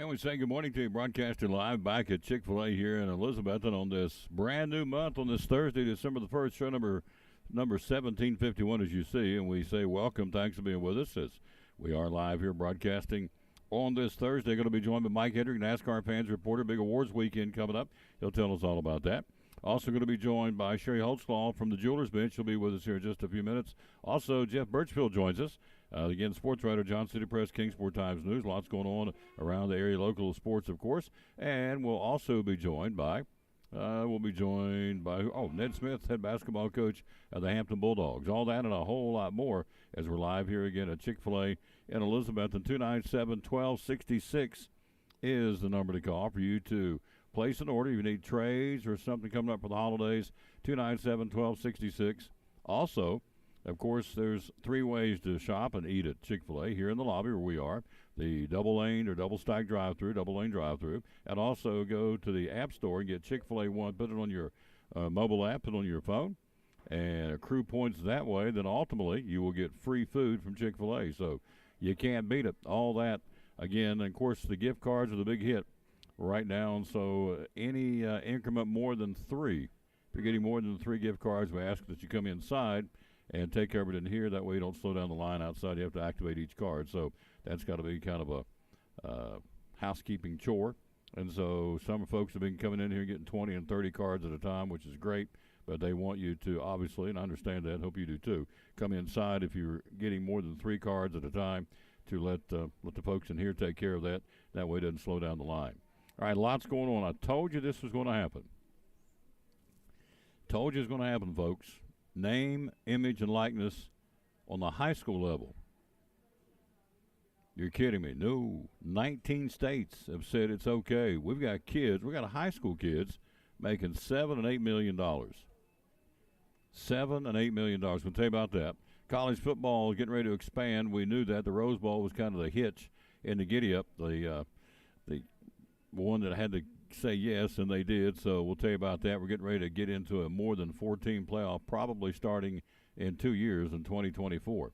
And we say good morning to you, broadcasting live back at Chick-fil-A here in Elizabethton on this brand new month on this Thursday, December the 1st, show number 1751, as you see. And we say welcome. Thanks for being with us as we are live here broadcasting on this Thursday. Going to be joined by Mike Hendrick, NASCAR fans reporter. Big awards weekend coming up. He'll tell us all about that. Also going to be joined by Sherry Holtzclaw from the Jewelers Bench. She'll be with us here in just a few minutes. Also, Jeff Birchfield joins us. Again, sports writer, John City Press, Kingsport Times News. Lots going on around the area, local sports, of course. And we'll also be joined by, Ned Smith, head basketball coach of the Hampton Bulldogs. All that and a whole lot more as we're live here again at Chick-fil-A in Elizabeth. And 297-1266 is the number to call for you to place an order. If you need trays or something coming up for the holidays, 297-1266. Also, of course, there's three ways to shop and eat at Chick-fil-A here in the lobby where we are. The double-lane or double-stack drive-through, double-lane drive-through. And also go to the App Store and get Chick-fil-A One. Put it on your mobile app, put it on your phone, and accrue points that way. Then ultimately you will get free food from Chick-fil-A. So you can't beat it. All that, again, and of course, the gift cards are the big hit right now. And so any increment more than three, if you're getting more than 3 gift cards, we ask that you come inside and take care of it in here. That way you don't slow down the line outside. You have to activate each card. So that's got to be kind of a housekeeping chore. And so some folks have been coming in here getting 20 and 30 cards at a time, which is great. But they want you to, obviously, and I understand that, hope you do too, come inside if you're getting more than 3 cards at a time to let the folks in here take care of that. That way it doesn't slow down the line. All right, lots going on. I told you this was going to happen. Told you it's going to happen, folks. Name, image, and likeness on the high school level. You're kidding me. No. 19 states have said it's okay. We've got high school kids making $7 and $8 million. $7 and $8 million. We'll tell you about that. College football is getting ready to expand. We knew that. The Rose Bowl was kind of the hitch in the giddy-up. The one that had to say yes, and they did. So we'll tell you about that. We're getting ready to get into a more than 14 playoff, probably starting in 2 years in 2024.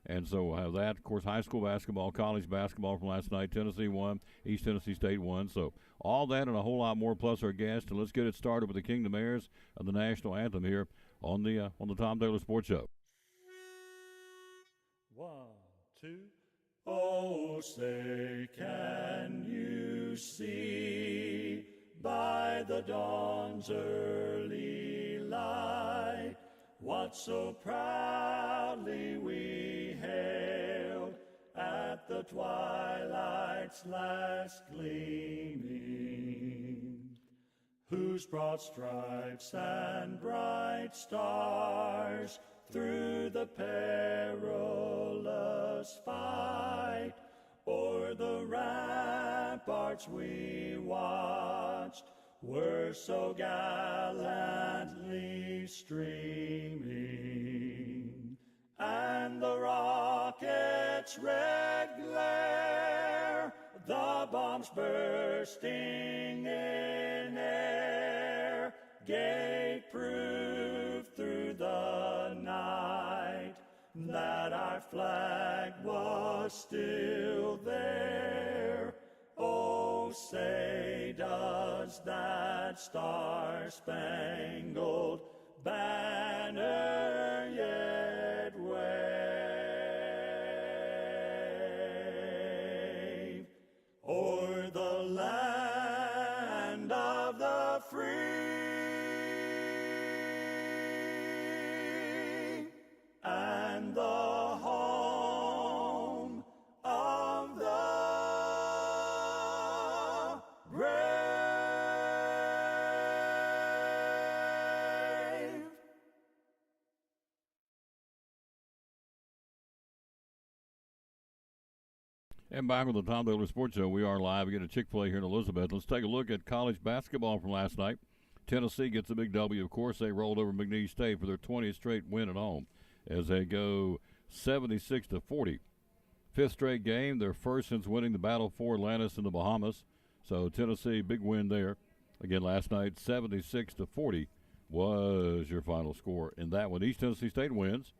And so we'll have that. Of course, high school basketball, college basketball from last night. Tennessee won. East Tennessee State won. So all that and a whole lot more, plus our guest. And let's get it started with the Kingdom Heirs of the national anthem here on the Tom Taylor Sports Show. 1, 2. Oh, say, can you see by the dawn's early light what so proudly we hailed at the twilight's last gleaming, whose broad stripes and bright stars through the perilous fight o'er the ramparts we watched were so gallantly streaming, and the rocket's red glare, the bombs bursting in air, gave proof through the night that our flag was still there. Oh, say, does that star-spangled banner yet wave o'er the land of the free and the home of the brave? And back with the Tom Taylor Sports Show. We are live again at Chick-fil-A here in Elizabeth. Let's take a look at college basketball from last night. Tennessee gets a big W. Of course, they rolled over McNeese State for their 20th straight win at home as they go 76-40. Fifth straight game, their first since winning the Battle for Atlantis in the Bahamas. So Tennessee, big win there. Again, last night, 76-40 was your final score in that one. East Tennessee State wins.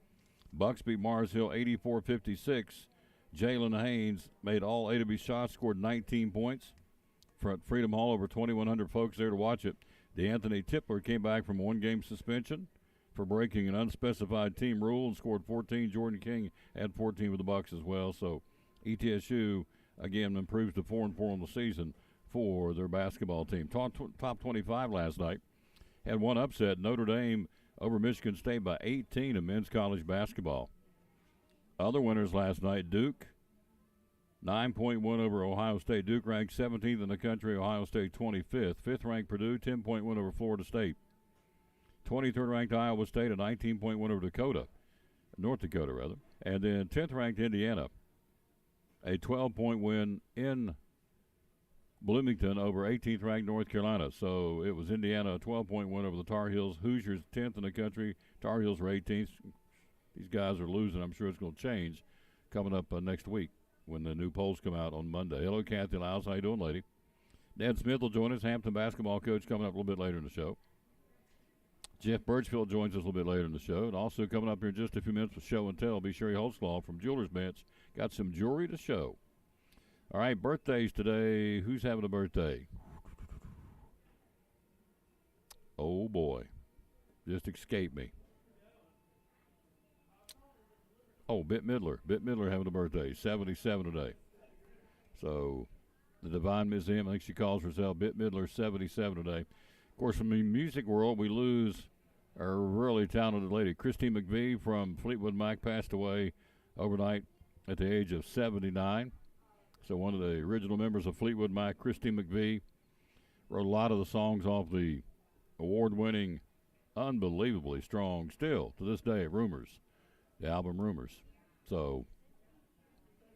Bucks beat Mars Hill 84-56. Jalen Haynes made all 8 of his shots, scored 19 points. Front Freedom Hall, over 2,100 folks there to watch it. DeAnthony Tipler came back from a 1-game suspension for breaking an unspecified team rule and scored 14. Jordan King had 14 with the Bucks as well. So ETSU, again, improves to 4-4 on the season for their basketball team. Top 25 last night. Had one upset, Notre Dame over Michigan State by 18 in men's college basketball. Other winners last night, Duke, 9-point win over Ohio State. Duke ranked 17th in the country, Ohio State 25th. 5th-ranked Purdue, 10-point win over Florida State. 23rd-ranked Iowa State, a 19-point win over North Dakota, rather. And then 10th-ranked Indiana, a 12-point win in Bloomington over 18th-ranked North Carolina. So it was Indiana, a 12-point win over the Tar Heels. Hoosiers, 10th in the country. Tar Heels are 18th. These guys are losing. I'm sure it's going to change coming up next week when the new polls come out on Monday. Hello, Kathy Lyles. How you doing, lady? Ned Smith will join us, Hampton basketball coach, coming up a little bit later in the show. Jeff Birchfield joins us a little bit later in the show. And also coming up here in just a few minutes with Show and Tell, be Sherry Holtzclaw from Jewelers Bench. Got some jewelry to show. All right, birthdays today. Who's having a birthday? Oh, boy. Just escaped me. Oh, Bette Midler. Bette Midler having a birthday, 77 today. So the Divine Museum, I think she calls herself Bette Midler, 77 today. Of course, from the music world, we lose a really talented lady. Christy McVie from Fleetwood Mac passed away overnight at the age of 79. So one of the original members of Fleetwood Mac, Christy McVie, wrote a lot of the songs off the award-winning, unbelievably strong, still to this day, Rumors. The album Rumors. So,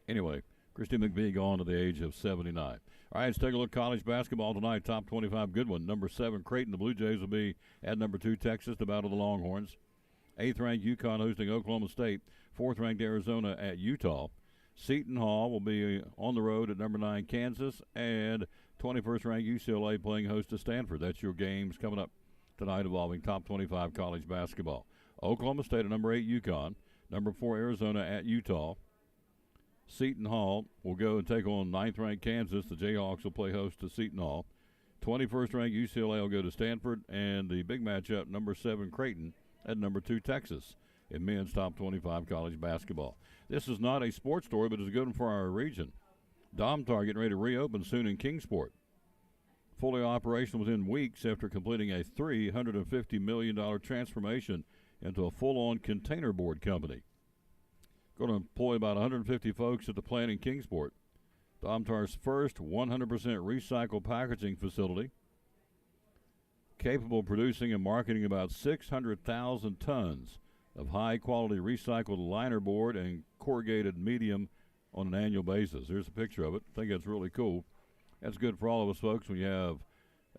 anyway, Christy McVie gone to the age of 79. All right, let's take a look at college basketball tonight. Top 25, good one. Number 7, Creighton. The Blue Jays will be at number 2, Texas, to battle the Longhorns. 8th-ranked UConn hosting Oklahoma State. 4th-ranked Arizona at Utah. Seton Hall will be on the road at number 9, Kansas. And 21st-ranked UCLA playing host to Stanford. That's your games coming up tonight involving top 25 college basketball. Oklahoma State at number 8, UConn. Number 4, Arizona at Utah. Seton Hall will go and take on 9th-ranked Kansas. The Jayhawks will play host to Seton Hall. 21st-ranked UCLA will go to Stanford. And the big matchup, number 7, Creighton at number 2, Texas, in men's top 25 college basketball. This is not a sports story, but it's a good one for our region. Domtar getting ready to reopen soon in Kingsport. Fully operational within weeks after completing a $350 million transformation into a full-on container board company. Going to employ about 150 folks at the plant in Kingsport. Domtar's first 100% recycled packaging facility, capable of producing and marketing about 600,000 tons of high-quality recycled liner board and corrugated medium on an annual basis. There's a picture of it. I think that's really cool. That's good for all of us folks when you have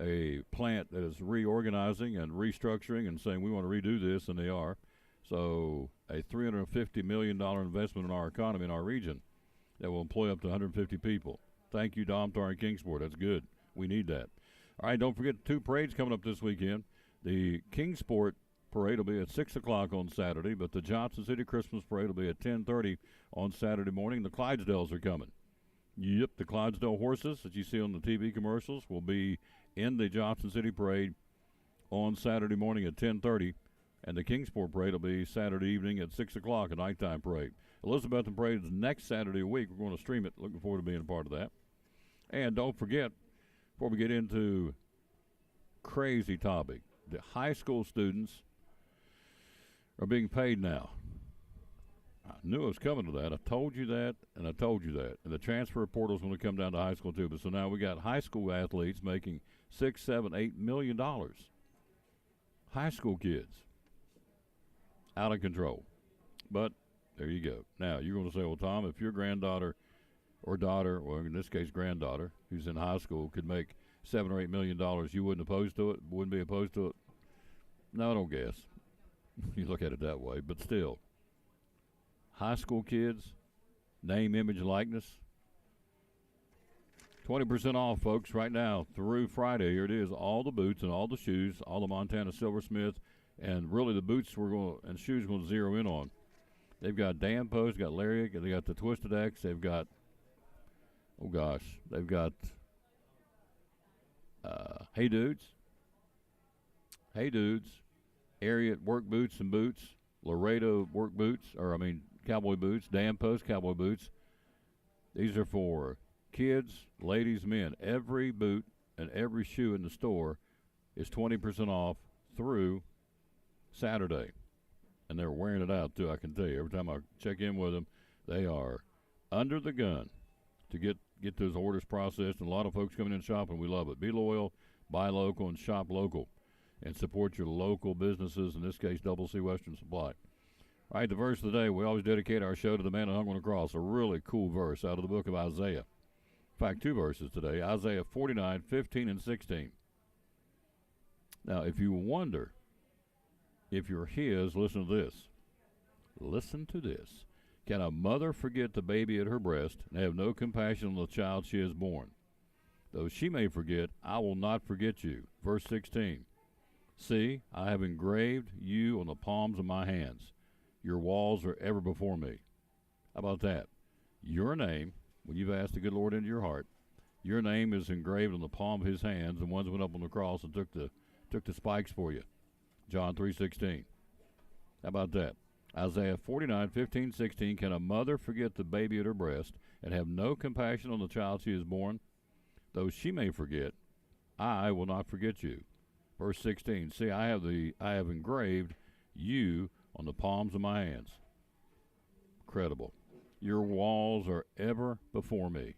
a plant that is reorganizing and restructuring and saying we want to redo this, and they are. So a $350 million investment in our economy in our region that will employ up to 150 people. Thank you, Domtar and Kingsport. That's good. We need that. All right, don't forget 2 parades coming up this weekend. The Kingsport parade will be at 6 o'clock on Saturday, but the Johnson City Christmas parade will be at 10:30 on Saturday morning. The Clydesdales are coming. Yep, the Clydesdale horses that you see on the TV commercials will be in the Johnson City Parade on Saturday morning at 10:30, and the Kingsport Parade will be Saturday evening at 6 o'clock, a nighttime parade. Elizabethton Parade is next Saturday a week. We're going to stream it. Looking forward to being a part of that. And don't forget, before we get into crazy topic, the high school students are being paid now. I knew it was coming to that. I told you that, and I told you that. And the transfer portal is going to come down to high school too. But so now we got high school athletes making $6, $7, $8 million. High school kids, out of control. But there you go. Now you're going to say, well, Tom, if your granddaughter or daughter, or in this case granddaughter, who's in high school, could make $7 or $8 million, you wouldn't opposed to it? Wouldn't be opposed to it? No, I don't guess. You look at it that way, but still. High school kids, name, image, likeness. 20% off, folks, right now through Friday. Here it is, all the boots and all the shoes, all the Montana Silversmith, and really the boots and shoes we're going to zero in on. They've got Dam Post, got Lariat, they got the Twisted X, they've got, they've got Hey Dudes, Ariat work boots and boots, Laredo work boots, cowboy boots, Dam Post cowboy boots. These are for kids, ladies, men. Every boot and every shoe in the store is 20% off through Saturday. And they're wearing it out, too, I can tell you. Every time I check in with them, they are under the gun to get those orders processed. And a lot of folks coming in shopping. We love it. Be loyal, buy local, and shop local. And support your local businesses, in this case, Double C Western Supply. All right, the verse of the day, we always dedicate our show to the man who hung on the cross. A really cool verse out of the book of Isaiah. In fact, two verses today, Isaiah 49, 15, and 16. Now, if you wonder if you're his, listen to this. Listen to this. Can a mother forget the baby at her breast and have no compassion on the child she has born? Though she may forget, I will not forget you. Verse 16. See, I have engraved you on the palms of my hands. Your walls are ever before me. How about that? Your name, when you've asked the good Lord into your heart, your name is engraved on the palm of his hands. The ones went up on the cross and took the spikes for you. John 3:16. How about that? Isaiah 49, 15, 16. Can a mother forget the baby at her breast and have no compassion on the child she has born? Though she may forget, I will not forget you. Verse 16. See, I have engraved you on the palms of my hands. Incredible. Your walls are ever before me.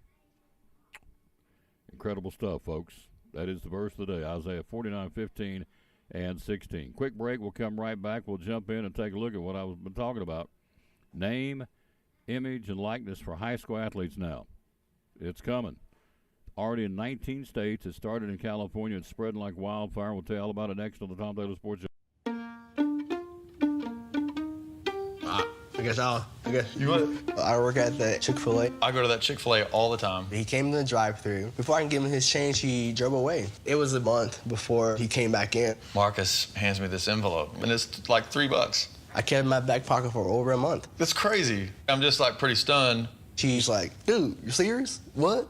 Incredible stuff, folks. That is the verse of the day, Isaiah 49, 15, and 16. Quick break. We'll come right back. We'll jump in and take a look at what I've been talking about. Name, image, and likeness for high school athletes now. It's coming. Already in 19 states. It started in California. It's spreading like wildfire. We'll tell you all about it next on the Tom Taylor Sports Show. I work at the Chick-fil-A. I go to that Chick-fil-A all the time. He came in the drive-thru. Before I can give him his change, he drove away. It was a month before he came back in. Marcus hands me this envelope, and it's like $3. I kept it in my back pocket for over a month. That's crazy. I'm just like pretty stunned. She's like, dude, you serious? What?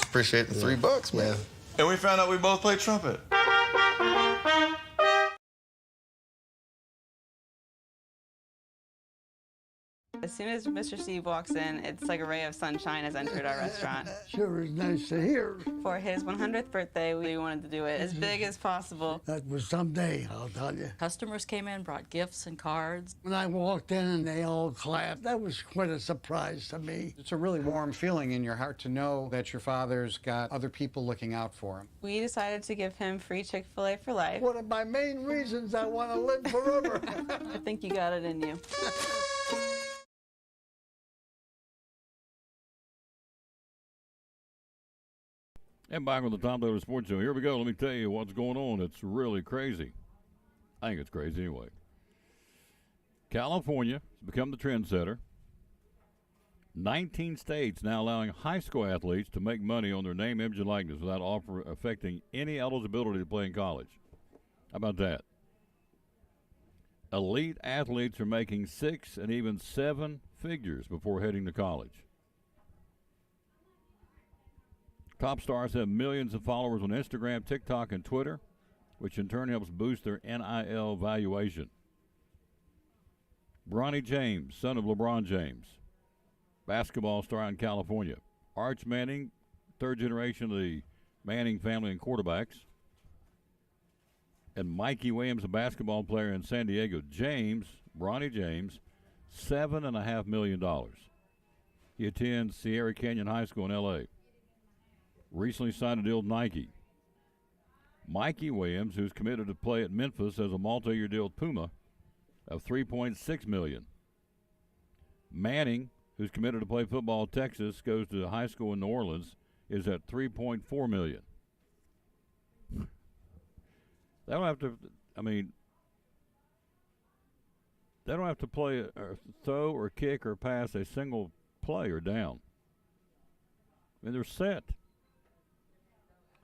Appreciate the $3, man. Yeah. And we found out we both play trumpet. As soon as Mr. Steve walks in, it's like a ray of sunshine has entered our restaurant. Sure is nice to hear. For his 100th birthday, we wanted to do it as big as possible. That was someday, I'll tell you. Customers came in, brought gifts and cards. When I walked in and they all clapped, that was quite a surprise to me. It's a really warm feeling in your heart to know that your father's got other people looking out for him. We decided to give him free Chick-fil-A for life. One of my main reasons I want to live forever. I think you got it in you. And back on the Tom Taylor Sports Show. Here we go. Let me tell you what's going on. It's really crazy. I think it's crazy anyway. California has become the trendsetter. 19 states now allowing high school athletes to make money on their name, image, and likeness without affecting any eligibility to play in college. How about that? Elite athletes are making 6 and even 7 figures before heading to college. Top stars have millions of followers on Instagram, TikTok, and Twitter, which in turn helps boost their NIL valuation. Bronny James, son of LeBron James, basketball star out in California. Arch Manning, third generation of the Manning family and quarterbacks. And Mikey Williams, a basketball player in San Diego. Bronny James, $7.5 million. He attends Sierra Canyon High School in L.A. Recently signed a deal with Nike. Mikey Williams, who's committed to play at Memphis, has a multi-year deal with Puma of $3.6 million. Manning, who's committed to play football at Texas, goes to high school in New Orleans, is at $3.4 million. They don't have to. They don't have to play or throw or kick or pass a single play or down. They're set.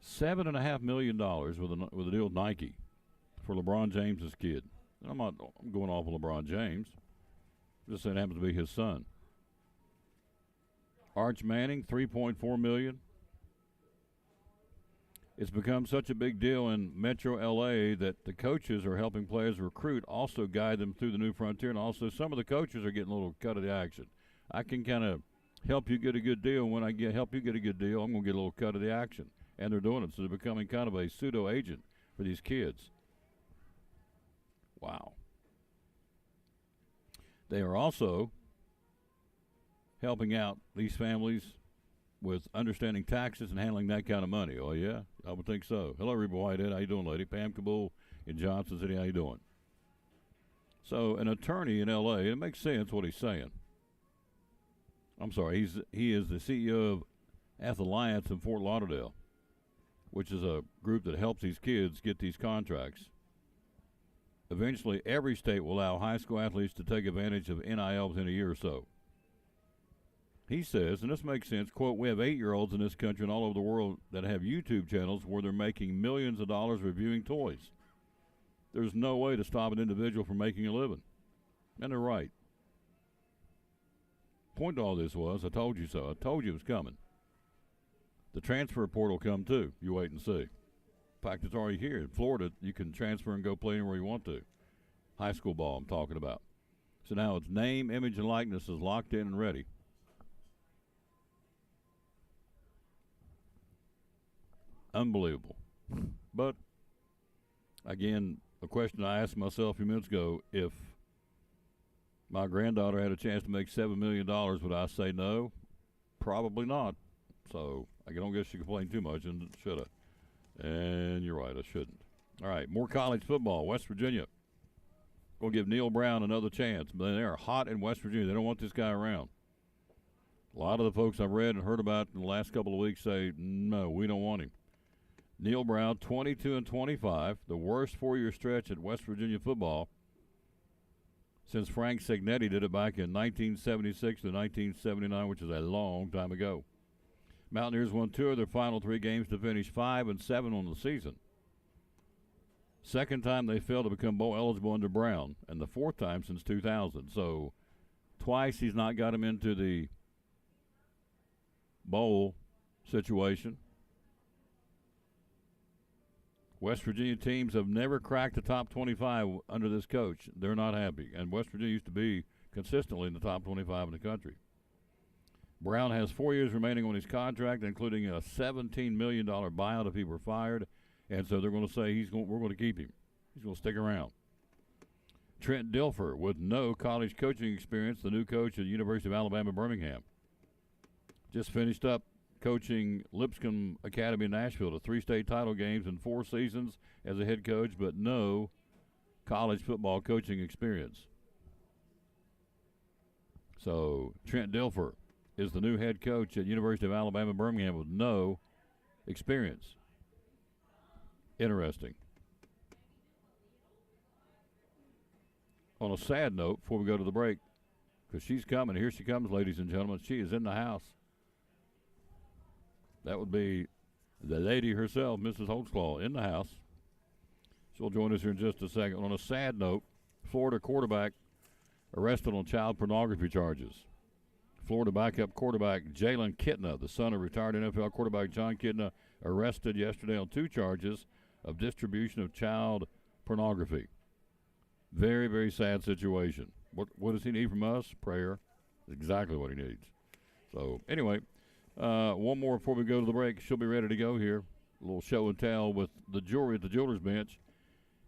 $7.5 million with a deal with Nike for LeBron James's kid. I'm going off of LeBron James. Just so it happens to be his son. Arch Manning, $3.4 million. It's become such a big deal in Metro LA that the coaches are helping players recruit, also guide them through the new frontier, and also some of the coaches are getting a little cut of the action. I can kind of help you get a good deal. When I help you get a good deal, I'm going to get a little cut of the action. And they're doing it, so they're becoming kind of a pseudo agent for these kids. Wow. They are also helping out these families with understanding taxes and handling that kind of money. Oh, yeah? I would think so. Hello, Reba Whitehead. How you doing, lady? Pam Kabul in Johnson City. How you doing? So an attorney in L.A., it makes sense what he's saying. I'm sorry. He is the CEO of Alliance in Fort Lauderdale, which is a group that helps these kids get these contracts. Eventually, every state will allow high school athletes to take advantage of NIL within a year or so. He says, and this makes sense, quote, we have 8-year-olds in this country and all over the world that have YouTube channels where they're making millions of dollars reviewing toys. There's no way to stop an individual from making a living. And they're right. Point to all this was, I told you so. I told you it was coming. The transfer portal will come too. You wait and see. In fact, it's already here. In Florida, you can transfer and go play anywhere you want to. High school ball I'm talking about. So now its name, image, and likeness is locked in and ready. Unbelievable. But, again, a question I asked myself a few minutes ago, if my granddaughter had a chance to make $7 million, would I say no? Probably not. So I don't guess she complained too much and should have. And you're right, I shouldn't. All right, more college football. West Virginia. Going to give Neil Brown another chance. But they are hot in West Virginia. They don't want this guy around. A lot of the folks I've read and heard about in the last couple of weeks say, no, we don't want him. Neil Brown, 22-25, the worst 4-year stretch at West Virginia football since Frank Signetti did it back in 1976 to 1979, which is a long time ago. Mountaineers won 2 of their final 3 games to finish 5-7 on the season. Second time they failed to become bowl eligible under Brown, and the 4th time since 2000. So twice he's not got him into the bowl situation. West Virginia teams have never cracked the top 25 under this coach. They're not happy. And West Virginia used to be consistently in the top 25 in the country. Brown has 4 years remaining on his contract, including a $17 million buyout if he were fired. And so they're going to say we're going to keep him. He's going to stick around. Trent Dilfer, with no college coaching experience, the new coach at the University of Alabama, Birmingham. Just finished up coaching Lipscomb Academy in Nashville to 3 state title games in 4 seasons as a head coach, but no college football coaching experience. So Trent Dilfer is the new head coach at University of Alabama, Birmingham with no experience. Interesting. On a sad note, before we go to the break, because she's coming. Here she comes, ladies and gentlemen. She is in the house. That would be the lady herself, Mrs. Holtzclaw, in the house. She'll join us here in just a second. On a sad note, Florida quarterback arrested on child pornography charges. Florida backup quarterback Jalen Kitna, the son of retired NFL quarterback John Kitna, arrested yesterday on 2 charges of distribution of child pornography. Very, very sad situation. What does he need from us? Prayer. Exactly what he needs. So, anyway, one more before we go to the break. She'll be ready to go here. A little show and tell with the jewelry at the jeweler's bench.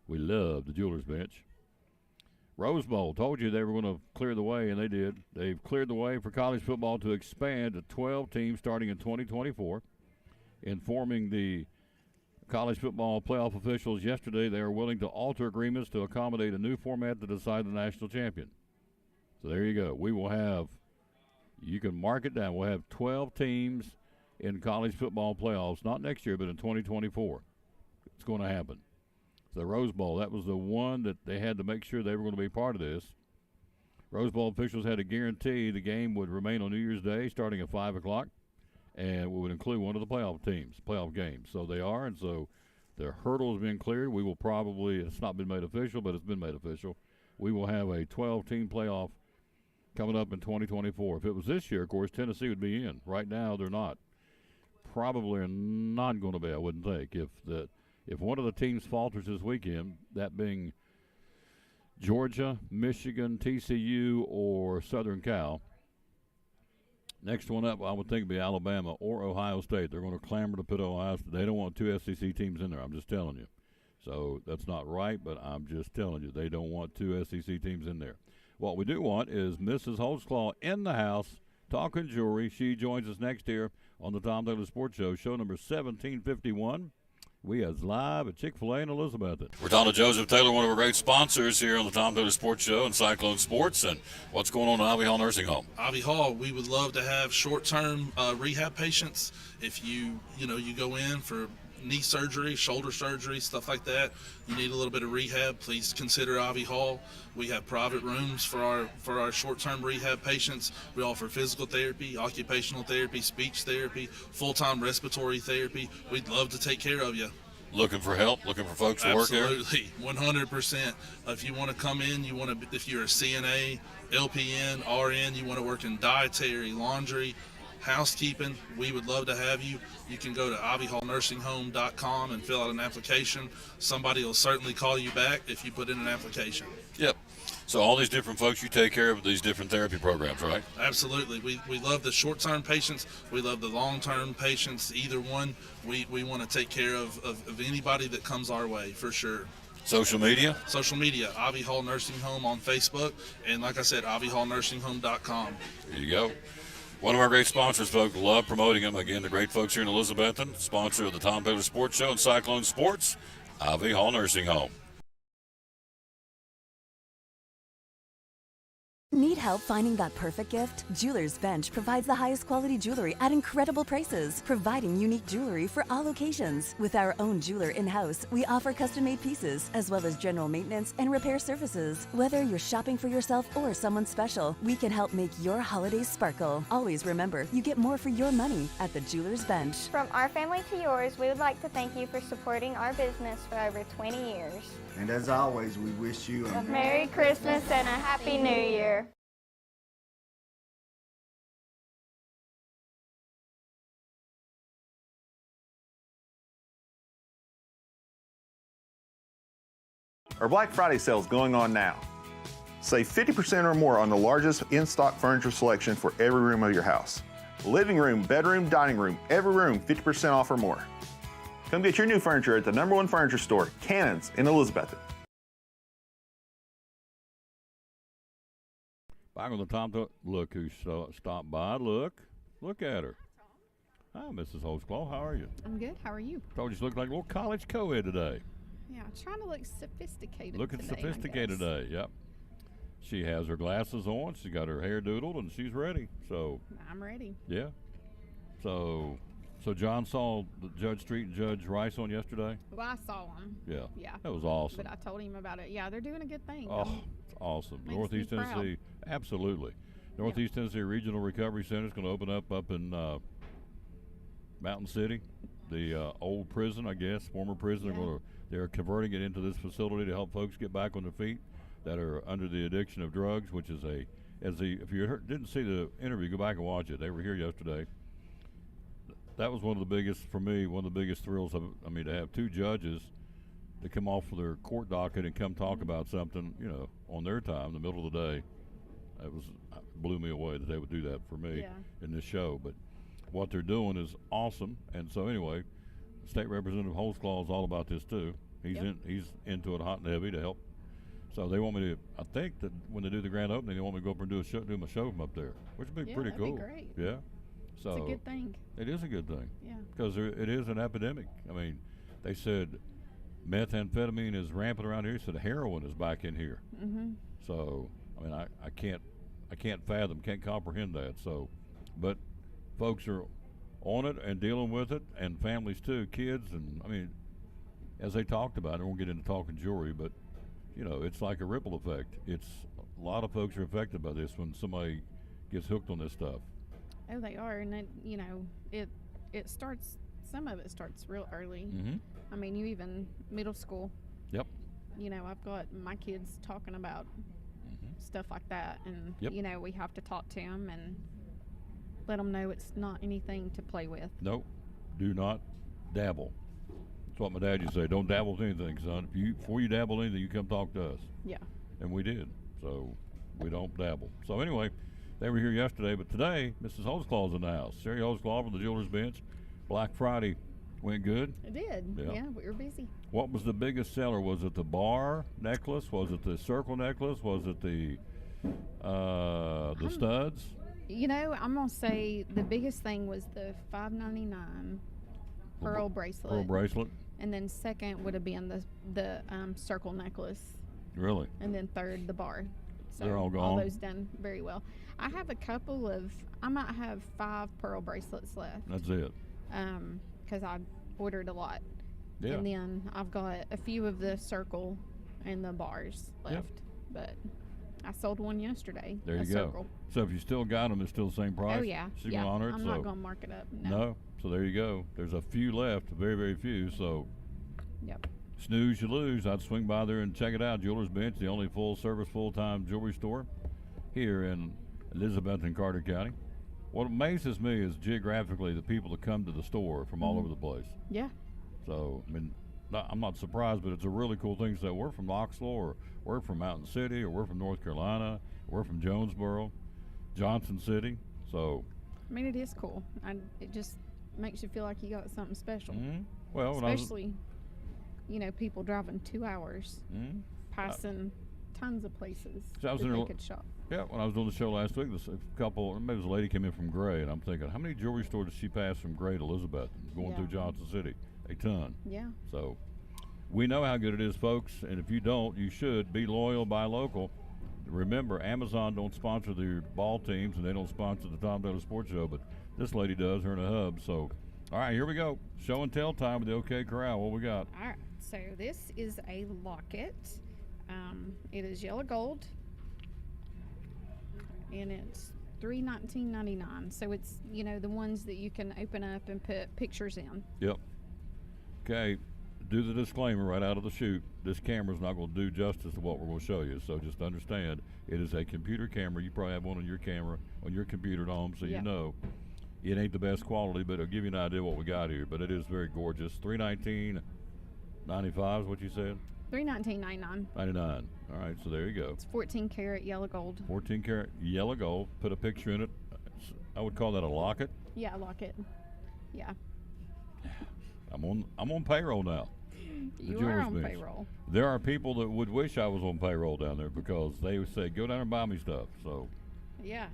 We love the jeweler's bench. Rose Bowl, told you they were going to clear the way, and they did. They've cleared the way for college football to expand to 12 teams starting in 2024. Informing the college football playoff officials yesterday, they are willing to alter agreements to accommodate a new format to decide the national champion. So there you go. We will have, you can mark it down, we'll have 12 teams in college football playoffs, not next year, but in 2024. It's going to happen. The Rose Bowl, that was the one that they had to make sure they were going to be part of this. Rose Bowl officials had to guarantee the game would remain on New Year's Day starting at 5 o'clock, and we would include one of the playoff teams, playoff games. So they are, and so the hurdle has been cleared. We will probably, it's not been made official, but it's been made official. We will have a 12-team playoff coming up in 2024. If it was this year, of course, Tennessee would be in. Right now, they're not. Probably are not going to be, I wouldn't think. If one of the teams falters this weekend, that being Georgia, Michigan, TCU, or Southern Cal, next one up, I would think, would be Alabama or Ohio State. They're going to clamor to put Ohio State. They don't want two SEC teams in there. I'm just telling you. So that's not right, but I'm just telling you. They don't want two SEC teams in there. What we do want is Mrs. Holtzclaw in the house talking jewelry. She joins us next here on the Tom Taylor Sports Show, show number 1751. We is live at Chick-fil-A in Elizabethton. We're talking to Joseph Taylor, one of our great sponsors here on the Tom Taylor Sports Show and Cyclone Sports. And what's going on at Ivy Hall Nursing Home? Ivy Hall, we would love to have short-term rehab patients. If you go in for knee surgery, shoulder surgery, stuff like that, you need a little bit of rehab, please consider Ivy Hall. We have private rooms for our short-term rehab patients. We offer physical therapy, occupational therapy, speech therapy, full-time respiratory therapy. We'd love to take care of you. Looking for help? Looking for folks to work here? Absolutely, 100%. If you want to come in, if you're a CNA, LPN, RN, you want to work in dietary, laundry, housekeeping, we would love to have you. You can go to ivyhallnursinghome.com and fill out an application. Somebody will certainly call you back if you put in an application. Yep. So all these different folks, you take care of these different therapy programs, right? Absolutely. We love the short-term patients. We love the long-term patients. Either one, we want to take care of anybody that comes our way, for sure. Social media? Social media, Ivy Hall Nursing Home on Facebook. And like I said, ivyhallnursinghome.com. There you go. One of our great sponsors, folks. Love promoting them. Again, the great folks here in Elizabethton, sponsor of the Tom Taylor Sports Show and Cyclone Sports, Ivy Hall Nursing Home. Need help finding that perfect gift? Jeweler's Bench provides the highest quality jewelry at incredible prices, providing unique jewelry for all occasions. With our own jeweler in-house, we offer custom-made pieces, as well as general maintenance and repair services. Whether you're shopping for yourself or someone special, we can help make your holidays sparkle. Always remember, you get more for your money at the Jeweler's Bench. From our family to yours, we would like to thank you for supporting our business for over 20 years. And as always, we wish you a Merry Christmas and a Happy New Year. Our Black Friday sale is going on now. Save 50% or more on the largest in-stock furniture selection for every room of your house. Living room, bedroom, dining room, every room 50% off or more. Come get your new furniture at the #1 furniture store, Cannons in Elizabethton. Back on the Tom, look who stopped by. Look at her. Hi, Mrs. Holtzclaw. How are you? I'm good. How are you? Told you she looked like a little college co-ed today. Yeah, trying to look sophisticated. Looking today, sophisticated today. Yep. She has her glasses on. She's got her hair doodled, and she's ready. So I'm ready. Yeah. So John saw Judge Street and Judge Rice on yesterday. Well, I saw them. Yeah. Yeah. That was awesome. But I told him about it. Yeah, they're doing a good thing. Oh, it's awesome. Makes Northeast me proud. Tennessee, absolutely. Northeast Tennessee Regional Recovery Center is going to open up in Mountain City, the old prison, I guess, former prison. Yeah. They're converting it into this facility to help folks get back on their feet that are under the addiction of drugs, which is if you didn't see the interview, go back and watch it. They were here yesterday. That was one of the biggest, for me, one of the biggest thrills to have two judges to come off of their court docket and come talk about something, on their time, in the middle of the day. It blew me away that they would do that for me in this show. But what they're doing is awesome. And so anyway, State Representative Holtzclaw is all about this too. He's into it hot and heavy to help. So they want me to. I think that when they do the grand opening, they want me to go up and do my show from up there, which would be pretty cool. Be great. Yeah. So it's a good thing. It is a good thing. Yeah. Because it is an epidemic. They said methamphetamine is rampant around here. He said heroin is back in here. Mm-hmm. So I can't fathom, can't comprehend that. So, but folks are on it and dealing with it, and families too, kids, and as they talked about, I won't get into talking jewelry, but it's like a ripple effect. It's a lot of folks are affected by this when somebody gets hooked on this stuff. Oh, they are, and it starts. Some of it starts real early. Mm-hmm. You even middle school. Yep. I've got my kids talking about stuff like that. And, Yep. you know, we have to talk to them and let them know it's not anything to play with. Nope. Do not dabble. That's what my dad used to say. Don't dabble with anything, son. Before you dabble in anything, you come talk to us. Yeah. And we did. So we don't dabble. So anyway, they were here yesterday, but today, Mrs. Holtzclaw's in the house. Sherry Holtzclaw from the Jewelers Bench. Black Friday went good. It did. Yeah. Yeah, we were busy. What was the biggest seller? Was it the bar necklace? Was it the circle necklace? Was it the studs? You know, I'm going to say the biggest thing was the $5.99 pearl bracelet. Pearl bracelet. And then second would have been the circle necklace. Really? And then third, the bar. So They're all gone? All those done very well. I have a couple of, I might have 5 pearl bracelets left. That's it. Because I ordered a lot. Yeah. And then I've got a few of the circle and the bars left. Yep. But I sold one yesterday. There a you circle. go. So if you still got them, it's still the same price? Oh, yeah. So you yeah. can honor it? I'm not going to mark it up. No. So there you go. There's a few left, very, very few. So Yep. snooze, you lose. I'd swing by there and check it out. Jewelers Bench, the only full-service, full-time jewelry store here in Elizabeth and Carter County. What amazes me is geographically the people that come to the store from all over the place. Yeah. So, I mean, I'm not surprised, but it's a really cool thing. So we're from Knoxville, or we're from Mountain City, or we're from North Carolina, or we're from Jonesboro, Johnson City. So, I mean, it is cool. It just makes you feel like you got something special. well, when Especially, you know, people driving 2 hours, passing tons of places So I was that in they a- could shop. Yeah, when I was doing the show last week, this couple, maybe it was a lady came in from Gray, and I'm thinking, how many jewelry stores did she pass from Gray to Elizabeth, going Yeah. through Johnson City? A ton. Yeah. So we know how good it is, folks, and if you don't, you should be loyal, buy local. Remember, Amazon don't sponsor the ball teams, and they don't sponsor the Tom Taylor Sports Show, but this lady does, her in a hub. So, all right, here we go. Show and tell time with the OK Corral. What we got? All right. So this is a locket. It is yellow gold, and it's $319.99. So it's, you know, the ones that you can open up and put pictures in. Yep. Okay, do the disclaimer right out of the chute. This camera's not going to do justice to what we're going to show you, so just understand it is a computer camera. You probably have one on your camera, on your computer at home, so you Yep. know it ain't the best quality, but it'll give you an idea what we got here. But it is very gorgeous. $319.95 is what you said? $319.99. 99. All right, so there you go. It's 14 karat yellow gold. 14 karat yellow gold. Put a picture in it. I would call that a locket. Yeah, locket. Yeah. I'm on payroll now. The You are Jewelers on Bench. payroll. There are people that would wish I was on payroll down there because they would say, go down and buy me stuff. So, Yeah.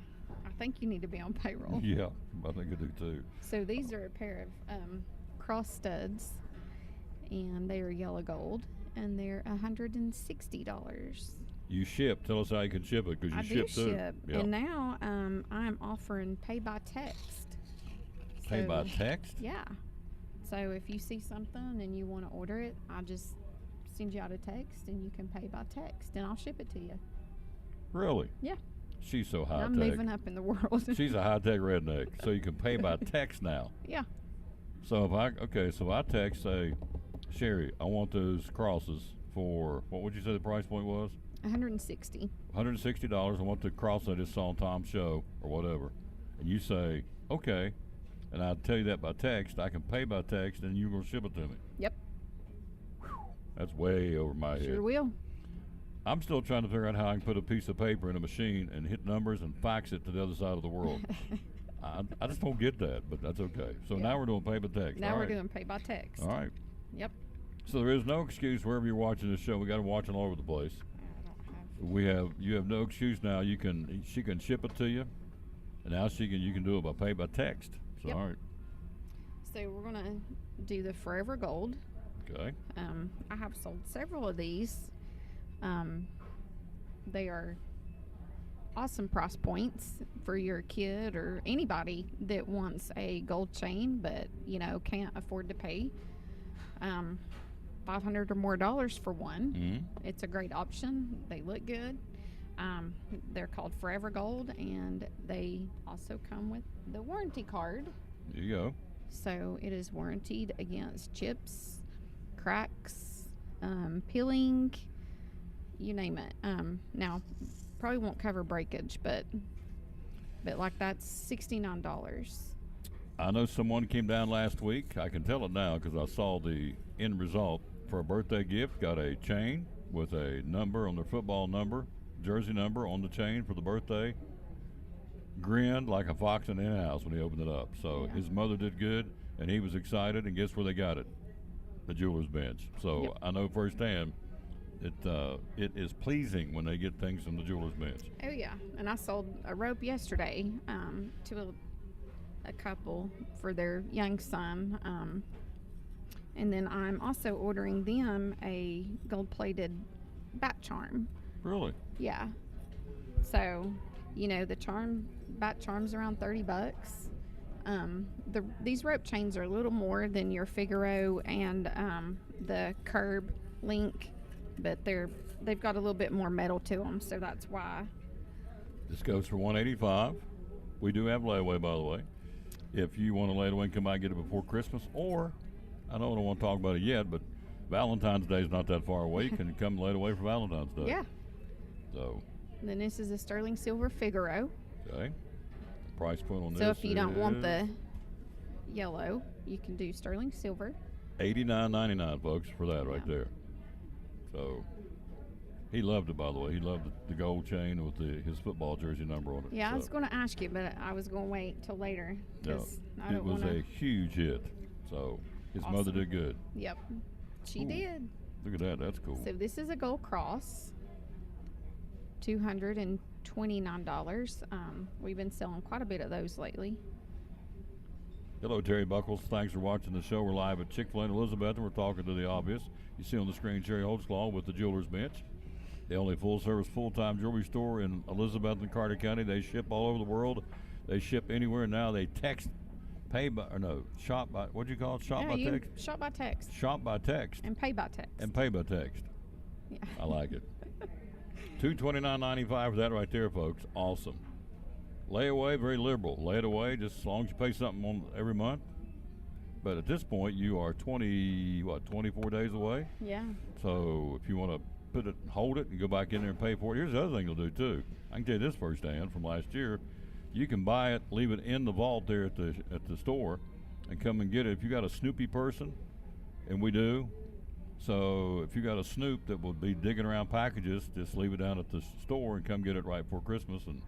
I think you need to be on payroll. yeah, I think I do too. So these are a pair of cross studs, and they are yellow gold, and they're $160. You ship. Tell us how you can ship it because you I do ship too. ship, Yeah. and now I'm offering pay by text. Pay by So, text? Yeah. So if you see something and you want to order it, I just send you out a text, and you can pay by text, and I'll ship it to you. Really? Yeah. She's so high I'm tech. moving up in the world. She's a high tech redneck. So you can pay by text now. Yeah. So if I text, say, Sherry, I want those crosses for, what would you say the price point was? $160. $160. I want the cross I just saw on Tom's show or whatever. And you say, okay. And I tell you that by text. I can pay by text, and you're going to ship it to me. Yep. That's way over my head. Sure will. I'm still trying to figure out how I can put a piece of paper in a machine and hit numbers and fax it to the other side of the world. I just don't get that, but that's okay. So Yeah. now we're doing pay by text. Now All we're right. doing pay by text. All right. Yep. So there is no excuse wherever you're watching this show. We got them watching all over the place. You have no excuse now. She can ship it to you, and now you can do it by pay by text. So Yep. all right. So we're gonna do the Forever Gold. Okay. I have sold several of these. They are awesome price points for your kid or anybody that wants a gold chain but can't afford to pay $500 or more for one. Mm-hmm. It's a great option. They look good. They're called Forever Gold, and they also come with the warranty card. There you go. So it is warranted against chips, cracks, peeling, you name it. Now, probably won't cover breakage, but like that's $69. I know someone came down last week. I can tell it now because I saw the end result for a birthday gift. Got a chain with a number on their football number, jersey number on the chain for the birthday. Grinned like a fox in the hen house when he opened it up. So his mother did good, and he was excited. And guess where they got it? The jeweler's bench. So I know firsthand it is pleasing when they get things from the jeweler's bench. Oh yeah, and I sold a rope yesterday to a couple for their young son, and then I'm also ordering them a gold-plated bat charm. Really? Yeah. So, the bat charm's around $30. These rope chains are a little more than your Figaro and the Curb Link, but they've got a little bit more metal to them, so that's why. This goes for $185. We do have layaway, by the way. If you want to lay it away and come by and get it before Christmas, or I don't want to talk about it yet, but Valentine's Day is not that far away. You can come lay it away for Valentine's Day. Yeah. So. And then this is a sterling silver Figaro. Okay. Price point on this. So if you don't want the yellow, you can do sterling silver. $89.99, folks, for that right there. So he loved it, by the way. He loved the gold chain with his football jersey number on it. Yeah, so. I was going to ask you, but I was going to wait till later. No, it was a huge hit. So his mother did good. Yep, she did. Look at that. That's cool. So this is a gold cross. $229. We've been selling quite a bit of those lately. Hello, Terry Buckles. Thanks for watching the show. We're live at Chick-fil-A in Elizabeth, and we're talking to the obvious. You see on the screen Sherry Holtzclaw with the Jeweler's Bench, the only full-service, full-time jewelry store in Elizabeth and Carter County. They ship all over the world. They ship anywhere now. They text, shop by, what'd you call it? Shop by text? Shop by text. Shop by text. And pay by text. And pay by text. Yeah. I like it. $229.95 for that right there, folks. Awesome. Layaway, very liberal. Lay it away just as long as you pay something on every month. But at this point, you are 24 days away? Yeah. So if you want to hold it and go back in there and pay for it, here's the other thing you'll do too. I can tell you this firsthand from last year. You can buy it, leave it in the vault there at the store, and come and get it. If you got a Snoopy person, and we do, so if you got a Snoop that will be digging around packages, just leave it down at the store and come get it right before Christmas and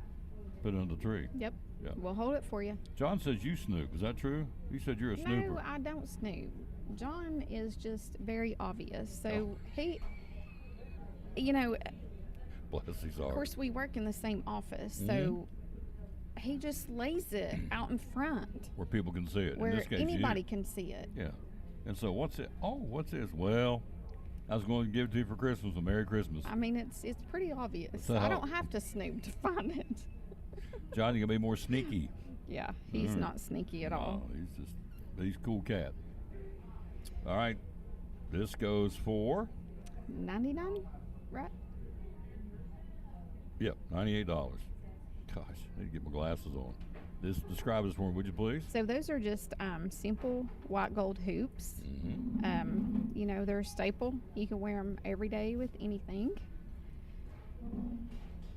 put it under the tree. Yep. Yeah. We'll hold it for you. John says you snoop. Is that true? You said you're a snooper. No, I don't snoop. John is just very obvious. So he, bless his heart. Of course, we work in the same office, so he just lays it out in front where people can see it. Where in this case, anybody can see it. Yeah. And so what's it? Oh, what's this? Well, I was going to give it to you for Christmas. A Merry Christmas. I mean, it's pretty obvious. So, I don't have to snoop to find it. John, you got to be more sneaky. Yeah, he's not sneaky at all. He's a cool cat. All right. This goes for? $99, right? Yep, $98. Gosh, I need to get my glasses on. Describe this for me, would you please? So those are just simple white gold hoops. They're a staple. You can wear them every day with anything.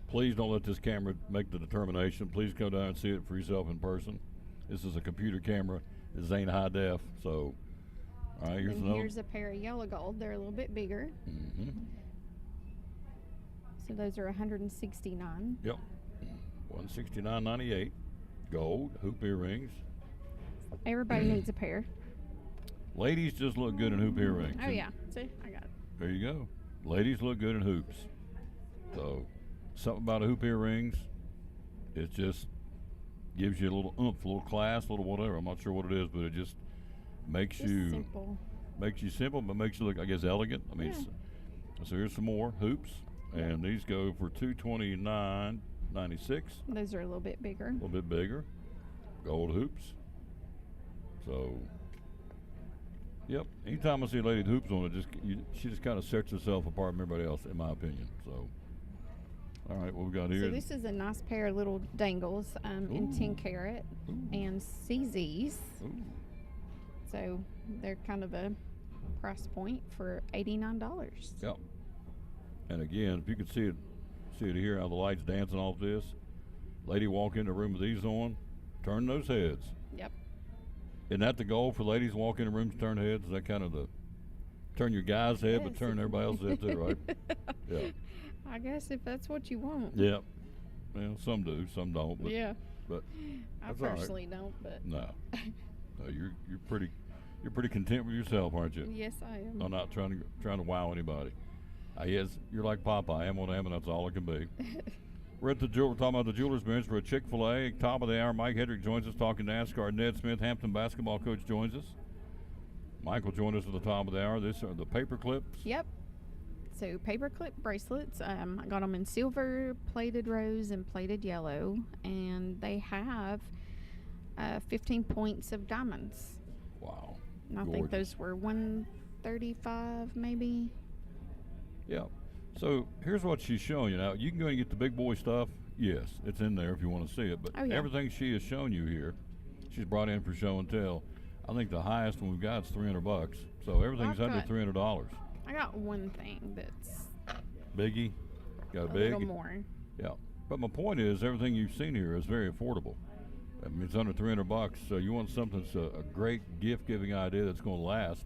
Please don't let this camera make the determination. Please come down and see it for yourself in person. This is a computer camera. This ain't high def. So, all right, here's a pair of yellow gold. They're a little bit bigger. So those are $169. Yep, $169.98. Gold hoop earrings. Everybody needs a pair. Ladies just look good in hoop earrings. Oh yeah, see, I got it. There you go. Ladies look good in hoops. So something about a hoop earrings, it just gives you a little oomph, a little class, a little whatever. I'm not sure what it is, but it just makes you simple. Makes you simple, but makes you look, I guess, elegant. I mean, so here's some more hoops, and these go for $229.96. Those are a little bit bigger. A little bit bigger. Gold hoops. So, yep. Anytime I see a lady with hoops on it, she just kind of sets herself apart from everybody else, in my opinion. So, all right, what we got here? So this is a nice pair of little dangles in 10 karat and CZs. So they're kind of a price point for $89. Yep. And again, if you can see it See it here, how the light's dancing off this. Lady walk in the room with these on, turn those heads. Yep. Isn't that the goal for ladies? Walk in the rooms, turn heads. Is that kind of the turn your guy's head, but Yes, turn if- everybody else's head too, right? Yeah. I guess if that's what you want. Yeah. Well, some do, some don't. But, Yeah. But I that's all right. personally don't, but No. No, you're pretty content with yourself, aren't you? yes, I am. I'm not trying to wow anybody. Yes, you're like Popeye. I am what I am, and that's all it can be. We're at we're talking about the Jewelers Bench for a Chick-fil-A. Top of the hour, Mike Hedrick joins us talking NASCAR. Ned Smith, Hampton basketball coach, joins us. Mike will join us at the top of the hour. This are the paper clips. Yep. So paperclip bracelets. I got them in silver, plated rose, and plated yellow, and they have 15 points of diamonds. Wow. And I think those were 135, maybe. Yeah. So here's what she's showing you. Now, you can go and get the big boy stuff. Yes, it's in there if you want to see it. But Oh, yeah. everything she has shown you here, she's brought in for show and tell. I think the highest one we've got is $300. So everything's I've under got- $300. I got one thing that's Biggie, got a a big. little more. Yeah. But my point is, everything you've seen here is very affordable. I mean, it's under $300. So you want something that's a great gift-giving idea that's going to last,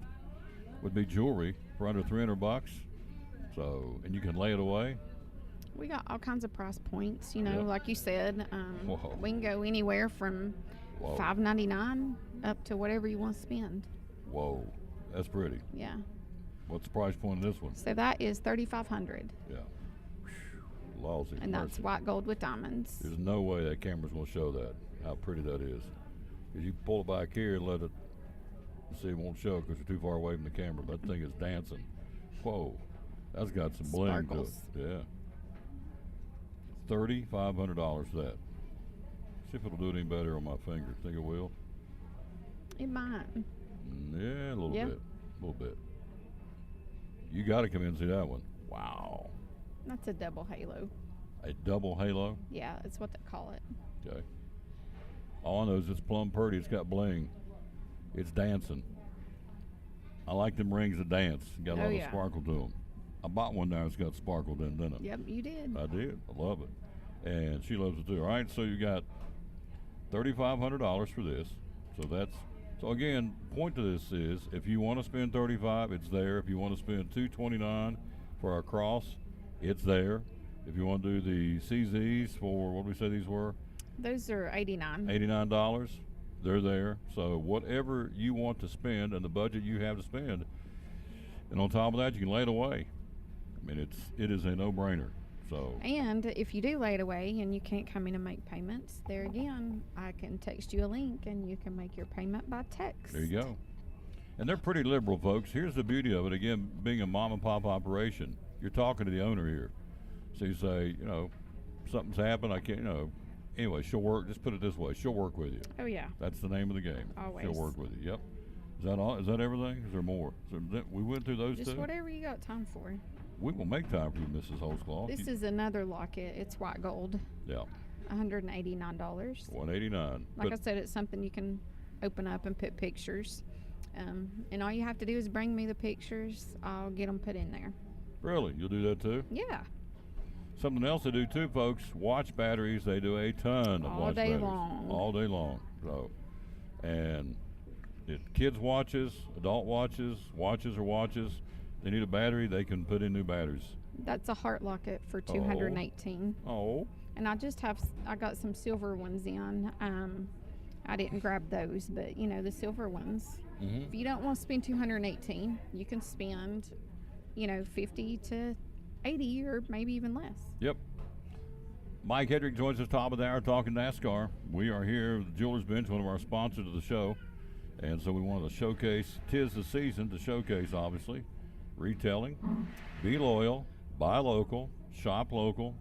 would be jewelry for under $300. So, and you can lay it away. We got all kinds of price points, you know, Yep. like you said. Whoa. We can go anywhere from Whoa. $5.99 up to whatever you want to spend. Whoa, that's pretty. Yeah. What's the price point of this one? So that is $3,500, Yeah. Whew, lousy. and that's mercy. white gold with diamonds. There's no way that camera's going to show that, how pretty that is. Because you pull it back here and let it, see, it won't show because you're too far away from the camera. That thing is dancing. Whoa, that's got some bling Sparkles. to it. Yeah. $3,500 for that. See if it'll do it any better on my finger. Think it will? It might. Yeah, a little Yeah. bit. A little bit. You got to come in and see that one. Wow. That's a double halo. A double halo? Yeah, it's what they call it. Okay. All I know is it's plumb pretty. It's got bling. It's dancing. I like them rings that dance. Got a Oh, lot yeah. of sparkle to them. I bought one now that's got sparkle in it. Yep, you did. I did. I love it. And she loves it too. All right, so you got $3,500 for this. So again, point to this is if you want to spend $35, it's there. If you want to spend $229 for our cross, it's there. If you want to do the CZs for, what did we say these were? Those are $89. $89, they're there. So whatever you want to spend and the budget you have to spend, and on top of that, you can lay it away. I mean, it is a no-brainer. So And if you do lay it away and you can't come in and make payments, there again, I can text you a link and you can make your payment by text. there you go. And they're pretty liberal, folks. Here's the beauty of it. Again, being a mom and pop operation, you're talking to the owner here. So you say, you know, something's happened. I can't, you know. Anyway, she'll work. Just put it this way. She'll work with you. Oh, yeah. That's the name of the game. Always. She'll work with you. Yep. Is that all? Is that everything? Is there more? We went through those Just two. whatever you got time for. We will make time for you, Mrs. Holtzclaw. This is another locket. It's white gold. Yeah. $189. $189. Like I said, it's something you can open up and put pictures. And all you have to do is bring me the pictures. I'll get them put in there. Really? You'll do that too? Yeah. Something else they do too, folks. Watch batteries. They do a ton of All watch day batteries. long. All day long. So, and if kids watches, adult watches, they need a battery, they can put in new batteries. That's a heart locket for $218. Oh. And I got some silver ones in. I didn't grab those, but you know, the silver ones. Mm-hmm. If you don't want to spend $218, you can spend, you know, $50 to $80 or maybe even less. Yep. Mike Hedrick joins us top of the hour talking NASCAR. We are here at the Jewelers Bench, one of our sponsors of the show. And so we wanted to showcase, 'tis the season to showcase, obviously, retailing. Be loyal, buy local, shop local.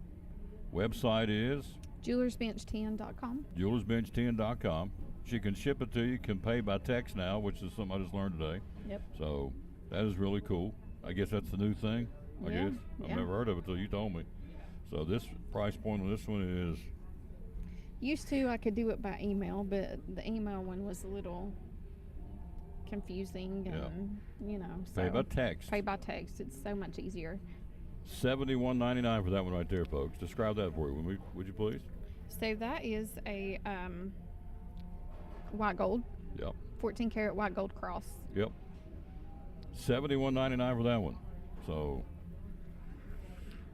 Website is JewelersBench10.com. JewelersBench10.com. She can ship it to you, can pay by text now, which is something I just learned today. Yep. So that is really cool. I guess that's the new thing. I Yeah, guess. I've yeah. never heard of it until you told me. So this price point on this one is Used to, I could do it by email, but the email one was a little confusing and, you know. Pay so by text. Pay by text. It's so much easier. $71.99 for that one right there, folks. Describe that for you, would you please? So that is a white gold, Yep. 14 karat white gold cross. Yep. $71.99 for that one. So,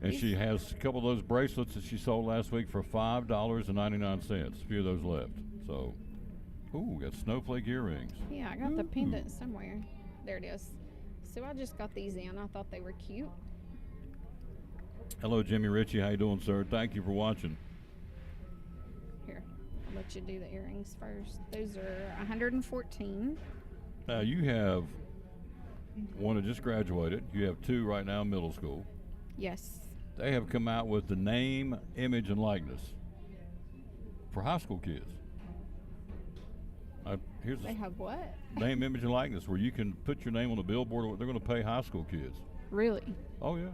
and she has a couple of those bracelets that she sold last week for $5.99. A few of those left. So, ooh, got snowflake earrings. Yeah, I got the pendant somewhere. There it is. So I just got these in. I thought they were cute. Hello, Jimmy Ritchie. How you doing, sir? Thank you for watching. Here, I'll let you do the earrings first. Those are 114. Now, you have one that just graduated. You have two right now in middle school. Yes. They have come out with the name, image, and likeness for high school kids. Here's They have what? name, image, and likeness where you can put your name on a billboard. They're going to pay high school kids. Really? Oh, yeah.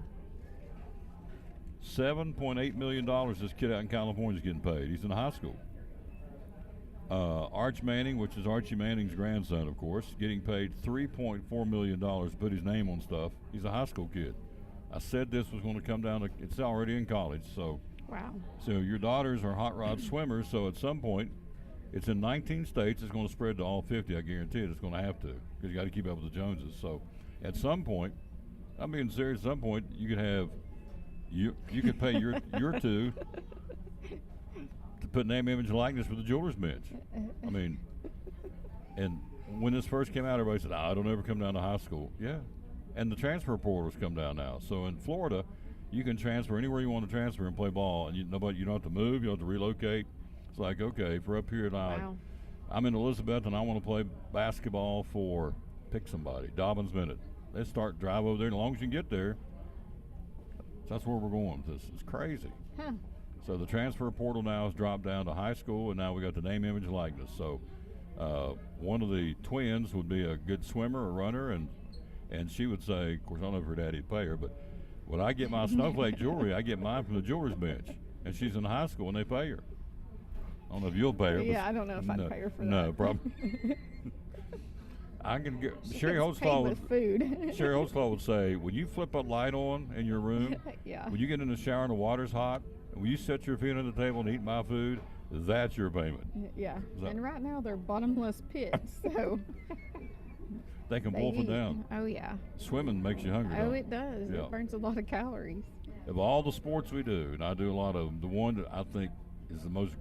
$7.8 million this kid out in California is getting paid. He's in high school. Arch Manning, which is Archie Manning's grandson, of course, getting paid $3.4 million to put his name on stuff. He's a high school kid. I said this was going to come down to, it's already in college, so. Wow. So your daughters are hot rod swimmers, so at some point, it's in 19 states, it's going to spread to all 50, I guarantee it. It's going to have to, because you got to keep up with the Joneses. So at some point, I'm being serious, at some point, you could have, you could pay your two to put name, image, and likeness for the jeweler's bench. I mean, and when this first came out, everybody said, I don't ever come down to high school. Yeah. And the transfer portals come down now. So in Florida, you can transfer anywhere you want to transfer and play ball, and you don't have to move, you don't have to relocate. It's like, okay, for up here now, Wow. I'm in Elizabeth and I want to play basketball for, pick somebody, Dobbins Bennett. They start drive over there, and as long as you can get there, that's where we're going with this. It's crazy. Huh. So the transfer portal now has dropped down to high school, and now we got the name, image, and likeness. So one of the twins would be a good swimmer or runner, and she would say, of course, I don't know if her daddy'd pay her, but when I get my snowflake jewelry, I get mine from the jeweler's bench, and she's in high school, and they pay her. I don't know if you'll pay her. Yeah, I don't know if I'd pay her for that. No, probably. I can get Sherry gets paid Holtzclaw with food. Sherry Holtzclaw would say, when you flip a light on in your room, Yeah. when you get in the shower and the water's hot, and when you set your feet on the table and eat my food, that's your payment. Yeah. Is that- And right now they're bottomless pits, so They can they wolf it eat. down. Oh yeah. Swimming makes you hungry. Oh, don't it does. Yeah. It burns a lot of calories. Of all the sports we do, and I do a lot of them, the one that I think is the most,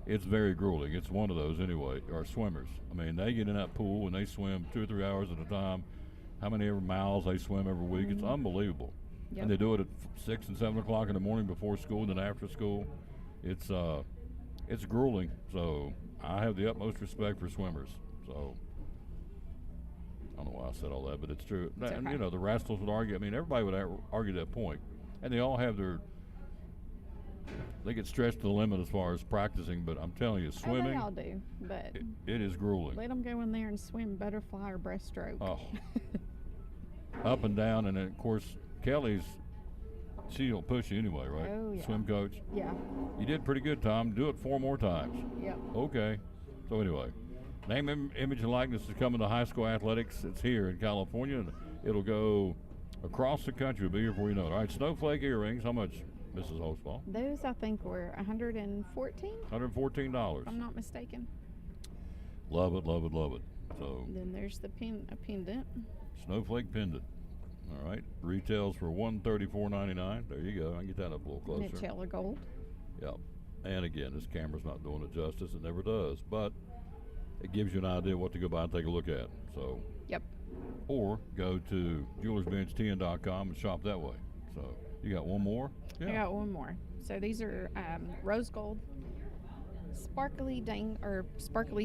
it's very grueling. It's one of those anyway, are swimmers. I mean, they get in that pool and they swim 2 or 3 hours at a time. How many ever miles they swim every week? It's unbelievable. Yep. And they do it at 6 and 7 o'clock in the morning before school and then after school. It's grueling. So I have the utmost respect for swimmers. So I don't know why I said all that, but it's true. It's And, okay. the wrestlers would argue. I mean, everybody would argue that point. And they all have they get stretched to the limit as far as practicing, but I'm telling you, Oh, swimming, they all do, but it is grueling. let them go in there and swim butterfly or breaststroke. Oh. Up and down, and then, of course, she'll push you anyway, right? Oh, yeah. Swim coach. Yeah. You did pretty good, Tom. Do it 4 more times. Yep. Okay. So anyway, name, image, and likeness is coming to high school athletics. It's here in California, and it'll go across the country. It'll be here before you know it. All right, snowflake earrings. How much, Mrs. Holtzball? Those I think were 114. $114. If I'm not mistaken. Love it, love it, love it. So Then there's the pendant. snowflake pendant. All right, retails for $134.99. There you go. I can get that up a little closer. Nutella gold. Yep. And again, this camera's not doing it justice. It never does, but it gives you an idea what to go by and take a look at. So. Yep. Or go to jewelersbenchtn.com and shop that way. So you got one more? I got one more. So these are rose gold, sparkly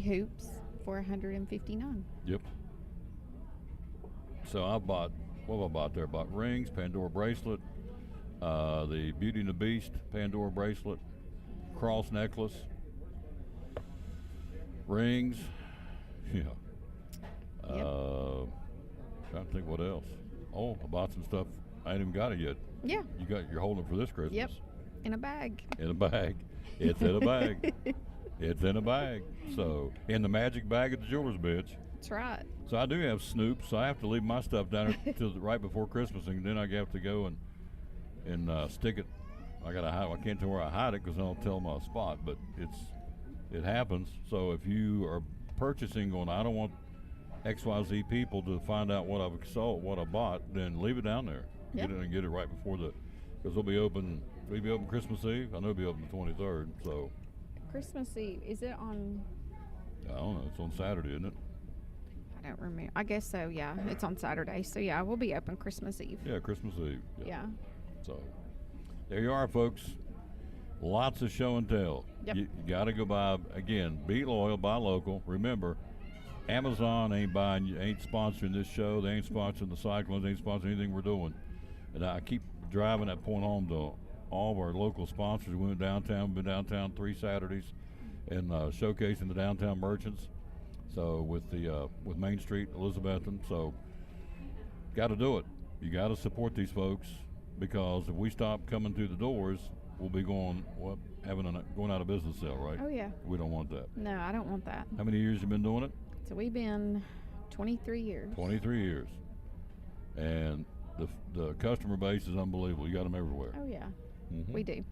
hoops for $159. Yep. So I bought, what have I bought there? I bought rings, Pandora bracelet, the Beauty and the Beast Pandora bracelet, cross necklace, rings. Yeah. Trying to think what else. Oh, I bought some stuff. I ain't even got it yet. Yeah. You're holding it for this Christmas. Yep. In a bag. In a bag. It's in a bag. It's in a bag. So in the magic bag at the jeweler's bench. That's right. So I do have Snoop, so I have to leave my stuff down there till right before Christmas, and then I have to go and and stick it. I can't tell where I hide it because I don't tell my spot, but it happens. So if you are purchasing going, I don't want XYZ people to find out what I've sold, what I bought, then leave it down there. Yep. Get it and get it right before because we'll be open Christmas Eve. I know it'll be open the 23rd. So Christmas Eve, is it on? I don't know. It's on Saturday, isn't it? I don't remember. I guess so, yeah. It's on Saturday. So, yeah, we'll be open Christmas Eve. Yeah, Christmas Eve. Yeah. So there you are, folks. Lots of show and tell. Yep. You got to go buy, again, be loyal, buy local. Remember, Amazon ain't sponsoring this show. They ain't sponsoring the Cyclones. They ain't sponsoring anything we're doing. And I keep driving that point home to all of our local sponsors. We went downtown, been downtown 3 Saturdays, and showcasing the downtown merchants. So with Main Street, Elizabethton. So got to do it. You got to support these folks, because if we stop coming through the doors, we'll be going out of business sale, right? Oh, yeah. We don't want that. No, I don't want that. How many years you been doing it? So we've been 23 years. 23 years. And the customer base is unbelievable. You got them everywhere. Oh, yeah. Mhm. We do.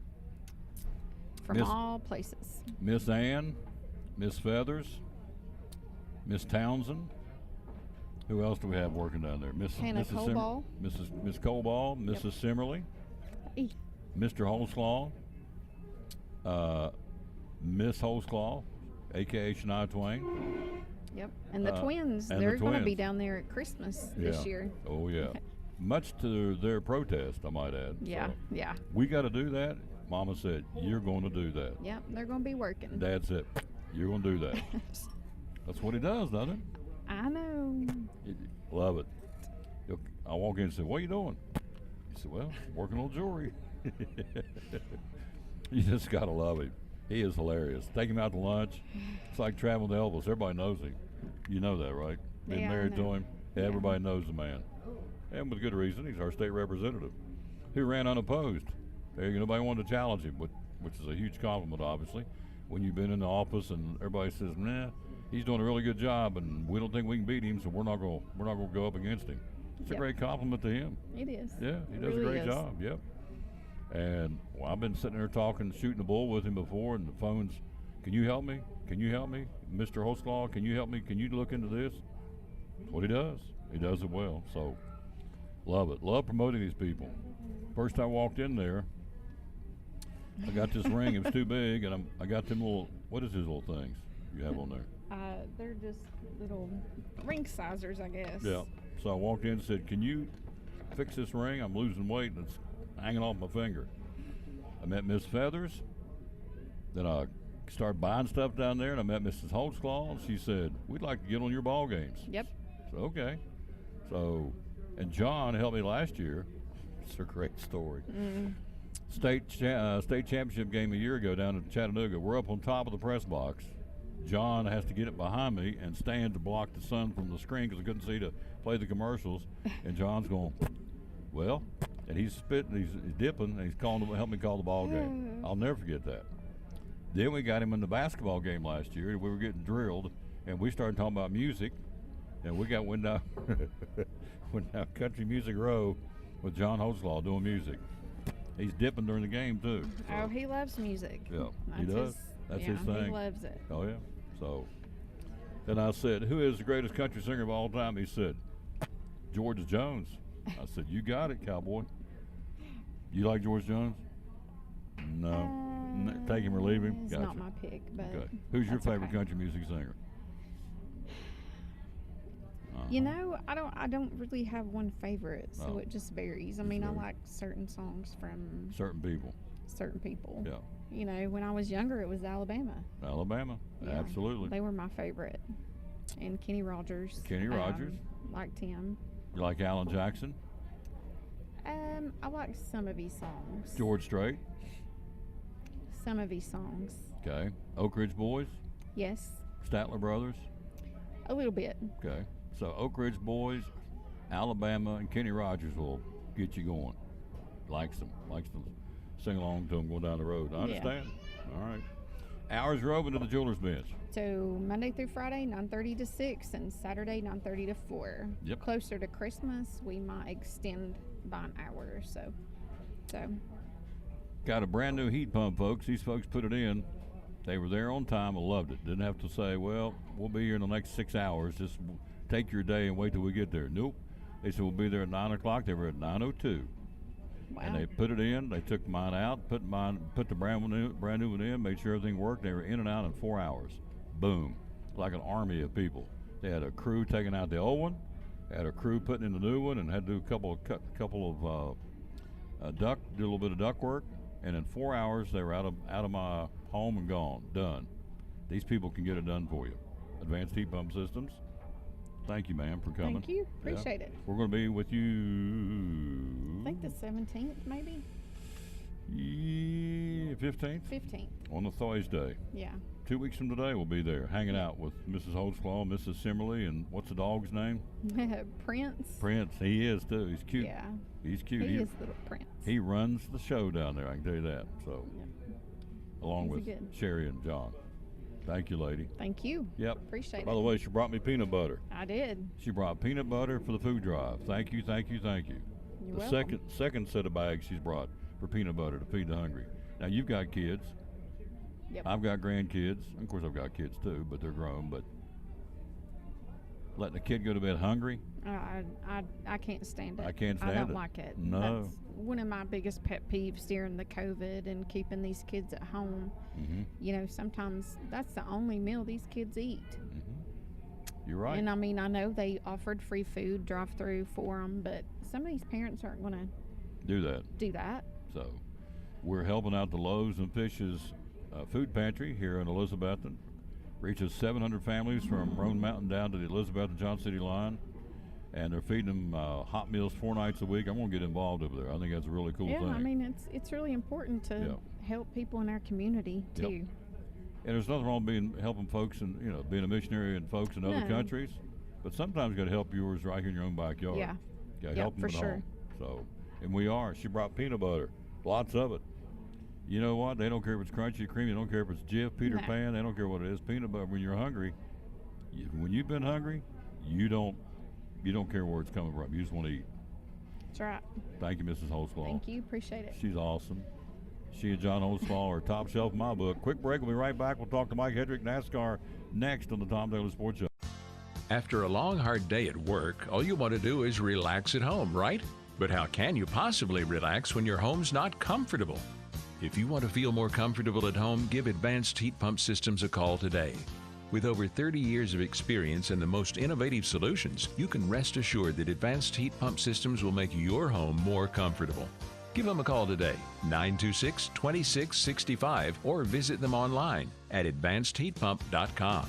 From all places. Miss Ann, Miss Feathers, Miss Townsend. Who else do we have working down there? Hannah Coball. Miss Coball, Mrs. Simmerly, E. Mr. Holzclaw, Miss Holzclaw, a.k.a. Shania Twain. Yep. And the twins, and they're the going to be twins. down there at Christmas this year. Oh, yeah. Much to their protest, I might add. Yeah, So, yeah. we got to do that. Mama said, you're going to do that. Yep, they're going to be working. Dad said, you're going to do that. That's what he does, doesn't it? I know. Love it. I walk in and say, what are you doing? He said, well, working on jewelry. You just got to love him. He is hilarious. Take him out to lunch. It's like traveling to Elvis. Everybody knows him. You know that, right? Been Yeah, I married to know. him. Everybody knows the man. And with good reason. He's our state representative who ran unopposed. Nobody wanted to challenge him, which is a huge compliment, obviously. When you've been in the office and everybody says, nah, he's doing a really good job and we don't think we can beat him, so we're not going to go up against him. It's a Yep. great compliment to him. It is. Yeah, he It does really a great is. job. Yep. And I've been sitting there talking, shooting the bull with him before, and the phone's, can you help me? Can you help me? Mr. Holzclaw, can you help me? Can you look into this? That's what he does. He does it well. So, love it. Love promoting these people. First I walked in there, I got this ring. It was too big, and I got them little, what is these little things you have on there? They're just little ring sizers, I guess. Yeah. So I walked in and said, can you fix this ring? I'm losing weight and it's hanging off my finger. I met Miss Feathers. Then I started buying stuff down there, and I met Mrs. Holtzclaw, and she said, we'd like to get on your ball games. Yep. So, okay. So, and John helped me last year. It's a great story. State championship game a year ago down in Chattanooga. We're up on top of the press box. John has to get it behind me and stand to block the sun from the screen because I couldn't see to play the commercials. And John's going, well, and he's spitting, he's dipping, and he's helping me call the ball game. I'll never forget that. Then we got him in the basketball game last year. We were getting drilled, and we started talking about music, and we went down Country Music Row with John Holtzclaw doing music. He's dipping during the game too. So, Oh, he loves music. yeah, he That's does. his- That's yeah, his thing. He loves it. Oh yeah. So then I said, who is the greatest country singer of all time? He said, George Jones. I said, you got it, cowboy. You like George Jones? No. Take him or leave him? It's Gotcha. not my pick, but Okay. Who's your that's favorite okay. country music singer? You know, I don't really have one favorite, so No. it just varies. I mean, I like certain songs from Certain people. certain people. Yeah. You know, when I was younger, it was Alabama. Alabama. Yeah, Absolutely. They were my favorite. And Kenny Rogers. Kenny Rogers. Liked him. You like Alan Jackson? I like some of his songs. George Strait? Some of his songs. Okay. Oak Ridge Boys? Yes, Statler Brothers? a little bit. Okay. So Oak Ridge Boys, Alabama, and Kenny Rogers will get you going. Likes them. Likes to sing along to them going down the road. I Yeah. understand. All right. Hours are open to the Jewelers Bench. So Monday through Friday, 9:30 to 6, and Saturday, 9:30 to 4. Yep. Closer to Christmas, we might extend by an hour or so. So, Got a brand new heat pump, folks. These folks put it in. They were there on time and loved it. Didn't have to say, well, we'll be here in the next 6 hours. Just take your day and wait till we get there. Nope. They said we'll be there at 9 o'clock. They were at 9:02. wow. And they put it in. They took mine out, put the brand new one in, made sure everything worked. They were in and out in 4 hours. Boom. Like an army of people. They had a crew taking out the old one, had a crew putting in the new one, and had to do a couple of do a little bit of duct work. And in 4 hours, they were out of my home and gone. Done. These people can get it done for you. Advanced Heat Pump Systems. Thank you, ma'am, for coming. Thank you. Appreciate it. We're going to be with you. I think the 17th, maybe? 15th? 15th. On the Thursday. Yeah. 2 weeks from today, we'll be there hanging out with Mrs. Holtzclaw, Mrs. Simmerly, and what's the dog's name? Prince. Prince. He is, too. He's cute. Yeah. He's cute. He is little Prince. He runs the show down there, I can tell you that. So, along He's with good. Sherry and John. Thank you, lady. Thank you. Yep. Appreciate it. By the way, she brought me peanut butter. I did. She brought peanut butter for the food drive. Thank you, thank you, thank you. You're The welcome. second set of bags she's brought for peanut butter to feed the hungry. Now, you've got kids. Yep. I've got grandkids. Of course, I've got kids too, but they're grown. But letting a kid go to bed hungry, I can't stand it. I can't stand I don't it. like it. No. That's one of my biggest pet peeves during the COVID and keeping these kids at home. Mm-hmm. You know, sometimes that's the only meal these kids eat. You're right. And I mean, I know they offered free food drive-through for them, but some of these parents aren't going to Do that. do that. So we're helping out the Loaves and Fishes food pantry here in Elizabethton. Reaches 700 families from Roan Mountain down to the Elizabeth and John City line. And they're feeding them hot meals 4 nights a week. I'm going to get involved over there. I think that's a really cool Yeah, thing. I mean, it's really important to help people in our community Yep. too. And there's nothing wrong with helping folks and being a missionary and folks in other No. countries, but sometimes you got to help yours right here in your own backyard. Yeah. Got to Yep, help them for at sure. home. So, and we are. She brought peanut butter, lots of it. You know what? They don't care if it's crunchy or creamy. They don't care if it's Jif, Peter No. Pan. They don't care what it is. Peanut butter. When you're hungry, when you've been hungry, you don't care where it's coming from. You just want to eat. That's right. Thank you, Mrs. Holtzclaw. Thank you. Appreciate it. She's awesome. She and John Holtzclaw are top shelf in my book. Quick break. We'll be right back. We'll talk to Mike Hedrick, NASCAR, next on the Tom Taylor Sports Show. After a long, hard day at work, all you want to do is relax at home, right? But how can you possibly relax when your home's not comfortable? If you want to feel more comfortable at home, give Advanced Heat Pump Systems a call today. With over 30 years of experience and the most innovative solutions, you can rest assured that Advanced Heat Pump Systems will make your home more comfortable. Give them a call today, 926-2665, or visit them online at advancedheatpump.com.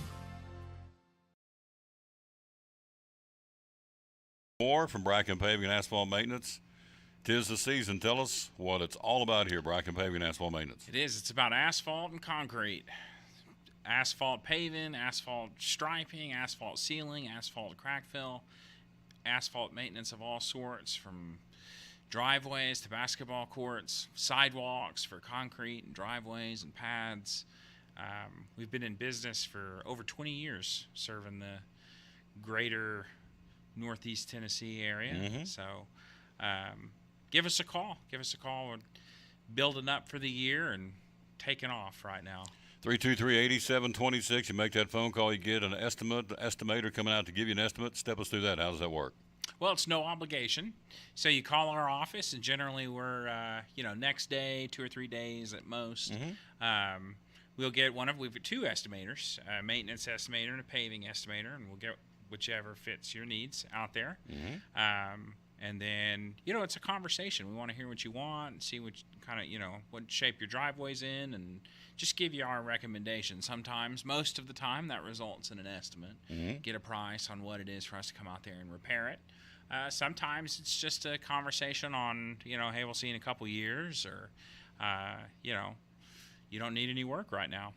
More from Bracken Paving and Asphalt Maintenance. 'Tis the season. Tell us what it's all about here, Bracken Paving and Asphalt Maintenance. It is. It's about asphalt and concrete. Asphalt paving, asphalt striping, asphalt sealing, asphalt crack fill, asphalt maintenance of all sorts, from driveways to basketball courts, sidewalks for concrete and driveways and pads. We've been in business for over 20 years serving the greater Northeast Tennessee area. Mm-hmm. So give us a call. Give us a call. We're building up for the year and taking off right now. 323-8726. You make that phone call, you get an estimate, the estimator coming out to give you an estimate. Step us through that. How does that work? Well, it's no obligation. So you call our office, and generally we're, next day, 2 or 3 days at most. Mm-hmm. We'll get we've got 2 estimators, a maintenance estimator and a paving estimator, and we'll get whichever fits your needs out there. Mm-hmm. And then, it's a conversation. We want to hear what you want and see what kind of, what shape your driveway's in, and just give you our recommendations. Sometimes, most of the time, that results in an estimate. Mm-hmm. Get a price on what it is for us to come out there and repair it. Sometimes it's just a conversation on, hey, we'll see you in a couple years, or, you don't need any work right now.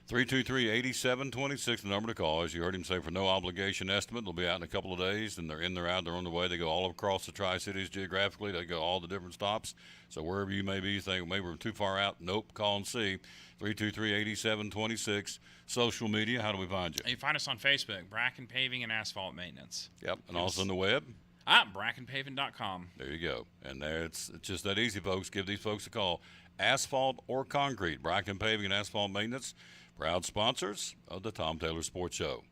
323-8726, the number to call. As you heard him say, for no obligation estimate. They'll be out in a couple of days, and they're in, they're out, they're on the way. They go all across the Tri-Cities geographically. They go all the different stops. So wherever you may be, you think maybe we're too far out. Nope, call and see. 323-8726. Social media, how do we find you? You find us on Facebook, Bracken Paving and Asphalt Maintenance. Yep, and also on the web. BrackenPaving.com. There you go. And there it's just that easy, folks. Give these folks a call. Asphalt or concrete. Bracken Paving and Asphalt Maintenance, proud sponsors of the Tom Taylor Sports Show.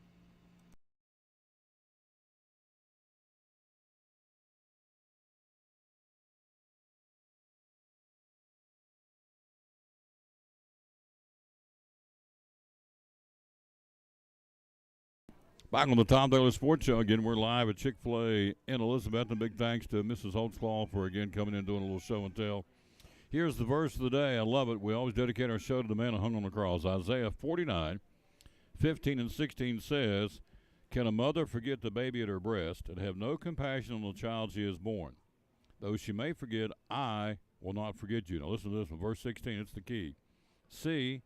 Back on the Tom Taylor Sports Show again. We're live at Chick-fil-A in Elizabeth, and big thanks to Mrs. Holtzclaw for again coming in and doing a little show and tell. Here's the verse of the day. I love it. We always dedicate our show to the man who hung on the cross. Isaiah 49:15 and 16 says, "Can a mother forget the baby at her breast and have no compassion on the child she has born? Though she may forget, I will not forget you." Now listen to this one. Verse 16, it's the key. "See,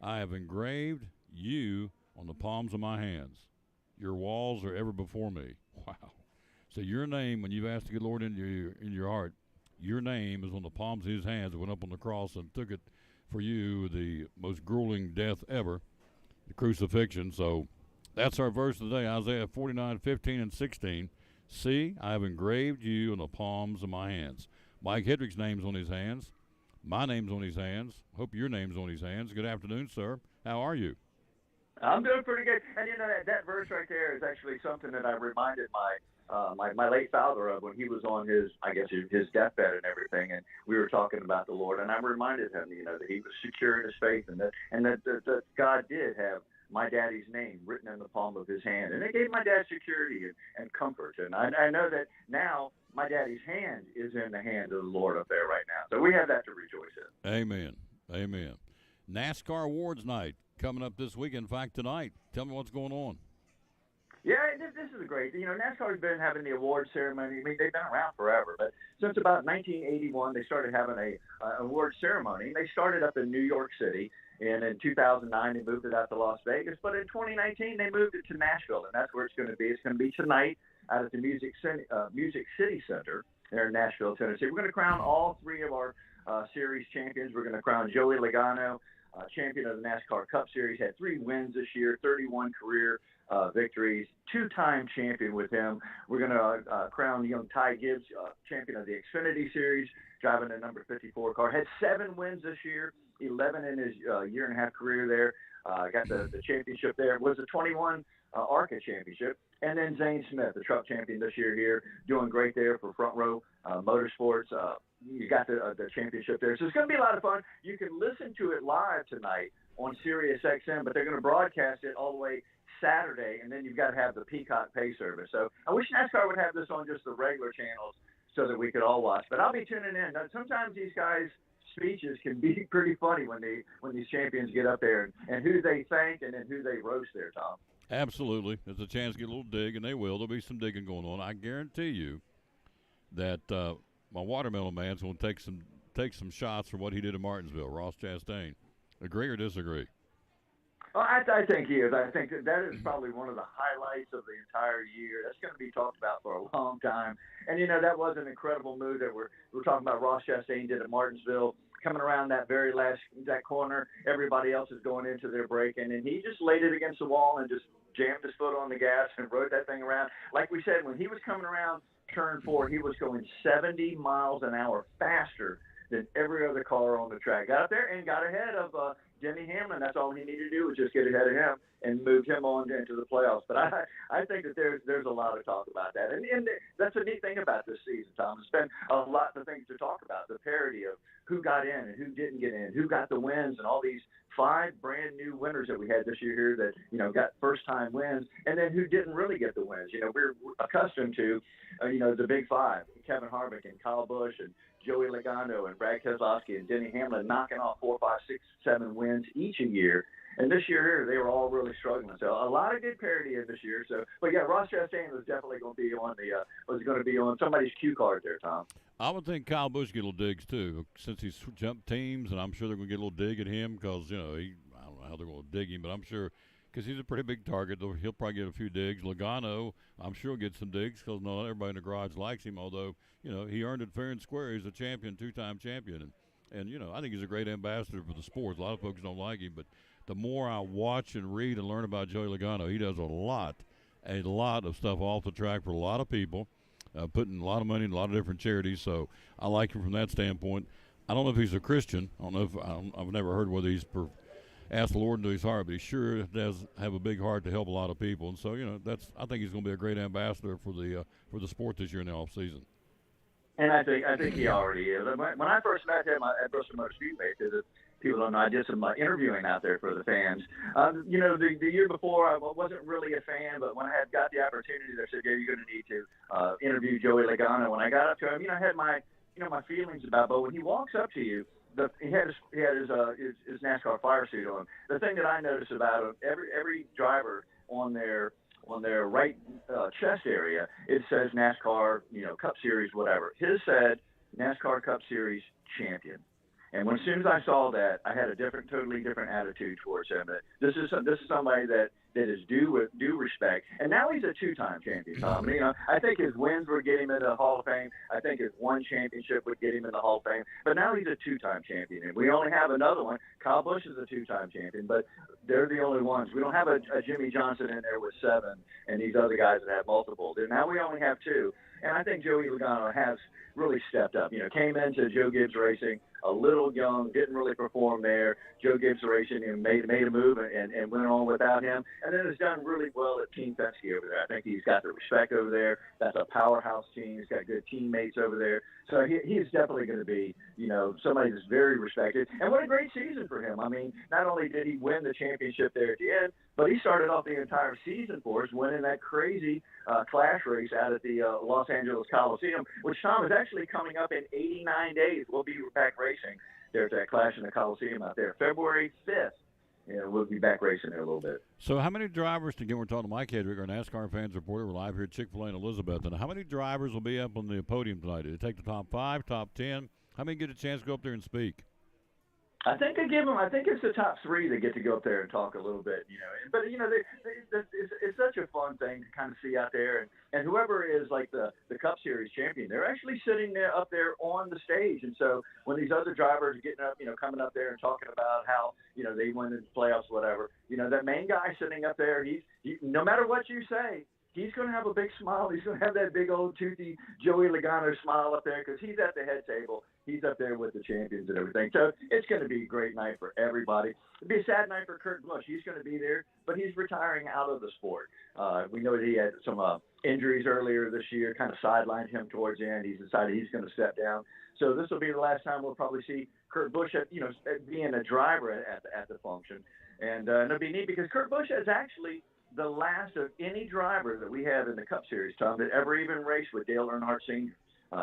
I have engraved you on the palms of my hands. Your walls are ever before me." Wow. So your name, when you've asked the good Lord in your heart, your name is on the palms of his hands that went up on the cross and took it for you, the most grueling death ever, the crucifixion. So that's our verse of the day, Isaiah 49:15 and 16. "See, I have engraved you on the palms of my hands." Mike Hedrick's name's on his hands. My name's on his hands. Hope your name's on his hands. Good afternoon, sir. How are you? I'm doing pretty good. And, you know, that verse right there is actually something that I reminded my late father of when he was on his deathbed and everything, and we were talking about the Lord. And I reminded him, you know, that he was secure in his faith and that God did have my daddy's name written in the palm of his hand. And it gave my dad security and comfort. And I know that now my daddy's hand is in the hand of the Lord up there right now. So we have that to rejoice in. Amen. Amen. NASCAR Awards Night coming up this week. In fact, tonight. Tell me what's going on. Yeah, this is great. You know, NASCAR's been having the award ceremony. I mean, they've been around forever, but since about 1981, they started having a award ceremony. They started up in New York City, and in 2009, they moved it out to Las Vegas. But in 2019, they moved it to Nashville, and that's where it's going to be. It's going to be tonight out at the Music City Center there in Nashville, Tennessee. We're going to crown all three of our series champions. We're going to crown Joey Logano, champion of the NASCAR Cup Series, had 3 wins this year, 31 career victories, 2-time champion with him. We're going to crown young Ty Gibbs, champion of the Xfinity Series, driving the number 54 car. Had 7 wins this year, 11 in his year-and-a-half career there. Got the championship there. Was the 21 ARCA championship. And then Zane Smith, the truck champion this year here, doing great there for Front Row Motorsports. You got the championship there. So it's going to be a lot of fun. You can listen to it live tonight on Sirius XM, but they're going to broadcast it all the way Saturday, and then you've got to have the Peacock pay service. So I wish NASCAR would have this on just the regular channels so that we could all watch. But I'll be tuning in. Now, sometimes these guys' speeches can be pretty funny when these champions get up there and who they thank and then who they roast there, Tom. Absolutely. There's a chance to get a little dig, and they will. There'll be some digging going on. I guarantee you that my watermelon man's going to take some shots from what he did in Martinsville, Ross Chastain. Agree or disagree? Well, I think he is. I think that is probably one of the highlights of the entire year. That's going to be talked about for a long time. And, you know, that was an incredible move that we're talking about Ross Chastain did at Martinsville. Coming around that very last corner, everybody else is going into their break, and then he just laid it against the wall and just jammed his foot on the gas and rode that thing around. Like we said, when he was coming around turn 4, he was going 70 miles an hour faster than every other car on the track. Got up there and got ahead of Denny Hamlin. That's all he needed to do was just get ahead of him and moved him on into the playoffs. But I think that there's a lot of talk about that. And that's a neat thing about this season, Tom. There's been a lot of things to talk about, the parity of who got in and who didn't get in, who got the wins, and all these 5 brand new winners that we had this year here that, you know, got first-time wins, and then who didn't really get the wins. You know, we're accustomed to, the big 5, Kevin Harvick and Kyle Busch and Joey Logano and Brad Keselowski and Denny Hamlin knocking off 4, 5, 6, 7 wins each a year. And this year here, they were all really struggling. So a lot of good parity in this year. So, but yeah, Ross Chastain was definitely going to be on somebody's cue card there, Tom. I would think Kyle Busch get a little digs too, since he's jumped teams, and I'm sure they're going to get a little dig at him because I don't know how they're going to dig him, but I'm sure because he's a pretty big target, he'll probably get a few digs. Logano, I'm sure will get some digs because not everybody in the garage likes him. Although he earned it fair and square. He's a champion, 2-time champion, and I think he's a great ambassador for the sport. A lot of folks don't like him, but the more I watch and read and learn about Joey Logano, he does a lot of stuff off the track for a lot of people. putting a lot of money in a lot of different charities. So I like him from that standpoint. I don't know if he's a Christian. I don't know if I've never heard whether he's asked the Lord into his heart, but he sure does have a big heart to help a lot of people. And so, I think he's going to be a great ambassador for the sport this year in the off season. And I think he already is. When I first met him at Bristol Motor Speedway, because people don't know, I did some interviewing out there for the fans. The year before, I wasn't really a fan, but when I had got the opportunity, they said, "Yeah, you're going to need to interview Joey Logano." When I got up to him, I had my feelings about. But when he walks up to you, he had his NASCAR fire suit on. The thing that I noticed about him, every driver on their right chest area, it says NASCAR, Cup Series, whatever. His said NASCAR Cup Series champion. And as soon as I saw that, I had a totally different attitude towards him. That this is somebody that is due respect. And now he's a two-time champion, Tom. I think his wins would get him in the Hall of Fame. I think his one championship would get him in the Hall of Fame. But now he's a two-time champion, and we only have another one. Kyle Busch is a two-time champion, but they're the only ones. We don't have a Jimmy Johnson in there with 7, and these other guys that have multiple. And now we only have 2. And I think Joey Logano has really stepped up. Came into Joe Gibbs Racing a little young, didn't really perform there. Joe Gibbs Racing made a move and went on without him, and then has done really well at Team Penske over there. I think he's got the respect over there. That's a powerhouse team. He's got good teammates over there. So he's definitely going to be, somebody that's very respected. And what a great season for him. I mean, not only did he win the championship there at the end, but he started off the entire season for us, winning that crazy clash race out at the Los Angeles Coliseum, which, Tom, is actually coming up in 89 days. We'll be back racing there at that clash in the Coliseum out there. February 5th, we'll be back racing there a little bit. So how many drivers, again, we're talking to Mike Hedrick, our NASCAR fans reporter. We're live here at Chick-fil-A in Elizabeth. And how many drivers will be up on the podium tonight? Did they take the top 5, top 10? How many get a chance to go up there and speak? I think they give them. I think it's the top 3 that get to go up there and talk a little bit, But it's such a fun thing to kind of see out there, and whoever is like the Cup Series champion, they're actually sitting there up there on the stage. And so when these other drivers are getting up, coming up there and talking about how they won in the playoffs, whatever, that main guy sitting up there, he no matter what you say, he's going to have a big smile. He's going to have that big old toothy Joey Logano smile up there because he's at the head table. He's up there with the champions and everything. So it's going to be a great night for everybody. It'll be a sad night for Kurt Busch. He's going to be there, but he's retiring out of the sport. We know that he had some injuries earlier this year, kind of sidelined him towards the end. He's decided he's going to step down. So this will be the last time we'll probably see Kurt Busch at being a driver at the function. And it'll be neat because Kurt Busch is actually the last of any driver that we have in the Cup Series, Tom, that ever even raced with Dale Earnhardt Sr.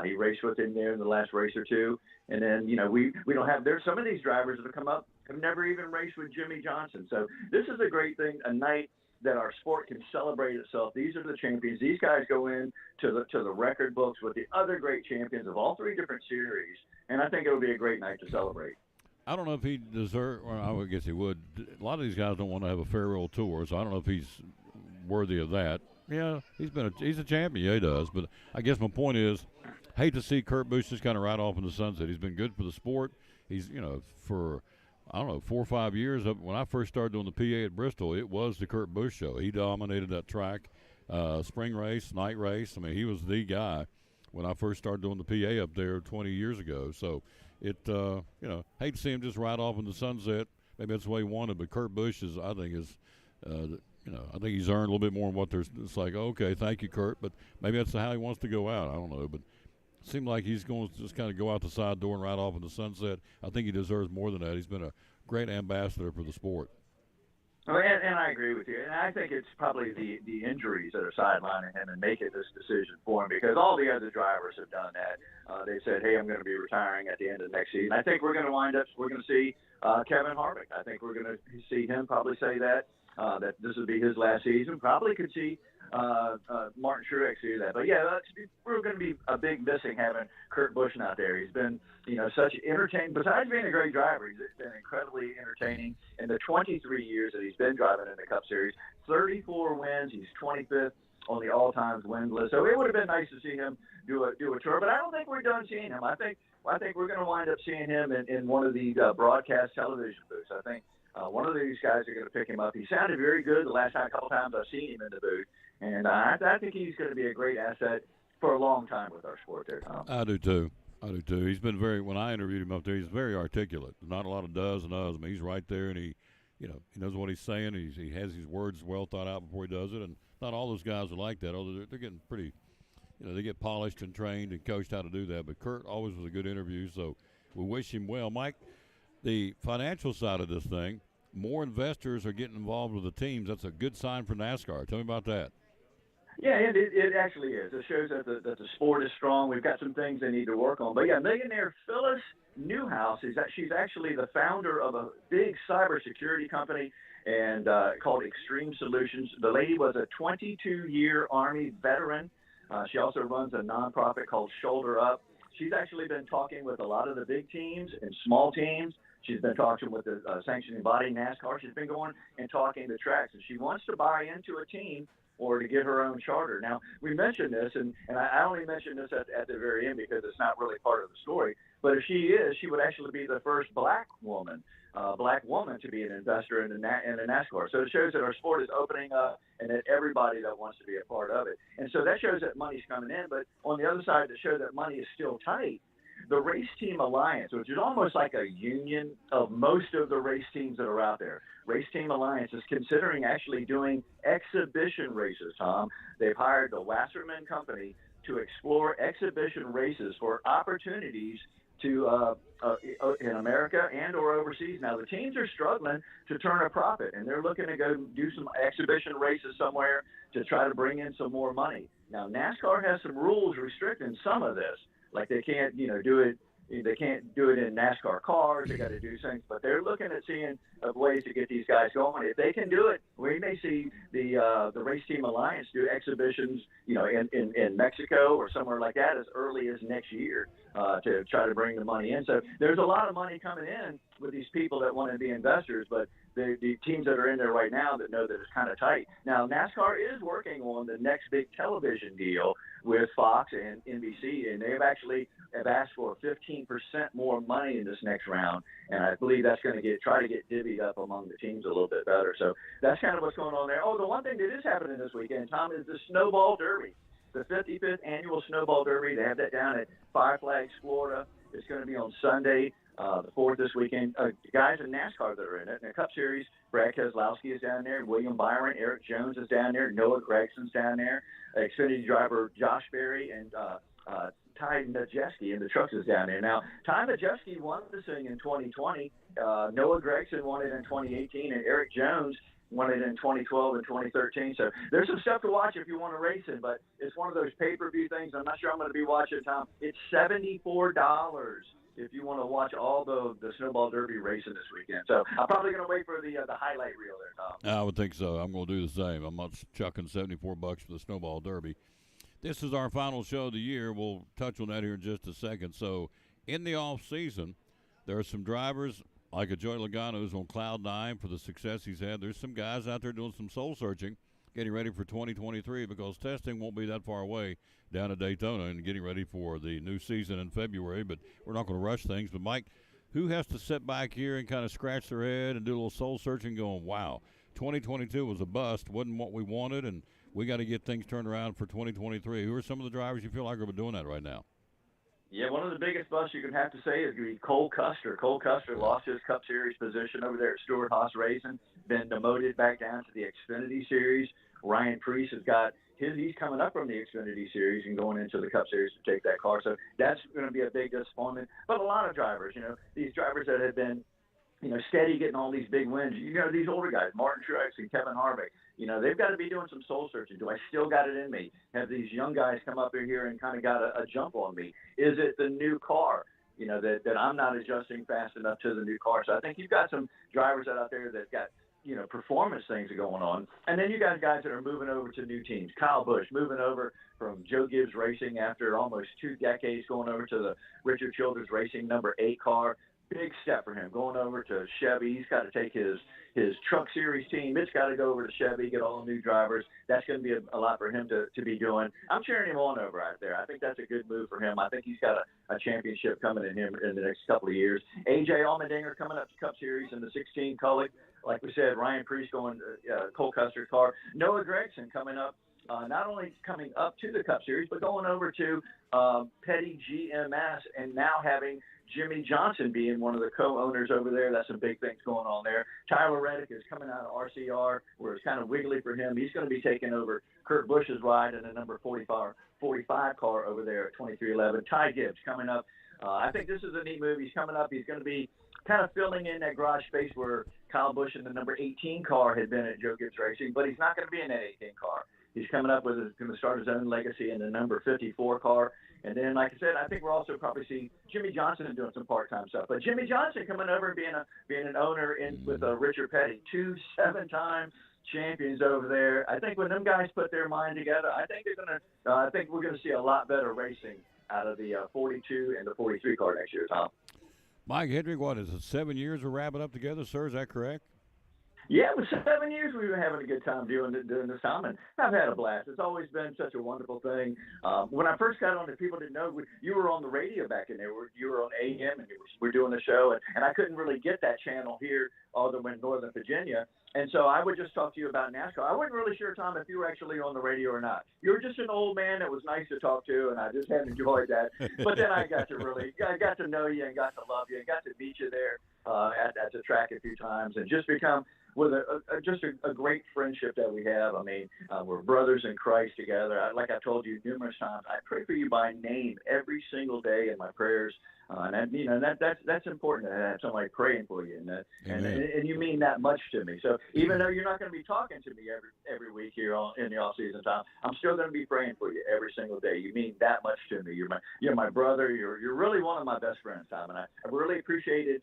He raced with him there in the last race or two. And then, we don't have – there's some of these drivers that have come up have never even raced with Jimmy Johnson. So this is a great thing, a night that our sport can celebrate itself. These are the champions. These guys go in to the record books with the other great champions of all 3 different series. And I think it'll be a great night to celebrate. I don't know if he deserves, or I would guess he would. A lot of these guys don't want to have a farewell tour, so I don't know if he's worthy of that. Yeah, he's a champion. Yeah, he does. But I guess my point is, hate to see Kurt Busch just kind of ride off in the sunset. He's been good for the sport. He's, for, 4 or 5 years. When I first started doing the PA at Bristol, it was the Kurt Busch show. He dominated that track, spring race, night race. I mean, he was the guy when I first started doing the PA up there 20 years ago. So it, hate to see him just ride off in the sunset. Maybe that's the way he wanted, but Kurt Busch I think he's earned a little bit more than what there's. It's like, okay, thank you, Kurt, but maybe that's how he wants to go out. I don't know, but it seemed like he's going to just kind of go out the side door and ride off in the sunset. I think he deserves more than that. He's been a great ambassador for the sport. Oh, and I agree with you. And I think it's probably the injuries that are sidelining him and making this decision for him, because all the other drivers have done that. They said, hey, I'm going to be retiring at the end of next season. I think we're going to see Kevin Harvick. I think we're going to see him probably say that this will be his last season. Probably could see Martin Truex do that. But, yeah, we're going to be a big missing having Kurt Busch out there. He's been, such entertaining. Besides being a great driver, he's been incredibly entertaining in the 23 years that he's been driving in the Cup Series. 34 wins. He's 25th on the all-time win list. So it would have been nice to see him do a tour. But I don't think we're done seeing him. I think we're going to wind up seeing him in one of the broadcast television booths. I think one of these guys are going to pick him up. He sounded very good the last couple times I've seen him in the booth. And I think he's going to be a great asset for a long time with our sport there, Tom. I do too. He's been when I interviewed him up there, he's very articulate. Not a lot of does and uhs. I mean, he's right there, and he knows what he's saying. He has his words well thought out before he does it, and not all those guys are like that. Although they're getting pretty, they get polished and trained and coached how to do that. But Kurt always was a good interview, so we wish him well. Mike, the financial side of this thing, more investors are getting involved with the teams. That's a good sign for NASCAR. Tell me about that. Yeah, it actually is. It shows that the sport is strong. We've got some things they need to work on. But yeah, millionaire Phyllis Newhouse she's actually the founder of a big cybersecurity company and called Extreme Solutions. The lady was a 22-year Army veteran. She also runs a nonprofit called Shoulder Up. She's actually been talking with a lot of the big teams and small teams. She's been talking with the sanctioning body, NASCAR. She's been going and talking to tracks, and she wants to buy into a team or to get her own charter. Now, we mentioned this, and I only mentioned this at the very end because it's not really part of the story, but if she would actually be the first black woman to be an investor in the NASCAR. So it shows that our sport is opening up and that everybody that wants to be a part of it. And so that shows that money's coming in, but on the other side, to show that money is still tight, the Race Team Alliance, which is almost like a union of most of the race teams that are out there. Race Team Alliance is considering actually doing exhibition races, Tom. They've hired the Wasserman Company to explore exhibition races for opportunities to in America and or overseas. Now, the teams are struggling to turn a profit, and they're looking to go do some exhibition races somewhere to try to bring in some more money. Now, NASCAR has some rules restricting some of this. Like they can't, do it. They can't do it in NASCAR cars. They got to do things, but they're looking at seeing ways to get these guys going. If they can do it, we may see the Race Team Alliance do exhibitions, in Mexico or somewhere like that as early as next year to try to bring the money in. So there's a lot of money coming in with these people that want to be investors, but the teams that are in there right now that know that it's kind of tight. Now, NASCAR is working on the next big television deal with Fox and NBC, and they've actually asked for 15% more money in this next round, and I believe that's going to try to get divvied up among the teams a little bit better. So that's kind of what's going on there. Oh, the one thing that is happening this weekend, Tom, is the Snowball Derby, the 55th annual Snowball Derby. They have that down at Five Flags, Florida. It's going to be on Sunday, the 4th this weekend. Guys in NASCAR that are in it. In the Cup Series, Brad Keselowski is down there. William Byron, Eric Jones is down there. Noah Gregson's down there. Xfinity driver Josh Berry and Ty Majeski in the trucks is down there. Now, Ty Majeski won this thing in 2020. Noah Gregson won it in 2018, and Eric Jones won it in 2012 and 2013. So there's some stuff to watch if you want to race it, but it's one of those pay-per-view things. I'm not sure I'm going to be watching, Tom. It's $74 if you want to watch all the Snowball Derby racing this weekend. So I'm probably going to wait for the highlight reel there, Tom. I would think so. I'm going to do the same. I'm not chucking $74 for the Snowball Derby. This is our final show of the year. We'll touch on that here in just a second. So in the off season, there are some drivers like a Joey Logano who's on cloud nine for the success he's had. There's some guys out there doing some soul searching, getting ready for 2023 because testing won't be that far away down at Daytona and getting ready for the new season in February. But we're not going to rush things. But, Mike, who has to sit back here and kind of scratch their head and do a little soul searching going, wow, 2022 was a bust, wasn't what we wanted, and we got to get things turned around for 2023. Who are some of the drivers you feel like are doing that right now? Yeah, one of the biggest busts you can have to say is going to be Cole Custer. Cole Custer lost his Cup Series position over there at Stewart-Haas Racing, been demoted back down to the Xfinity Series. Ryan Preece has got he's coming up from the Xfinity Series and going into the Cup Series to take that car. So that's going to be a big disappointment. But a lot of drivers, these drivers that have been, steady getting all these big wins, these older guys, Martin Truex and Kevin Harvick, they've got to be doing some soul searching. Do I still got it in me? Have these young guys come up in here and kind of got a jump on me? Is it the new car, that I'm not adjusting fast enough to the new car? So I think you've got some drivers out there that got, performance things are going on. And then you got guys that are moving over to new teams. Kyle Busch moving over from Joe Gibbs Racing after almost 2 decades, going over to the Richard Childress Racing number 8 car. Big step for him, going over to Chevy. He's got to take his Truck Series team. It's got to go over to Chevy, get all the new drivers. That's going to be a lot for him to be doing. I'm cheering him on over out there. I think that's a good move for him. I think he's got a championship coming in him in the next couple of years. A.J. Allmendinger coming up to Cup Series in the 16 Cullick. Like we said, Ryan Preece going Cole Custer's car. Noah Gragson coming up not only coming up to the Cup Series, but going over to Petty GMS and now having Jimmy Johnson being one of the co-owners over there. That's some big things going on there. Tyler Reddick is coming out of RCR, where it's kind of wiggly for him. He's going to be taking over Kurt Busch's ride in the number 45 car over there at 2311. Ty Gibbs coming up. I think this is a neat move. He's coming up. He's going to be kind of filling in that garage space where Kyle Busch in the number 18 car had been at Joe Gibbs Racing, but he's not going to be in that 18 car. He's coming up going to start his own legacy in the number 54 car. And then, like I said, I think we'll also probably see Jimmy Johnson doing some part-time stuff. But Jimmy Johnson coming over and being an owner with Richard Petty, 2 7-time champions over there. I think when them guys put their mind together, I think we're gonna see a lot better racing out of the 42 and the 43 car next year, Tom. Mike Hendrick, what is it? 7 years we're wrapping up together, sir? Is that correct? Yeah, it was 7 years we were having a good time doing this, Tom, and I've had a blast. It's always been such a wonderful thing. When I first got on it, people didn't know you were on the radio back in there. You were on AM, and we're doing the show, and I couldn't really get that channel here all the way in Northern Virginia. And so I would just talk to you about NASCAR. I wasn't really sure, Tom, if you were actually on the radio or not. You were just an old man that was nice to talk to, and I just had enjoyed that. But then I got to know you and got to love you and got to meet you there at the track a few times and just become with a great friendship that we have. I mean, we're brothers in Christ together. Like I told you numerous times, I pray for you by name every single day in my prayers. And that's important to have somebody praying for you, and you mean that much to me. So even though you're not going to be talking to me every week here in the off season, Tom, I'm still going to be praying for you every single day. You mean that much to me. You're my brother. You're really one of my best friends, Tom, and I really appreciated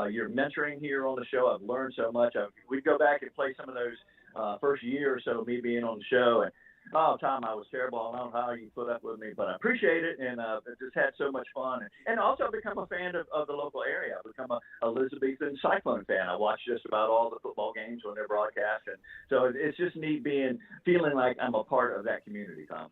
your mentoring here on the show. I've learned so much. We'd go back and play some of those first year or so, me being on the show, and oh, Tom, I was terrible. I don't know how you put up with me, but I appreciate it, and just had so much fun. And also become a fan of the local area. I've become a Elizabethan Cyclone fan. I watch just about all the football games when they're broadcast, and so it's just neat feeling like I'm a part of that community, Tom.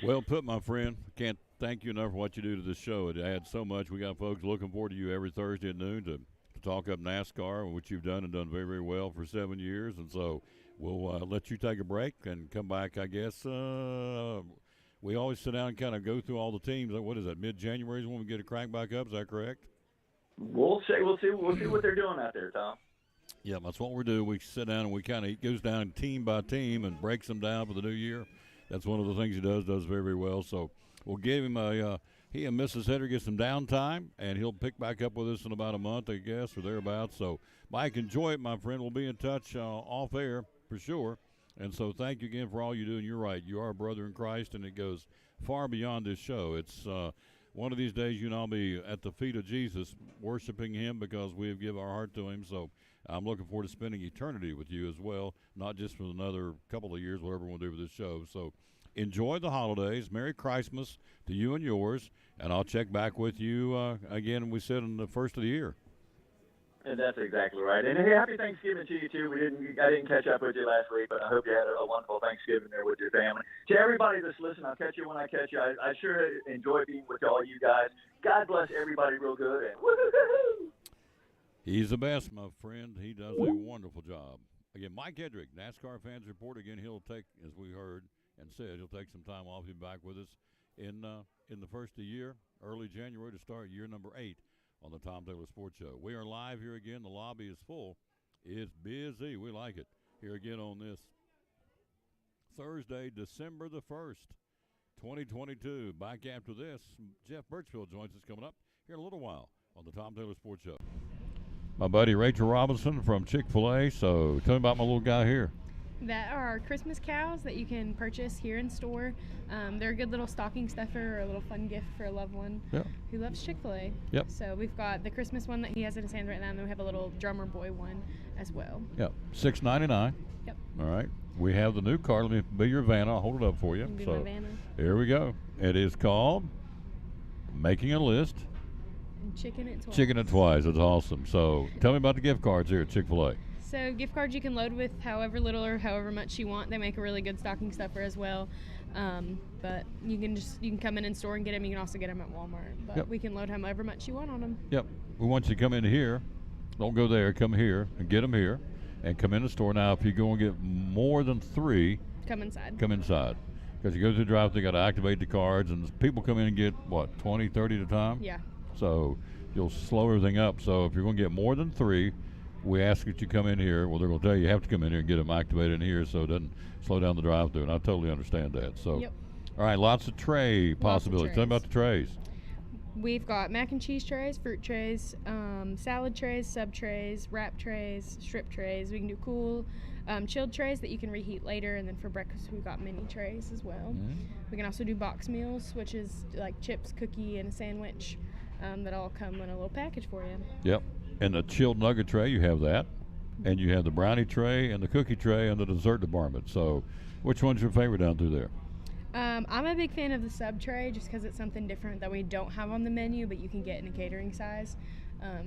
Well put, my friend. Can't thank you enough for what you do to this show. It adds so much. We got folks looking forward to you every Thursday at noon to talk up NASCAR, which you've done and done very, very well for 7 years, and so we'll let you take a break and come back, I guess. We always sit down and kind of go through all the teams. What is that, mid-January is when we get a crank back up? Is that correct? We'll see what they're doing out there, Tom. Yeah, that's what we do. We sit down and we kind of, he goes down team by team and breaks them down for the new year. That's one of the things he does very, very well. So we'll give him he and Mrs. Hendrick get some downtime, and he'll pick back up with us in about a month, I guess, or thereabouts. So, Mike, enjoy it, my friend. We'll be in touch off air for sure. And so thank you again for all you do. And you're right, you are a brother in Christ, and it goes far beyond this show. It's one of these days you and I'll be at the feet of Jesus worshiping him because we have given our heart to him. So I'm looking forward to spending eternity with you as well, not just for another couple of years, whatever we'll do with this show. So enjoy the holidays. Merry Christmas to you and yours. And I'll check back with you again when we sit in the first of the year. And that's exactly right. And hey, happy Thanksgiving to you too. I didn't catch up with you last week, but I hope you had a wonderful Thanksgiving there with your family. To everybody that's listening, I'll catch you when I catch you. I sure enjoy being with all you guys. God bless everybody real good. And woo-hoo-hoo! He's the best, my friend. He does a wonderful job. Again, Mike Hendrick, NASCAR Fans Report. Again, he'll take, as we heard and said, he'll take some time off. He'll be back with us in the first of the year, early January, to start year number 8 on the Tom Taylor Sports Show. We are live here again. The lobby is full. It's busy. We like it. Here again on this Thursday, December the 1st, 2022. Back after this, Jeff Birchfield joins us coming up here in a little while on the Tom Taylor Sports Show. My buddy Rachel Robinson from Chick-fil-A. So tell me about my little guy here. That are our Christmas cows that you can purchase here in store. They're a good little stocking stuffer or a little fun gift for a loved one who loves Chick-fil-A. Yep. So we've got the Christmas one that he has in his hand right now, and then we have a little drummer boy one as well. Yep, $6.99. Yep. All right. We have the new car. Let me be your Vanna. I'll hold it up for you. Be So my Vanna. here we go. It is called Making a List. And Chicken It Twice. Chicken It Twice. It's awesome. So tell me about the gift cards here at Chick-fil-A. So gift cards you can load with however little or however much you want. They make a really good stocking stuffer as well. But you can come in store and get them. You can also get them at Walmart. But we can load however much you want on them. Yep. We want you to come in here. Don't go there. Come here and get them here and come in the store. Now, if you go and get more than 3, come inside. Come inside. Because you go through the drive-thru, you got to activate the cards, and people come in and get, what, 20, 30 at a time? Yeah. So you'll slow everything up. So if you're going to get more than 3, we ask that you come in here. Well, they're going to tell you have to come in here and get them activated in here so it doesn't slow down the drive-thru, and I totally understand that. So, Yep. All right, lots of tray possibilities. Tell me about the trays. We've got mac and cheese trays, fruit trays, salad trays, sub trays, wrap trays, strip trays. We can do cool chilled trays that you can reheat later, and then for breakfast we've got mini trays as well. We can also do box meals, which is like chips, cookie, and a sandwich that all come in a little package for you. Yep. And the chilled nugget tray, you have that. And you have the brownie tray and the cookie tray and the dessert department. So which one's your favorite down through there? I'm a big fan of the sub tray just because it's something different that we don't have on the menu, but you can get in a catering size.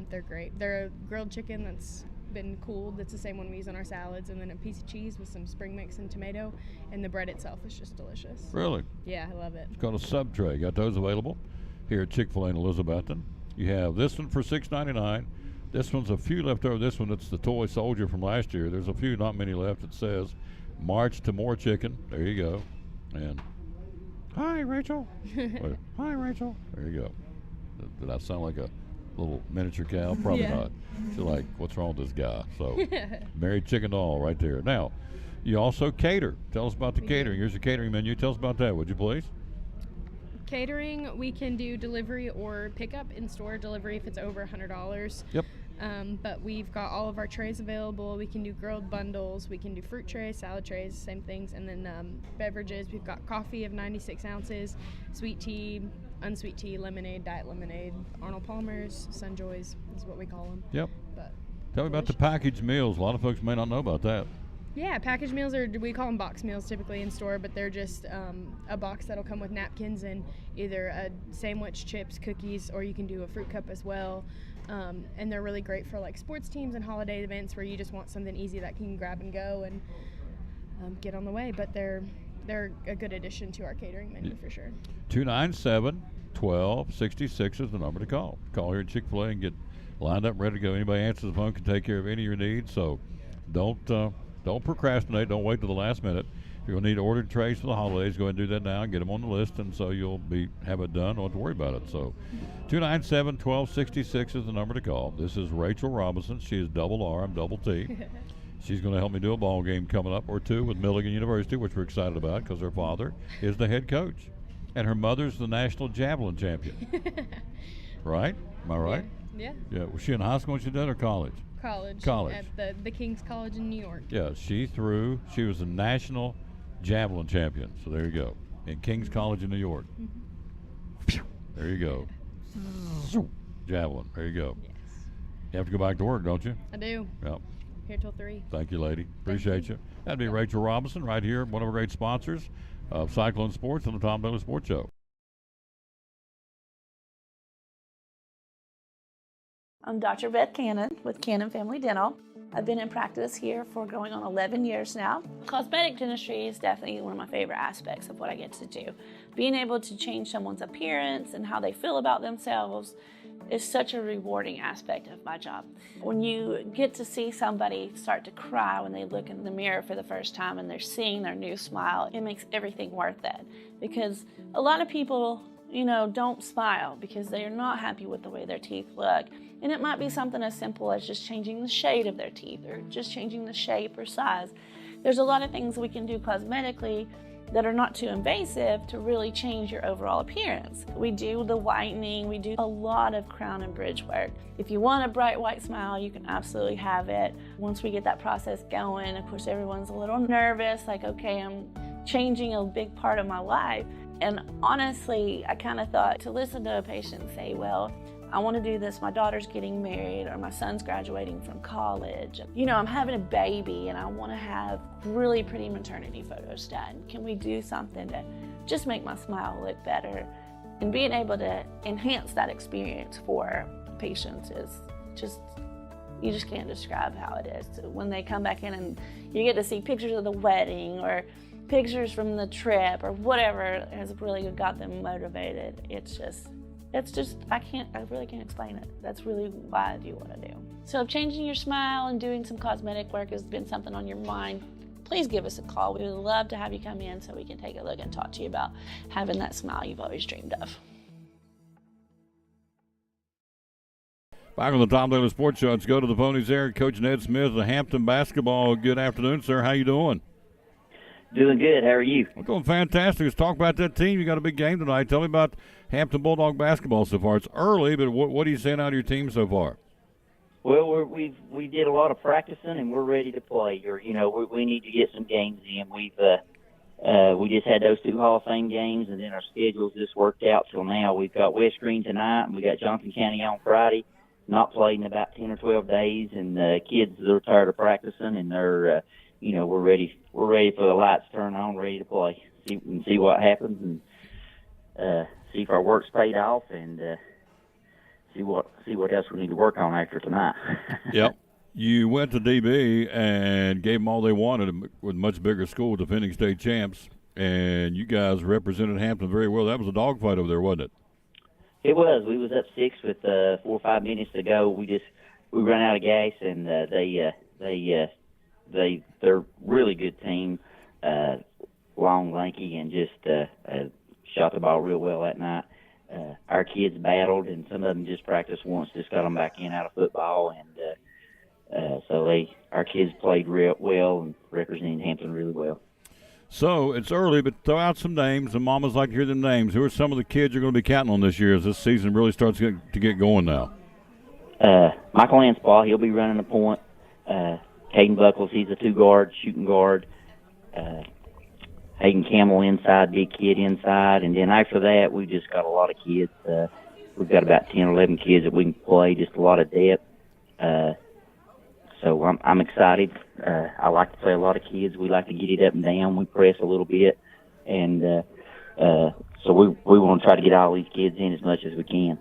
They're great. They're a grilled chicken that's been cooled. That's the same one we use on our salads, and then a piece of cheese with some spring mix and tomato, and the bread itself is just delicious. Really? Yeah, I love it. It's called a sub tray. Got those available here at Chick-fil-A in Elizabethton. You have this one for $6.99. This one's a few left over. This one, it's the toy soldier from last year. There's a few, not many left. It says, March to more chicken. There you go. And hi, Rachel. Wait, hi, Rachel. There you go. Did I sound like a little miniature cow? Probably not. She's like, what's wrong with this guy? So, Mary Chicken Doll right there. Now, you also cater. Tell us about the catering. Here's your catering menu. Tell us about that, would you please? Catering, we can do delivery or pickup. In-store delivery if it's over $100. Yep. But we've got all of our trays available. We can do grilled bundles. We can do fruit trays, salad trays, same things. And then beverages, we've got coffee of 96 ounces, sweet tea, unsweet tea, lemonade, diet lemonade, Arnold Palmer's, Sunjoys is what we call them. Yep. But tell me about the packaged meals. A lot of folks may not know about that. yeah, packaged meals are, we call them box meals typically in store, but they're just a box that'll come with napkins and either a sandwich, chips, cookies, or you can do a fruit cup as well. And they're really great for like sports teams and holiday events where you just want something easy that can grab and go and get on the way. But they're a good addition to our catering menu for sure. 297-1266 is the number to call. Call here at Chick-fil-A and get lined up, ready to go. Anybody answers the phone can take care of any of your needs. So don't procrastinate. Don't wait till the last minute. If you'll need to order trays for the holidays, go ahead and do that now and get them on the list, and so you'll have it done. Don't have to worry about it. So 297-1266 is the number to call. This is Rachel Robinson. She is double R. I'm double T. She's going to help me do a ball game coming up or two with Milligan University, which we're excited about because her father is the head coach, and her mother's the national javelin champion. Right? Am I right? Yeah. Yeah. Was she in high school when she did it, or college? College. At the King's College in New York. Yeah, she was a national javelin champion. So there you go. In King's College in New York. Mm-hmm. There you go. Javelin. There you go. Yes. You have to go back to work, don't you? I do. Yep. Here till 3. Thank you, lady. Appreciate you. That'd be Rachel Robinson right here, one of our great sponsors of Cyclone Sports and the Tom Bailey Sports Show. I'm Dr. Beth Cannon with Cannon Family Dental. I've been in practice here for going on 11 years now. Cosmetic dentistry is definitely one of my favorite aspects of what I get to do. Being able to change someone's appearance and how they feel about themselves is such a rewarding aspect of my job. When you get to see somebody start to cry when they look in the mirror for the first time and they're seeing their new smile, it makes everything worth it. Because a lot of people, don't smile because they're not happy with the way their teeth look. And it might be something as simple as just changing the shade of their teeth or just changing the shape or size. There's a lot of things we can do cosmetically that are not too invasive to really change your overall appearance. We do the whitening, we do a lot of crown and bridge work. If you want a bright white smile, you can absolutely have it. Once we get that process going, of course everyone's a little nervous, like, okay, I'm changing a big part of my life. And honestly, I kind of thought to listen to a patient say, well, I want to do this, my daughter's getting married or my son's graduating from college. I'm having a baby and I want to have really pretty maternity photos done. Can we do something to just make my smile look better? And being able to enhance that experience for patients is you just can't describe how it is. When they come back in and you get to see pictures of the wedding or pictures from the trip or whatever has really got them motivated, it's just, I really can't explain it. That's really why I do what I do. So if changing your smile and doing some cosmetic work has been something on your mind, please give us a call. We would love to have you come in so we can take a look and talk to you about having that smile you've always dreamed of. Back on the Tom Daly Sports Show, let's go to the ponies there. Coach Ned Smith of Hampton Basketball. Good afternoon, sir. How you doing? Doing good. How are you? I'm doing fantastic. Let's talk about that team. You got a big game tonight. Tell me about Hampton Bulldog basketball so far. It's early, but what are you saying out of your team so far? Well, we did a lot of practicing and we're ready to play. We need to get some games in. We just had those 2 Hall of Fame games, and then our schedules just worked out till now. We've got West Green tonight, and we got Johnson County on Friday. Not played in about 10 or 12 days, and the kids are tired of practicing, and they're, we're ready for the lights to turn on, ready to play. See what happens, and see if our work's paid off, and see what else we need to work on after tonight. Yep. You went to DB and gave them all they wanted with a much bigger school, defending state champs, and you guys represented Hampton very well. That was a dogfight over there, wasn't it? It was. We was up 6 with 4 or 5 minutes to go. We ran out of gas, and they're a really good team, long, lanky, and just shot the ball real well that night. Our kids battled, and some of them just practiced once, just got them back in out of football, and so our kids played real well and represented Hampton really well. So it's early, but throw out some names. The mamas like to hear them names. Who are some of the kids you're going to be counting on this year as this season really starts to get going now? Michael Anspaw, he'll be running the point. Caden Buckles, he's a 2-guard, shooting guard. Hayden Campbell inside, big kid inside. And then after that, we've just got a lot of kids. We've got about 10 or 11 kids that we can play, just a lot of depth. So I'm excited. I like to play a lot of kids. We like to get it up and down. We press a little bit. And so we want to try to get all these kids in as much as we can.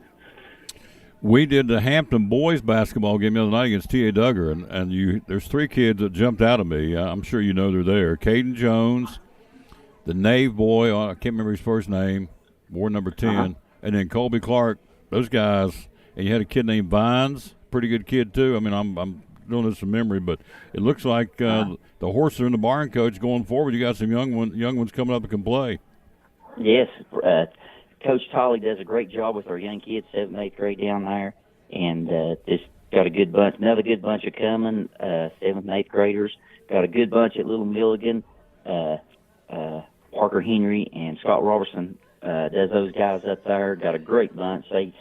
We did the Hampton boys basketball game the other night against T.A. Duggar, and there's 3 kids that jumped out at me. I'm sure you know they're there. Caden Jones, the Nave boy, I can't remember his first name, wore number 10, and then Colby Clark. Those guys, and you had a kid named Vines, pretty good kid too. I mean, I'm doing this from memory, but it looks like the horses are in the barn, Coach. Going forward, you got some young ones coming up that can play. Yes, Coach Tolley does a great job with our young kids, 7th and 8th grade down there, and just got a good bunch, another good bunch of coming, 7th and 8th graders. Got a good bunch at Little Milligan. Parker Henry and Scott Robertson does those guys up there. Got a great bunch. They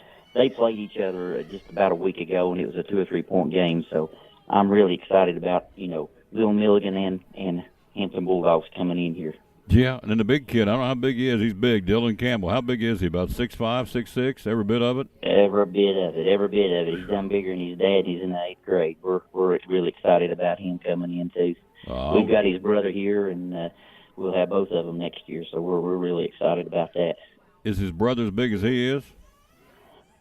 played each other just about a week ago, and it was a 2 or 3 point game. So I'm really excited about Little Milligan and Hampton Bulldogs coming in here. Yeah, and then the big kid, I don't know how big he is. He's big, Dylan Campbell. How big is he? About 6'5", 6'6", every bit of it? Every bit of it. He's done bigger than his dad. He's in the 8th grade. We're really excited about him coming in, too. We've got his brother here, and we'll have both of them next year, so we're really excited about that. Is his brother as big as he is?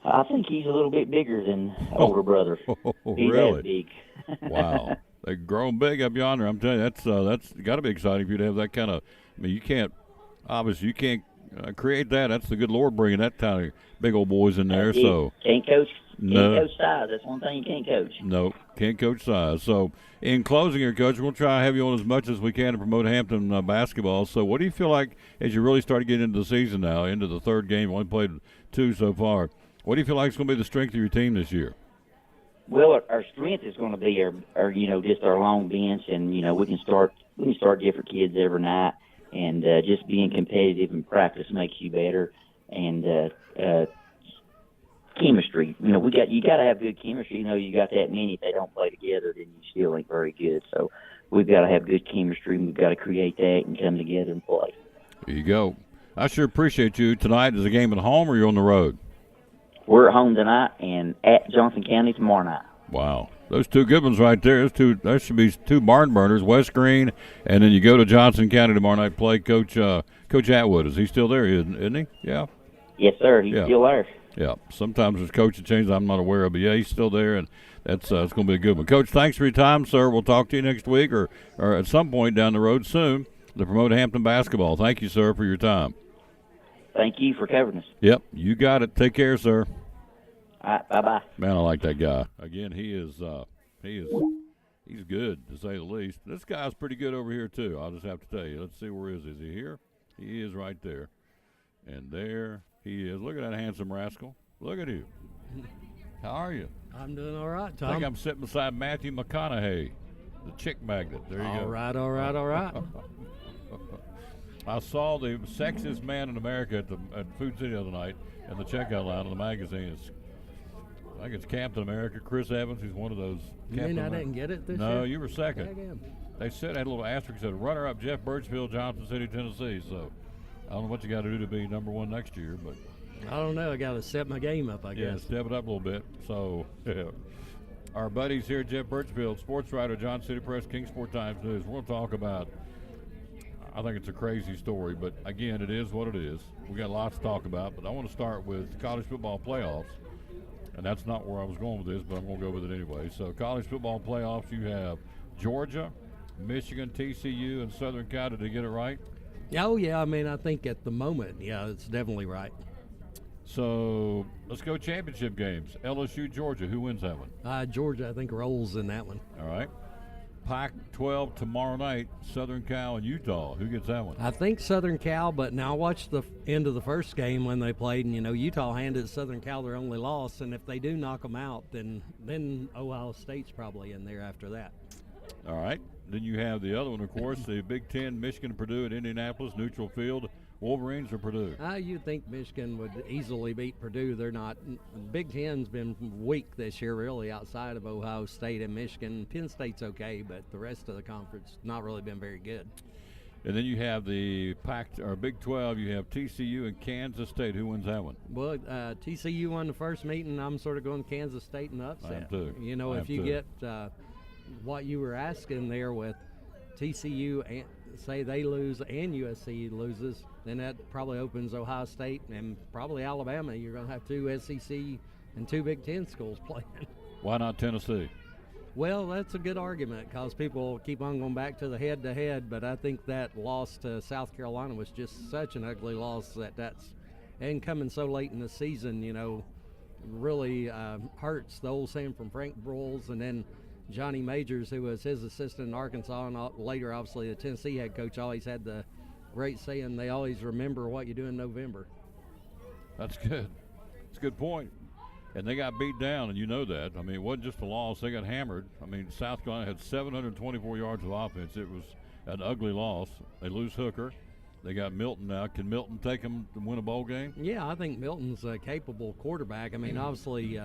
I think he's a little bit bigger than older brother. He's really? that big. Wow. They're growing big up yonder. I'm telling you, that's got to be exciting for you to have that kind of. I mean, you can't create that. That's the good Lord bringing that kind of big old boys in there. So can't coach size. That's one thing you can't coach. No, can't coach size. So in closing here, Coach, we'll try to have you on as much as we can to promote Hampton basketball. So what do you feel like as you really start to get into the season now, into the 3rd game? Only played 2 so far. What do you feel like is going to be the strength of your team this year? Well, our strength is going to be our just our long bench, and we can start different kids every night, and just being competitive in practice makes you better, and chemistry. You got to have good chemistry. You got that many. If they don't play together, then you still ain't very good. So we've got to have good chemistry, and we've got to create that and come together and play. There you go. I sure appreciate you. Tonight is a game at home, or you're on the road? We're at home tonight and at Johnson County tomorrow night. Wow. Those 2 good ones right there. There should be 2 barn burners, West Green, and then you go to Johnson County tomorrow night, play Coach Atwood. Is he still there, isn't he? Yeah. Yes, sir. He's still there. Yeah. Sometimes there's coaching changes I'm not aware of, but, yeah, he's still there, and it's going to be a good one. Coach, thanks for your time, sir. We'll talk to you next week or at some point down the road soon to promote Hampton basketball. Thank you, sir, for your time. Thank you for covering us. Yep, you got it. Take care, sir. All right, bye-bye. Man, I like that guy. Again, he is He's good, to say the least. This guy's pretty good over here, too. I'll just have to tell you. Let's see, where is he? Is he here? He is right there. And there he is. Look at that handsome rascal. Look at you. How are you? I'm doing all right, I Tom. think I'm sitting beside Matthew McConaughey, the chick magnet. There you go. All right, all right, all right. I saw the sexiest man in America at Food City the other night in the checkout line of the magazine. I think it's Captain America. Chris Evans, who's one of those. You mean I didn't get it this year? No, you were second. Daggum. They said, had a little asterisk, said runner-up Jeff Birchfield, Johnson City, Tennessee. So I don't know what you got to do to be number one next year, but I don't know. I got to step my game up, I yeah, guess. step it up a little bit. So our buddies here, Jeff Birchfield, sports writer, Johnson City Press, Kingsport Times News. We're going to talk about, I think it's a crazy story, but again, it is what it is. We got lots to talk about, but I want to start with college football playoffs. And that's not where I was going with this, but I'm going to go with it anyway. So college football playoffs, you have Georgia, Michigan, TCU, and Southern Cal. Did they get it right? Oh, yeah. I mean, I think at the moment, yeah, it's definitely right. So let's go championship games. LSU, Georgia. Who wins that one? Georgia, I think, rolls in that one. All right. Pac-12 tomorrow night, Southern Cal and Utah. Who gets that one? I think Southern Cal, but now I watched the end of the first game when they played, and, Utah handed Southern Cal their only loss, and if they do knock them out, then Ohio State's probably in there after that. All right. Then you have the other one, of course, the Big Ten, Michigan, Purdue at Indianapolis, neutral field. Wolverines or Purdue? You'd think Michigan would easily beat Purdue. They're not. Big Ten's been weak this year, really, outside of Ohio State and Michigan. Penn State's okay, but the rest of the conference not really been very good. And then you have the Big 12. You have TCU and Kansas State. Who wins that one? Well, TCU won the first meeting. I'm sort of going Kansas State in the upset. I am too. If you get what you were asking there with TCU, and say they lose and USC loses, then that probably opens Ohio State and probably Alabama. You're going to have two SEC and two Big Ten schools playing. Why not Tennessee? Well, that's a good argument because people keep on going back to the head-to-head, but I think that loss to South Carolina was just such an ugly loss and coming so late in the season, really hurts the old Sam from Frank Broyles, and then Johnny Majors, who was his assistant in Arkansas, and later, obviously, the Tennessee head coach, always had the great saying, they always remember what you do in November. That's good. That's a good point. And they got beat down, and you know that. I mean, it wasn't just a loss. They got hammered. I mean, South Carolina had 724 yards of offense. It was an ugly loss. They lose Hooker. They got Milton now. Can Milton take them to win a bowl game? Yeah, I think Milton's a capable quarterback. I mean, obviously,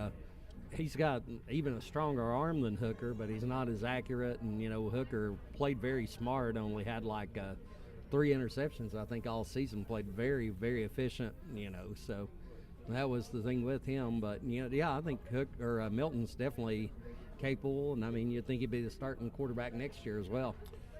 he's got even a stronger arm than Hooker, but he's not as accurate. And, Hooker played very smart, only had like 3 interceptions, I think, all season. Played very, very efficient, so that was the thing with him. But, I think Milton's definitely capable. And, I mean, you'd think he'd be the starting quarterback next year as well.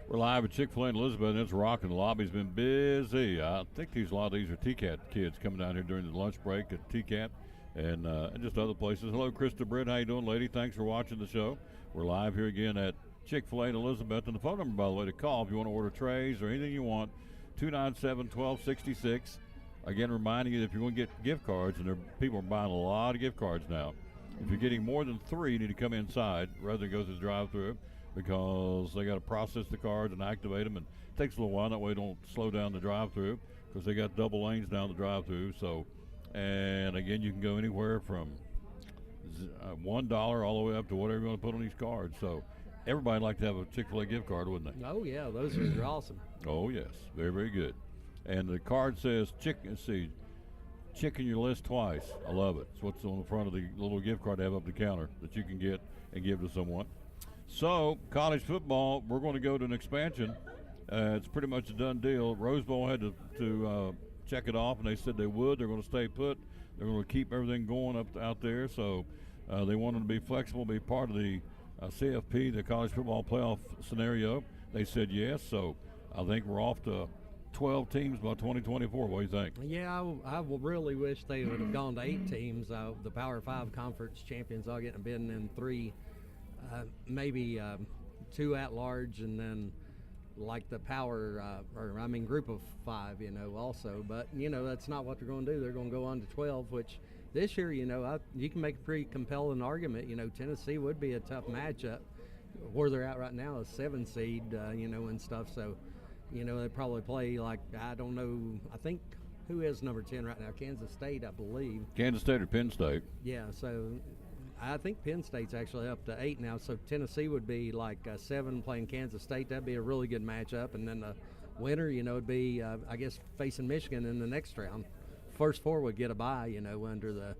We're live at Chick-fil-A in Elizabeth, and it's rocking. The lobby's been busy. I think a lot of these are TCAT kids coming down here during the lunch break at TCAT. And just other places. Hello, Krista Britt. How you doing, lady? Thanks for watching the show. We're live here again at Chick-fil-A in Elizabeth. And the phone number, by the way, to call if you want to order trays or anything you want, 297-1266. Again, reminding you that if you want to get gift cards, and people are buying a lot of gift cards now. If you're getting more than 3, you need to come inside rather than go through the drive-thru, because they got to process the cards and activate them. And it takes a little while. That way don't slow down the drive-thru, because they got double lanes down the drive-thru. So, and again, you can go anywhere from $1 all the way up to whatever you want to put on these cards. So everybody'd like to have a Chick-fil-A gift card, wouldn't they? Oh, yeah, those are awesome. Oh, yes, very, very good. And the card says chicken your list twice. I love it. It's what's on the front of the little gift card they have up the counter that you can get and give to someone. So college football, we're going to go to an expansion. It's pretty much a done deal. Rose Bowl had to check it off, and they said they would. They're going to stay put. They're going to keep everything going out there. So they wanted to be flexible, be part of the CFP, the college football playoff scenario. They said yes. So I think we're off to 12 teams by 2024. What do you think? Yeah, I will really wish they would have gone to 8 teams. The Power 5 conference champions all getting been in 3, maybe 2 at large, and then like the Power, group of 5, also. But, that's not what they're going to do. They're going to go on to 12, which this year, you can make a pretty compelling argument. Tennessee would be a tough matchup. where they're at right now is 7 seed, and stuff. So, they probably play like, I don't know. I think who is number 10 right now? Kansas State, I believe. Kansas State or Penn State. Yeah. So I think Penn State's actually up to 8 now. So Tennessee would be like 7 playing Kansas State. That'd be a really good matchup. And then the winner, would be, I guess, facing Michigan in the next round. First 4 would get a bye, under the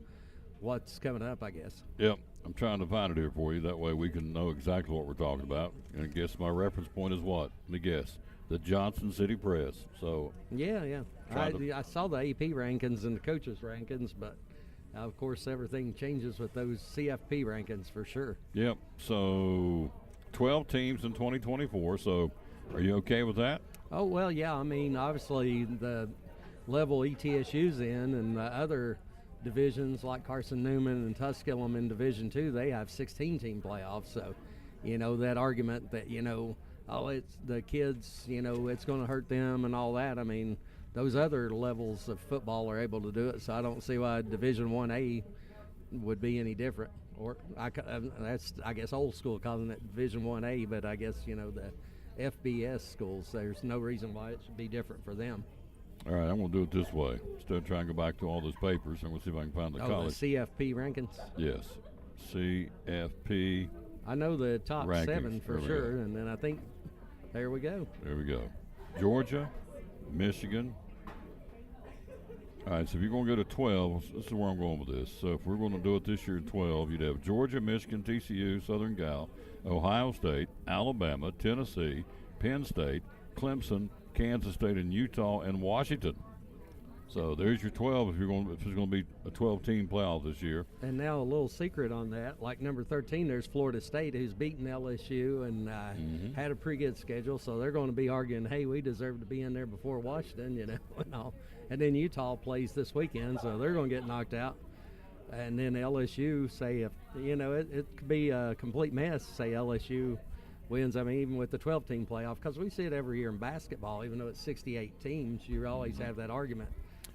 what's coming up, I guess. Yep. I'm trying to find it here for you. That way we can know exactly what we're talking about. And I guess my reference point is what? Let me guess. The Johnson City Press. So yeah. I saw the AP rankings and the coaches rankings, but of course everything changes with those CFP rankings for sure. Yep. So 12 teams in 2024. So are you okay with that? Oh, well, yeah. I mean, obviously the level ETSU's in and the other divisions like Carson Newman and Tusculum in Division II, they have 16-team playoffs. So, that argument that, it's the kids, it's going to hurt them and all that. I mean, those other levels of football are able to do it. So I don't see why Division 1A would be any different. Or that's, I guess, old school calling it Division 1A, but I guess, the FBS schools, there's no reason why it should be different for them. All right, I'm going to do it this way. Instead of trying to go back to all those papers, I'm going to see if I can find the college. The CFP rankings? Yes, CFP. I know the top rankings. 7 for sure, and then I think, there we go. There we go. Georgia, Michigan. All right, so if you're going to go to 12, this is where I'm going with this. So if we're going to do it this year at 12, you'd have Georgia, Michigan, TCU, Southern Cal, Ohio State, Alabama, Tennessee, Penn State, Clemson, Kansas State, and Utah, and Washington. So there's your 12 if it's going to be a 12-team playoff this year. And now a little secret on that, like number 13, there's Florida State, who's beaten LSU and had a pretty good schedule. So they're going to be arguing, hey, we deserve to be in there before Washington, and all. And then Utah plays this weekend, so they're going to get knocked out. And then LSU, say if it could be a complete mess. Say LSU wins. I mean, even with the 12-team playoff, because we see it every year in basketball. Even though it's 68 teams, you always have that argument.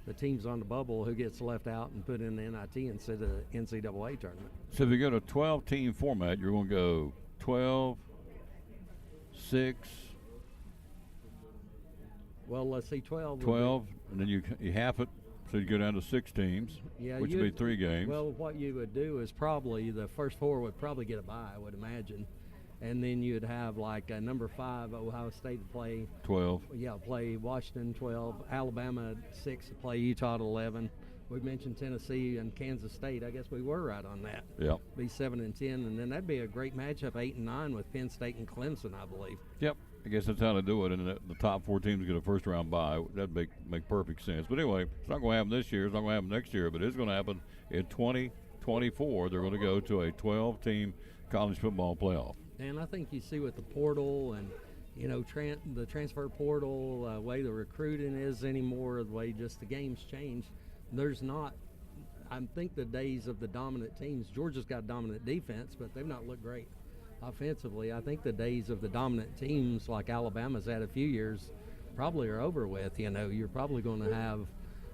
The teams on the bubble who gets left out and put in the NIT instead of the NCAA tournament. So if you go to a 12-team format, you're going to go 12, 6. Well, let's see, 12. 12, and then you half it, so you go down to 6 teams, which would be 3 games. Well, what you would do is probably the first 4 would probably get a bye, I would imagine. And then you'd have like number 5, Ohio State to play 12. Yeah, play Washington 12, Alabama 6 to play Utah at 11. We mentioned Tennessee and Kansas State. I guess we were right on that. Yeah. Be 7 and 10, and then that'd be a great matchup, 8 and 9 with Penn State and Clemson, I believe. Yep. I guess that's how they do it, and the top 4 teams get a first-round bye. That'd make perfect sense. But anyway, it's not going to happen this year. It's not going to happen next year, but it's going to happen in 2024. They're going to go to a 12-team college football playoff. And I think you see with the portal and, the transfer portal, way the recruiting is anymore, the way just the game's changed, there's not, I think the days of the dominant teams, Georgia's got dominant defense, but they've not looked great offensively. I think the days of the dominant teams like Alabama's had a few years probably are over with. You're probably going to have,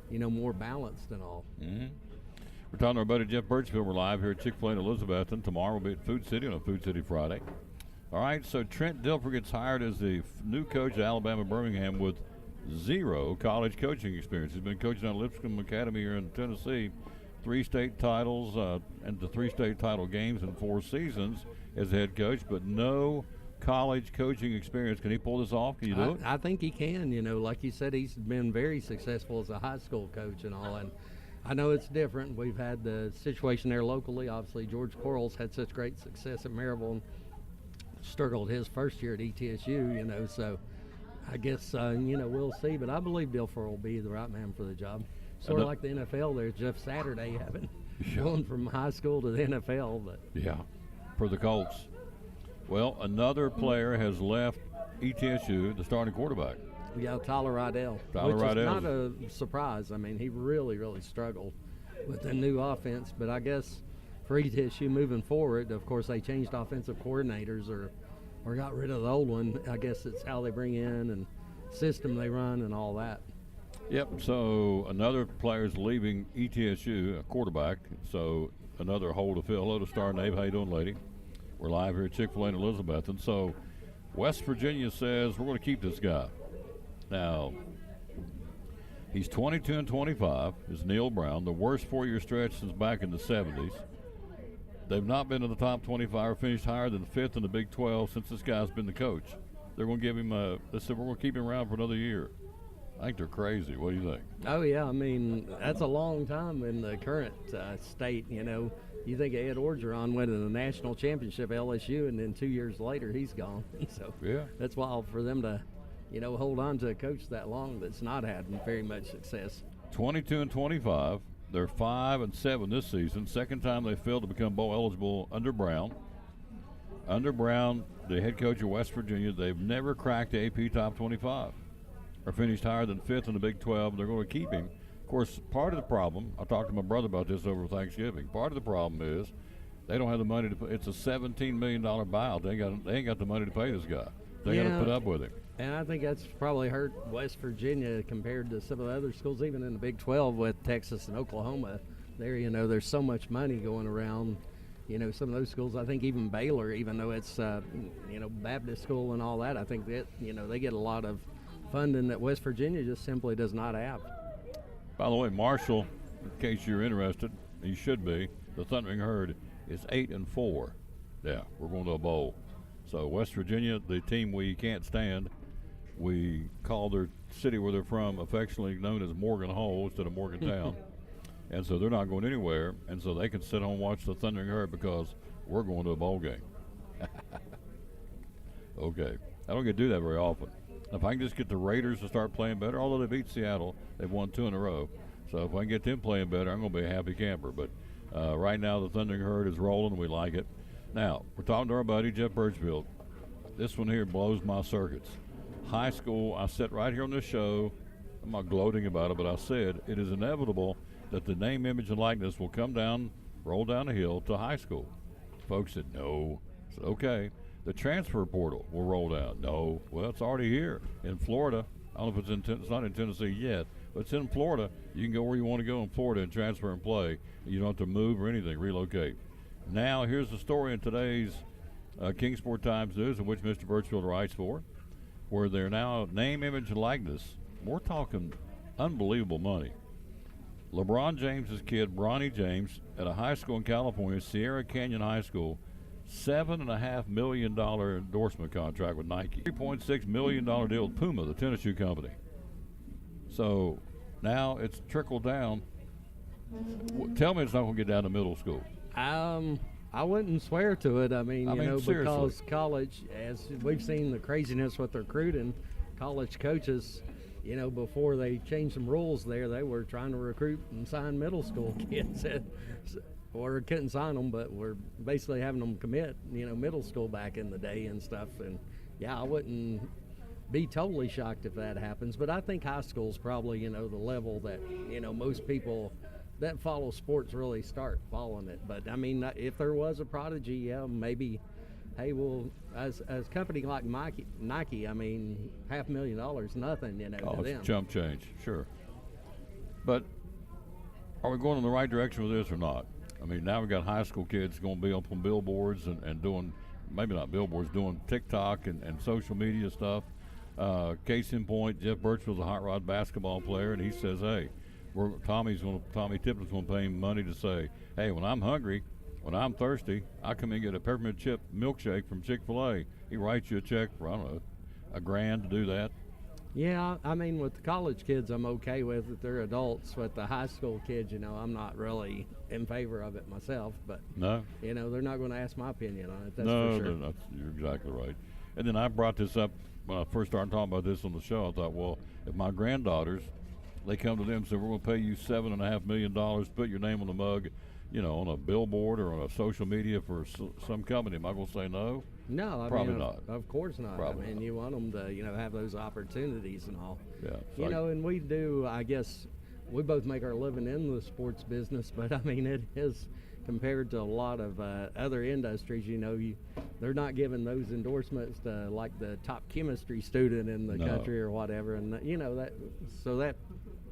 more balanced and all. Mm-hmm. We're talking to our buddy Jeff Birchfield. We're live here at Chick-fil-A in Elizabethton. Tomorrow we'll be at Food City on a Food City Friday. All right, so Trent Dilfer gets hired as the new coach at Alabama Birmingham with 0 college coaching experience. He's been coaching at Lipscomb Academy here in Tennessee. 3 state titles and the 3 state title games in 4 seasons as head coach, but no college coaching experience. Can he pull this off? Can you do it? I think he can. Like you said, he's been very successful as a high school coach and all. And I know it's different. We've had the situation there locally. Obviously, George Quarles had such great success at Maryville and struggled his first year at ETSU, so I guess, we'll see. But I believe Dilfer will be the right man for the job. Sort of like the NFL, there's Jeff Saturday going from high school to the NFL. But yeah, for the Colts. Well, another player has left ETSU, the starting quarterback. Yeah, Tyler Rydell. Which is not a surprise. I mean, he really, really struggled with the new offense. But I guess for ETSU moving forward, of course, they changed offensive coordinators or got rid of the old one. I guess it's how they bring in and system they run and all that. Yep, so another player's leaving ETSU, a quarterback. So another hole to fill. Hello to Star Nave. How you doing, lady? We're live here at Chick-fil-A in Elizabeth. And so West Virginia says we're going to keep this guy. Now, he's 22-25, is Neil Brown, the worst 4-year stretch since back in the 70s. They've not been in the top 25 or finished higher than 5th in the Big 12 since this guy's been the coach. They're going to give him they said we're going to keep him around for another year. I think they're crazy. What do you think? Oh, yeah. I mean, that's a long time in the current state, you know. You think Ed Orgeron winning a national championship at LSU, and then 2 years later he's gone. So yeah, that's wild for them to, you know, hold on to a coach that long that's not had very much success. 22-25. They're 5-7 this season. Second time they failed to become bowl eligible under Brown. Under Brown, the head coach of West Virginia, they've never cracked the AP top 25 or finished higher than 5th in the Big 12. They're going to keep him. Of course, part of the problem, I talked to my brother about this over Thanksgiving. Part of the problem is they don't have the money to put. It's a $17 million buyout. They ain't got the money to pay this guy. They got to put up with him. And I think that's probably hurt West Virginia compared to some of the other schools, even in the Big 12 with Texas and Oklahoma. There, you know, there's so much money going around. You know, some of those schools, I think even Baylor, even though it's, you know, Baptist school and all that, I think that, you know, they get a lot of funding that West Virginia just simply does not have. By the way, Marshall, in case you're interested, he should be, the Thundering Herd is 8-4. Yeah, we're going to a bowl. So West Virginia, the team we can't stand, we call their city where they're from affectionately known as Morgan Hole instead of Morgantown. And so they're not going anywhere, and so they can sit home and watch the Thundering Herd because we're going to a bowl game. Okay. I don't get to do that very often. If I can just get the Raiders to start playing better, although they beat Seattle, they've won 2 in a row. So if I can get them playing better, I'm going to be a happy camper. But right now the Thundering Herd is rolling, and we like it. Now, we're talking to our buddy Jeff Birchfield. This one here blows my circuits. High school, I said right here on this show, I'm not gloating about it, but I said it is inevitable that the name, image, and likeness will come down, roll down the hill to high school. Folks said, no. I said, okay. The transfer portal will roll down. No. Well, it's already here in Florida. I don't know if it's not in Tennessee yet, but it's in Florida. You can go where you want to go in Florida and transfer and play. You don't have to move or anything, relocate. Now, here's the story in today's Kingsport Times News, in which Mr. Birchfield writes for, where they're now name, image, and likeness. We're talking unbelievable money. LeBron James's kid, Bronny James, at a high school in California, Sierra Canyon High School, $7.5 million endorsement contract with Nike. $3.6 million deal with Puma, the tennis shoe company. So now it's trickled down. Tell me it's not going to get down to middle school. I wouldn't swear to it. I mean, you know, seriously. Because college, as we've seen the craziness with recruiting, college coaches, you know, before they changed some rules there, they were trying to recruit and sign middle school kids. Or couldn't sign them, but we're basically having them commit, you know, middle school back in the day and stuff. And, yeah, I wouldn't be totally shocked if that happens. But I think high school's probably, you know, the level that, you know, most people that follow sports really start following it. But, I mean, if there was a prodigy, yeah, maybe, hey, well, as a company like Nike, I mean, $500,000, nothing, you know, to them. It's chump change, sure. But are we going in the right direction with this or not? I mean, now we've got high school kids going to be up on billboards and doing, maybe not billboards, doing TikTok and social media stuff. Case in point, Jeff Birchfield's a hot rod basketball player, and he says, hey, Tommy Tipton's going to pay him money to say, hey, when I'm hungry, when I'm thirsty, I come in and get a peppermint chip milkshake from Chick-fil-A. He writes you a check for, I don't know, $1,000 to do that. Yeah, I mean, with the college kids, I'm okay with it. They're adults. With the high school kids, you know, I'm not really in favor of it myself. But, no, you know, they're not going to ask my opinion on it. That's no, for sure. No, you're exactly right. And then I brought this up when I first started talking about this on the show. I thought, well, if my granddaughters, they come to them and say, we're going to pay you $7.5 million, put your name on the mug, you know, on a billboard or on a social media for some company, am I going to say no? No, I probably mean, not. Of course not. Probably I mean, not. you want them to, you know, have those opportunities and all. Yeah. You know, and we do, I guess, we both make our living in the sports business, but I mean, it is compared to a lot of other industries, you know, they're not giving those endorsements to like the top chemistry student in the country or whatever. And, you know, that,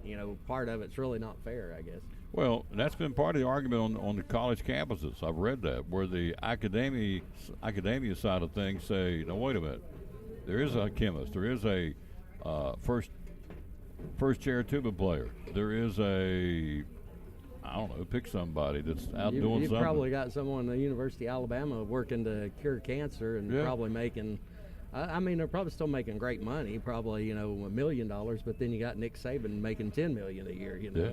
you know, part of it's really not fair, I guess. Well, that's been part of the argument on the college campuses. I've read that, where the academia side of things say, no, wait a minute, there is a chemist, there is a first chair tuba player, there is a, I don't know, pick somebody that's out doing you've something. probably got someone at the University of Alabama working to cure cancer and probably making, I mean, they're probably still making great money, probably, you know, $1 million, but then you got Nick Saban making $10 million a year, you know.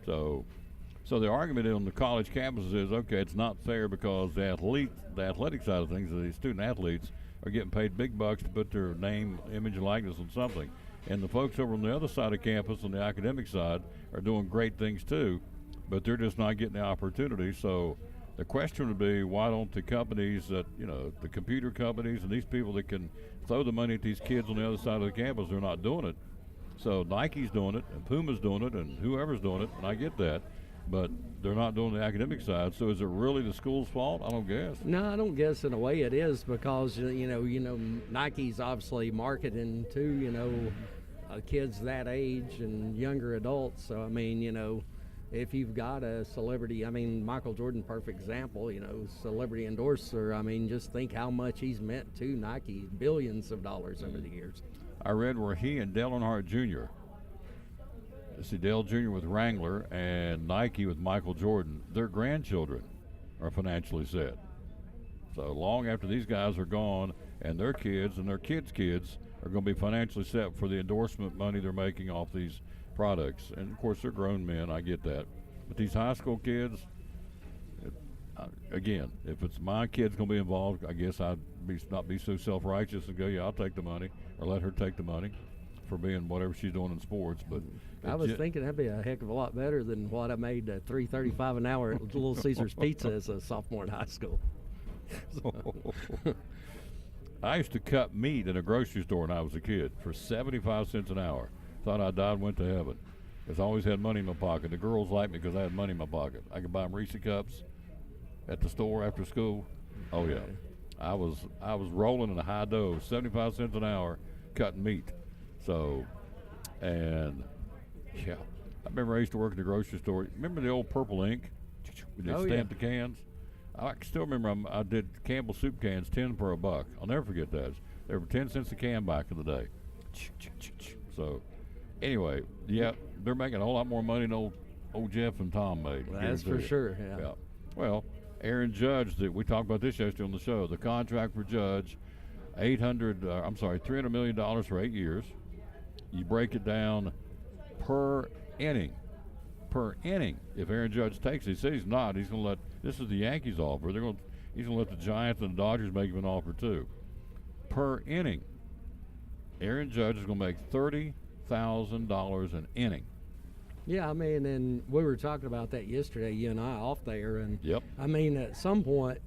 Yeah. So the argument on the college campuses is, okay, it's not fair because the athletic side of things, the student athletes are getting paid big bucks to put their name, image, and likeness on something. And the folks over on the other side of campus, on the academic side, are doing great things too, but they're just not getting the opportunity. So the question would be, why don't the companies that, you know, the computer companies and these people that can throw the money at these kids on the other side of the campus, they're not doing it. So Nike's doing it, and Puma's doing it, and whoever's doing it, and I get that, but they're not doing the academic side. So is it really the school's fault? I don't guess. No, I don't guess in a way it is, because you know Nike's obviously marketing to, you know, kids that age and younger adults. So I mean, you know, if you've got a celebrity, I mean, Michael Jordan, perfect example, you know, celebrity endorser. I mean, just think how much he's meant to Nike, billions of dollars over the years. I read where he and Dale Earnhardt Jr., see Dale Jr. with Wrangler and Nike with Michael Jordan, their grandchildren are financially set. So long after these guys are gone, and their kids and their kids' kids are going to be financially set for the endorsement money they're making off these products. And of course, they're grown men, I get that. But these high school kids, again, if it's my kid's going to be involved, I guess I'd not be so self-righteous and go, yeah, I'll take the money, or let her take the money for being whatever she's doing in sports. But I was thinking that'd be a heck of a lot better than what I made at $3.35 an hour at Little Caesars Pizza as a sophomore in high school. I used to cut meat in a grocery store when I was a kid for 75 cents an hour. Thought I died and went to heaven, because I always had money in my pocket. The girls liked me because I had money in my pocket. I could buy them Reese cups at the store after school. Oh yeah, I was rolling in a high dough, 75 cents an hour, cutting meat. So, and yeah, I remember I used to work at the grocery store. Remember the old purple ink? We did stamp the cans. I can still remember I did Campbell soup cans, 10 for $1. I'll never forget that. They were 10 cents a can back in the day. So, anyway, yeah, they're making a whole lot more money than old Jeff and Tom made. That's for sure. Yeah. Well, Aaron Judge, we talked about this yesterday on the show. The contract for Judge, $300 million for 8 years. You break it down per inning. If Aaron Judge takes it, he says he's not. He's going to let. This is the Yankees offer. He's going to let the Giants and the Dodgers make him an offer too. Per inning, Aaron Judge is going to make $30,000 an inning. Yeah, I mean, and we were talking about that yesterday, you and I, off there, and yep. I mean, at some point,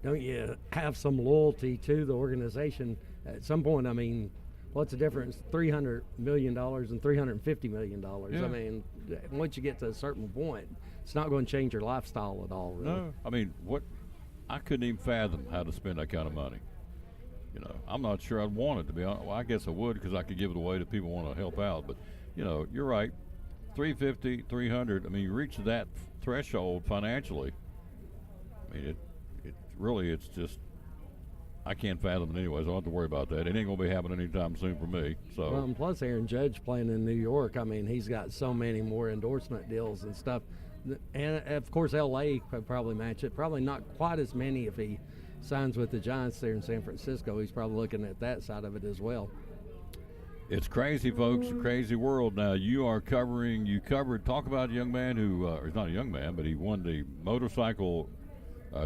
don't you have some loyalty to the organization? At some point, I mean, what's the difference? $300 million and $350 million. Yeah. I mean, once you get to a certain point, it's not going to change your lifestyle at all, really. No, I mean, I couldn't even fathom how to spend that kind of money. You know, I'm not sure I'd want it, to be honest. Well, I guess I would, because I could give it away to people who want to help out. But, you know, you're right. $350, $300. I mean, you reach that threshold financially. I mean, it's just, I can't fathom it anyways. I don't have to worry about that. It ain't going to be happening anytime soon for me. So. Well, and plus Aaron Judge playing in New York, I mean, he's got so many more endorsement deals and stuff. And, of course, L.A. could probably match it. Probably not quite as many if he signs with the Giants there in San Francisco. He's probably looking at that side of it as well. It's crazy, folks. A crazy world. Now, you covered, talk about a young man who, he's not a young man, but he won the motorcycle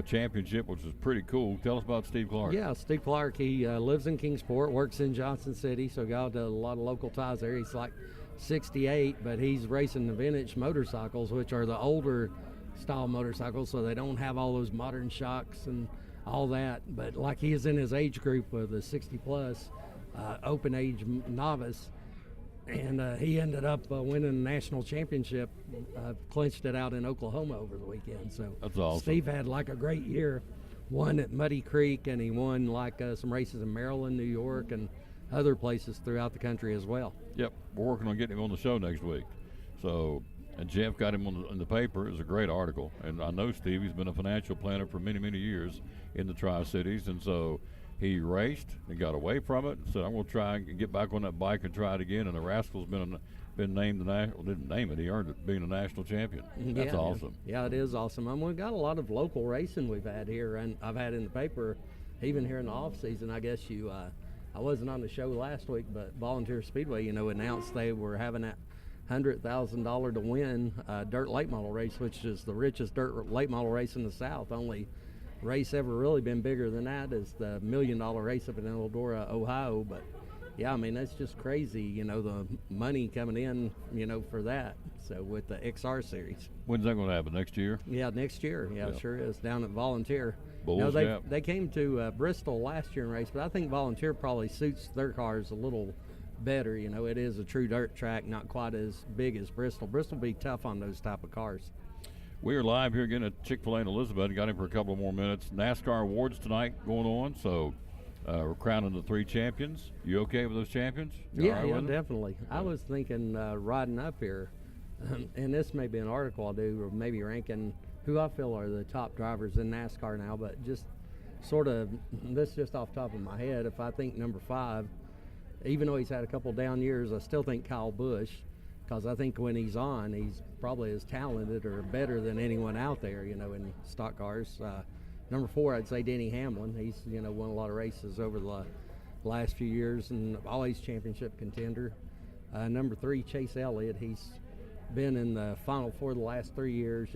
championship, which is pretty cool. Tell us about Steve Clark. Yeah, Steve Clark, he lives in Kingsport, works in Johnson City, so got a lot of local ties there. He's like 68, but he's racing the vintage motorcycles, which are the older style motorcycles, so they don't have all those modern shocks and all that. But like he is in his age group with a 60-plus open age novice, and he ended up winning a national championship, clinched it out in Oklahoma over the weekend. So that's awesome. Steve had like a great year, won at Muddy Creek, and he won like some races in Maryland, New York, and other places throughout the country as well. Yep, we're working on getting him on the show next week. So And Jeff got him in the paper. It was a great article. And I know Steve, he's been a financial planner for many, many years in the Tri-Cities. And so he raced and got away from it and said, I'm going to try and get back on that bike and try it again. And the Rascal's been named didn't name it. He earned it, being a national champion. That's awesome. Yeah, it is awesome. We've got a lot of local racing we've had here, and I've had in the paper, even here in the off season. I guess I wasn't on the show last week, but Volunteer Speedway, announced they were having that $100,000 to win dirt late model race, which is the richest dirt late model race in the South. Only race ever really been bigger than that is the $1 million race up in Eldora, Ohio. But yeah, I mean, that's just crazy, the money coming in, for that. So with the XR series. When's that going to happen? Next year? Yeah, next year. Yeah, it sure is. Down at Volunteer. Bulls Gap. They came to Bristol last year and raced, but I think Volunteer probably suits their cars a little better. It is a true dirt track, not quite as big as Bristol. Bristol will be tough on those type of cars. We are live here again at Chick-fil-A in Elizabeth. Got him for a couple more minutes. NASCAR awards tonight going on, so we're crowning the 3 champions. You okay with those champions? You all right with them? Definitely. I was thinking riding up here, and this may be an article I'll do, or maybe ranking who I feel are the top drivers in NASCAR now, but just sort of, this just off the top of my head, if I think number 5, even though he's had a couple down years, I still think Kyle Busch, because I think when he's on, he's probably as talented or better than anyone out there, in stock cars. Number 4, I'd say Denny Hamlin. He's, won a lot of races over the last few years and always championship contender. Number 3, Chase Elliott. He's been in the Final Four the last 3 years,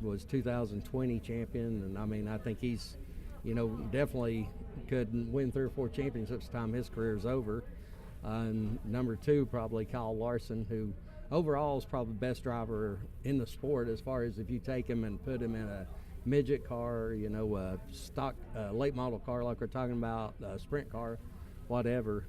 was 2020 champion. And I mean, I think he's, definitely could win 3 or 4 championships by the time his career's over. And number 2, probably Kyle Larson, who overall is probably the best driver in the sport as far as if you take him and put him in a midget car, a stock late model car like we're talking about, a sprint car, whatever.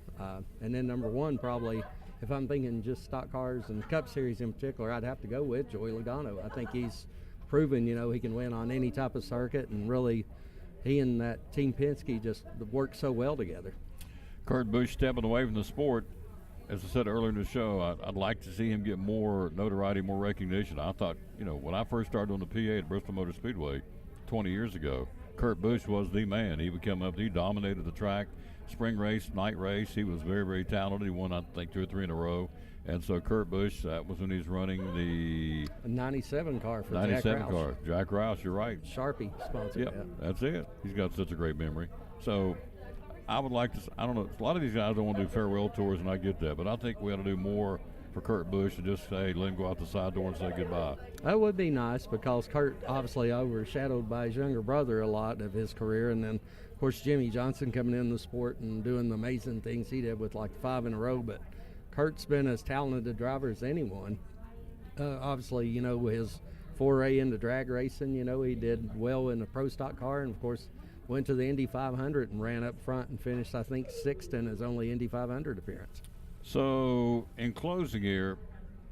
And then number 1, probably, if I'm thinking just stock cars and Cup Series in particular, I'd have to go with Joey Logano. I think he's proven, he can win on any type of circuit, and really he and that Team Penske just work so well together. Kurt Busch stepping away from the sport. As I said earlier in the show, I'd like to see him get more notoriety, more recognition. I thought, when I first started on the PA at Bristol Motor Speedway 20 years ago, Kurt Busch was the man. He would come up, he dominated the track, spring race, night race. He was very, very talented. He won, I think, 2 or 3 in a row. And so Kurt Busch, that was when he's running the 97 car for 97 Jack Roush. car. Jack Roush, you're right. Sharpie sponsored that. That's it. He's got such a great memory. So I would like to, I don't know, a lot of these guys don't want to do farewell tours, and I get that, but I think we ought to do more for Kurt Busch and just say, let him go out the side door and say goodbye. That would be nice, because Kurt obviously overshadowed by his younger brother a lot of his career, and then of course Jimmy Johnson coming in the sport and doing the amazing things he did with like 5 in a row. But Kurt's been as talented a driver as anyone. Obviously, his foray into drag racing, he did well in a pro stock car, and of course went to the Indy 500 and ran up front and finished, I think, 6th in his only Indy 500 appearance. So, in closing here,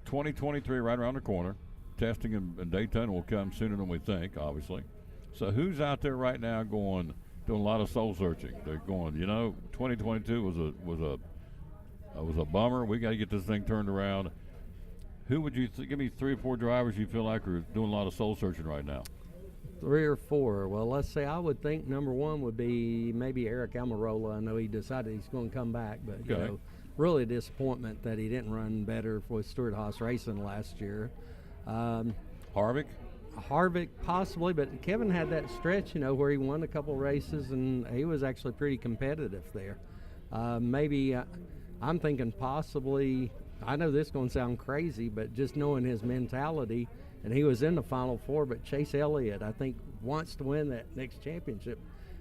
2023 right around the corner. Testing in Daytona will come sooner than we think, obviously. So, who's out there right now doing a lot of soul searching? They're going, 2022 was a bummer. We got to get this thing turned around. Who would you give me 3 or 4 drivers you feel like are doing a lot of soul searching right now? 3 or 4. Well, let's say I would think number 1 would be maybe Eric Almirola. I know he decided he's going to come back, but okay. Really a disappointment that he didn't run better with Stewart Haas Racing last year. Harvick possibly, but Kevin had that stretch, where he won a couple races and he was actually pretty competitive there. Maybe I'm thinking possibly, I know this is going to sound crazy, but just knowing his mentality, and he was in the Final Four, but Chase Elliott, I think, wants to win that next championship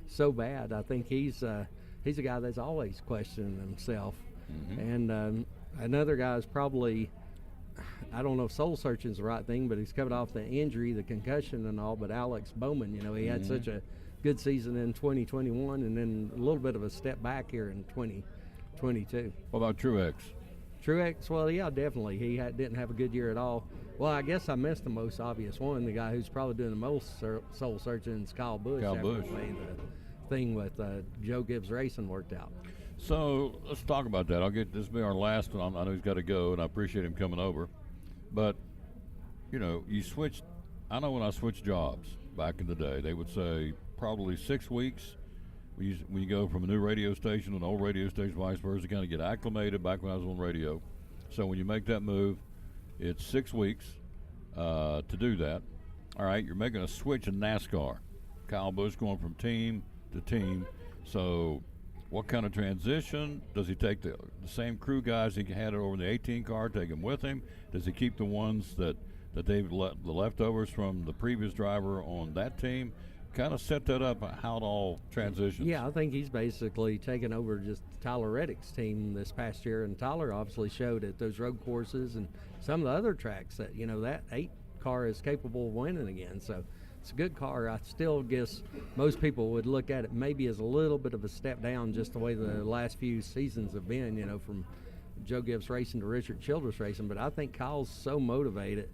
so bad. I think he's a guy that's always questioning himself. Mm-hmm. And another guy is probably, I don't know if soul searching is the right thing, but he's coming off the injury, the concussion and all, but Alex Bowman, he had such a good season in 2021 and then a little bit of a step back here in 2022. What about Truex? Truex, well, yeah, definitely. He didn't have a good year at all. Well, I guess I missed the most obvious one. The guy who's probably doing the most soul searching is Kyle Busch. Kyle Busch. The way the thing with Joe Gibbs Racing worked out. So let's talk about that. This will be our last one. I know he's got to go, and I appreciate him coming over. But you know, you switch. I know when I switched jobs back in the day, they would say probably 6 weeks. When you go from a new radio station to an old radio station, vice versa, kind of get acclimated back when I was on radio. So when you make that move, it's 6 weeks to do that. All right, you're making a switch in NASCAR. Kyle Busch going from team to team. So what kind of transition? Does he take the same crew guys he had over in the 18 car, take them with him? Does he keep the ones that they've the leftovers from the previous driver on that team? Kind of set that up, how it all transitions. Yeah, I think he's basically taken over just Tyler Reddick's team this past year, and Tyler obviously showed at those road courses and some of the other tracks that, you know, that 8 car is capable of winning again. So it's a good car. I still guess most people would look at it maybe as a little bit of a step down, just the way the last few seasons have been, you know, from Joe Gibbs Racing to Richard Childress Racing. But I think Kyle's so motivated.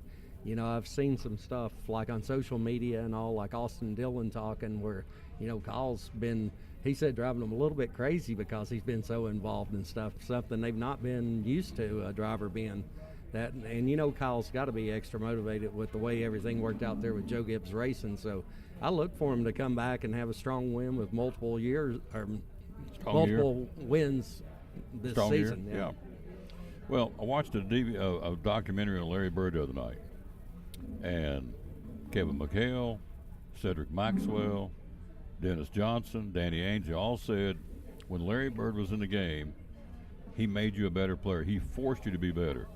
You know, I've seen some stuff like on social media and all, like Austin Dillon talking, where, you know, Kyle's been, he said, driving them a little bit crazy because he's been so involved in stuff, something they've not been used to, a driver being that. And, you know, Kyle's got to be extra motivated with the way everything worked out there with Joe Gibbs Racing. So I look for him to come back and have a strong win with multiple years, or multiple wins this season. Yeah. Well, I watched a documentary on Larry Bird the other night. And Kevin McHale, Cedric Maxwell, Dennis Johnson, Danny Ainge, all said when Larry Bird was in the game, he made you a better player. He forced you to be better.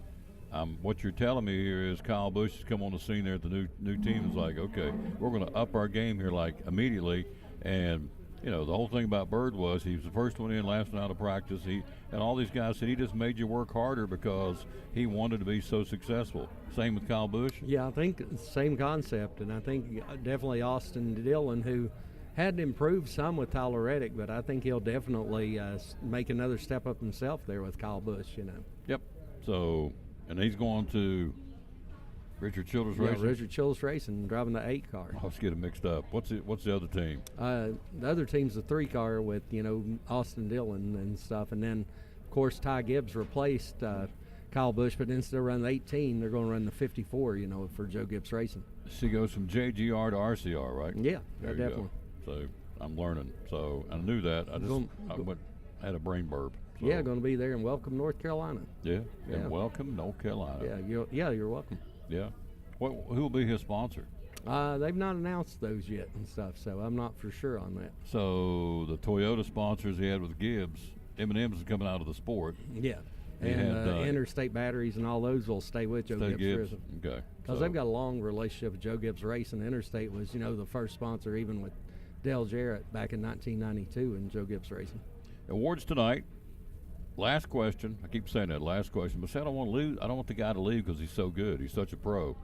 What you're telling me here is Kyle Busch has come on the scene there at the new team. Is like, okay, we're going to up our game here like immediately. And you know, the whole thing about Bird was he was the first one in, last one out of practice. And all these guys said he just made you work harder because he wanted to be so successful. Same with Kyle Busch? Yeah, I think same concept. And I think definitely Austin Dillon, who had improved some with Tyler Reddick, but I think he'll definitely make another step up himself there with Kyle Busch, you know. Yep. So, and he's going to Richard Childress Racing? Yeah, Richard Childress Racing, driving the 8 car. Let's get them mixed up. What's the other team? The other team's the 3 car with, you know, Austin Dillon and stuff. And then, of course, Ty Gibbs replaced Kyle Busch, but instead of running the 18, they're going to run the 54, you know, for Joe Gibbs Racing. She goes from JGR to RCR, right? Yeah, there definitely. So I'm learning. So I knew that. I had a brain burp. So. Yeah, going to be there in Welcome, North Carolina. Yeah, in Welcome, North Carolina. Yeah, you're welcome. Yeah. Who will be his sponsor? They've not announced those yet and stuff, so I'm not for sure on that. So the Toyota sponsors he had with Gibbs, M&M's is coming out of the sport. Yeah. And Interstate Batteries and all those will stay with Joe Gibbs Racing. Okay. Because they've got a long relationship with Joe Gibbs Racing. Interstate was, you know, the first sponsor even with Dale Jarrett back in 1992 in Joe Gibbs Racing. Awards tonight. Last question. I keep saying that, last question. But I don't want to lose. I don't want the guy to leave because he's so good. He's such a pro.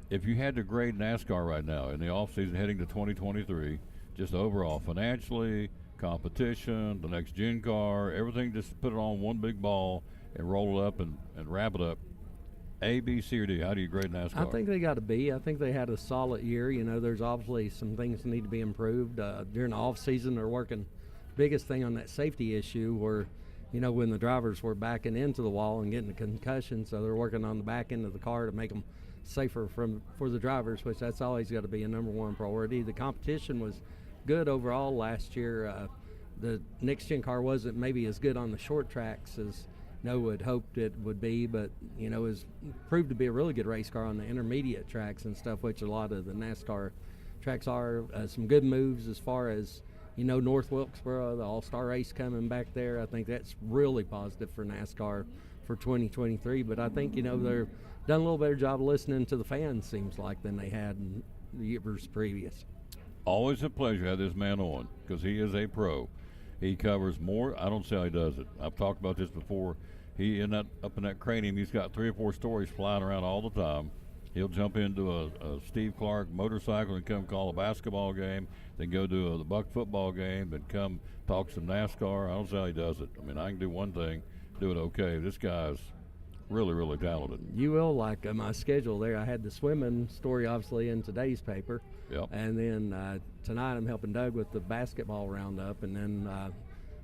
If you had to grade NASCAR right now in the offseason heading to 2023, just overall, financially, competition, the next gen car, everything, just put it on one big ball and roll it up and wrap it up. A, B, C, or D? How do you grade NASCAR? I think they got a B. I think they had a solid year. You know, there's obviously some things that need to be improved. During the off season, they're working. Biggest thing on that safety issue where, you know, when the drivers were backing into the wall and getting a concussion, so they're working on the back end of the car to make them safer for the drivers, which that's always got to be a number one priority. The competition was good overall last year. The next gen car wasn't maybe as good on the short tracks as Noah had hoped it would be, but you know, it proved to be a really good race car on the intermediate tracks and stuff, which a lot of the NASCAR tracks are. Some good moves as far as, you know, North Wilkesboro, the All-Star race coming back there. I think that's really positive for NASCAR for 2023. But I think, you know, they're done a little better job listening to the fans, seems like, than they had in the years previous. Always a pleasure to have this man on because he is a pro. He covers more. I don't see how he does it. I've talked about this before. Up in that cranium, he's got 3 or 4 stories flying around all the time. He'll jump into a Steve Clark motorcycle and come call a basketball game, then go to the Buck football game, and come talk some NASCAR. I don't see how he does it. I mean, I can do one thing, do it okay. This guy's really, really talented. You will like my schedule there. I had the swimming story, obviously, in today's paper. Yep. And then tonight I'm helping Doug with the basketball roundup. And then I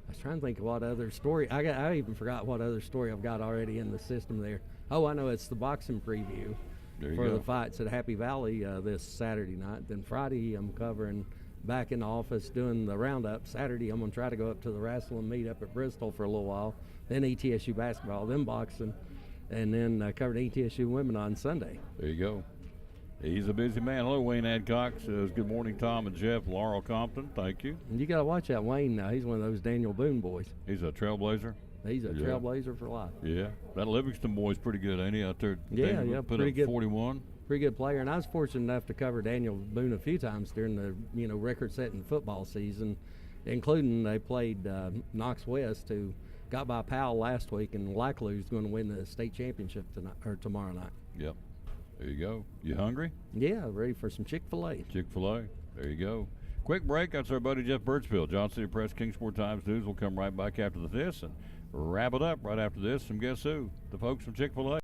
was trying to think of what other story. I even forgot what other story I've got already in the system there. Oh, I know, it's the boxing preview. There you for go. the fights at Happy Valley this Saturday night. Then Friday, I'm covering back in the office doing the roundup. Saturday, I'm going to try to go up to the wrestling meet up at Bristol for a little while. Then ETSU basketball, then boxing, and then covering ETSU women on Sunday. There you go. He's a busy man. Hello, Wayne Adcock says, good morning, Tom and Jeff. Laurel Compton, thank you. And you got to watch that Wayne now. He's one of those Daniel Boone boys. He's a trailblazer. He's a trailblazer for life. Yeah. That Livingston boy's pretty good, ain't he, out there? Yeah, Daniel put pretty up good. 41. Pretty good player, and I was fortunate enough to cover Daniel Boone a few times during the record-setting football season, including they played Knox West, who got by Powell last week, and likely is going to win the state championship tonight or tomorrow night. Yep. There you go. You hungry? Yeah, ready for some Chick-fil-A. Chick-fil-A. There you go. Quick break. That's our buddy Jeff Birchfield. Johnson City Press, Kingsport Times News. We'll come right back after this and wrap it up right after this. And guess who? The folks from Chick-fil-A.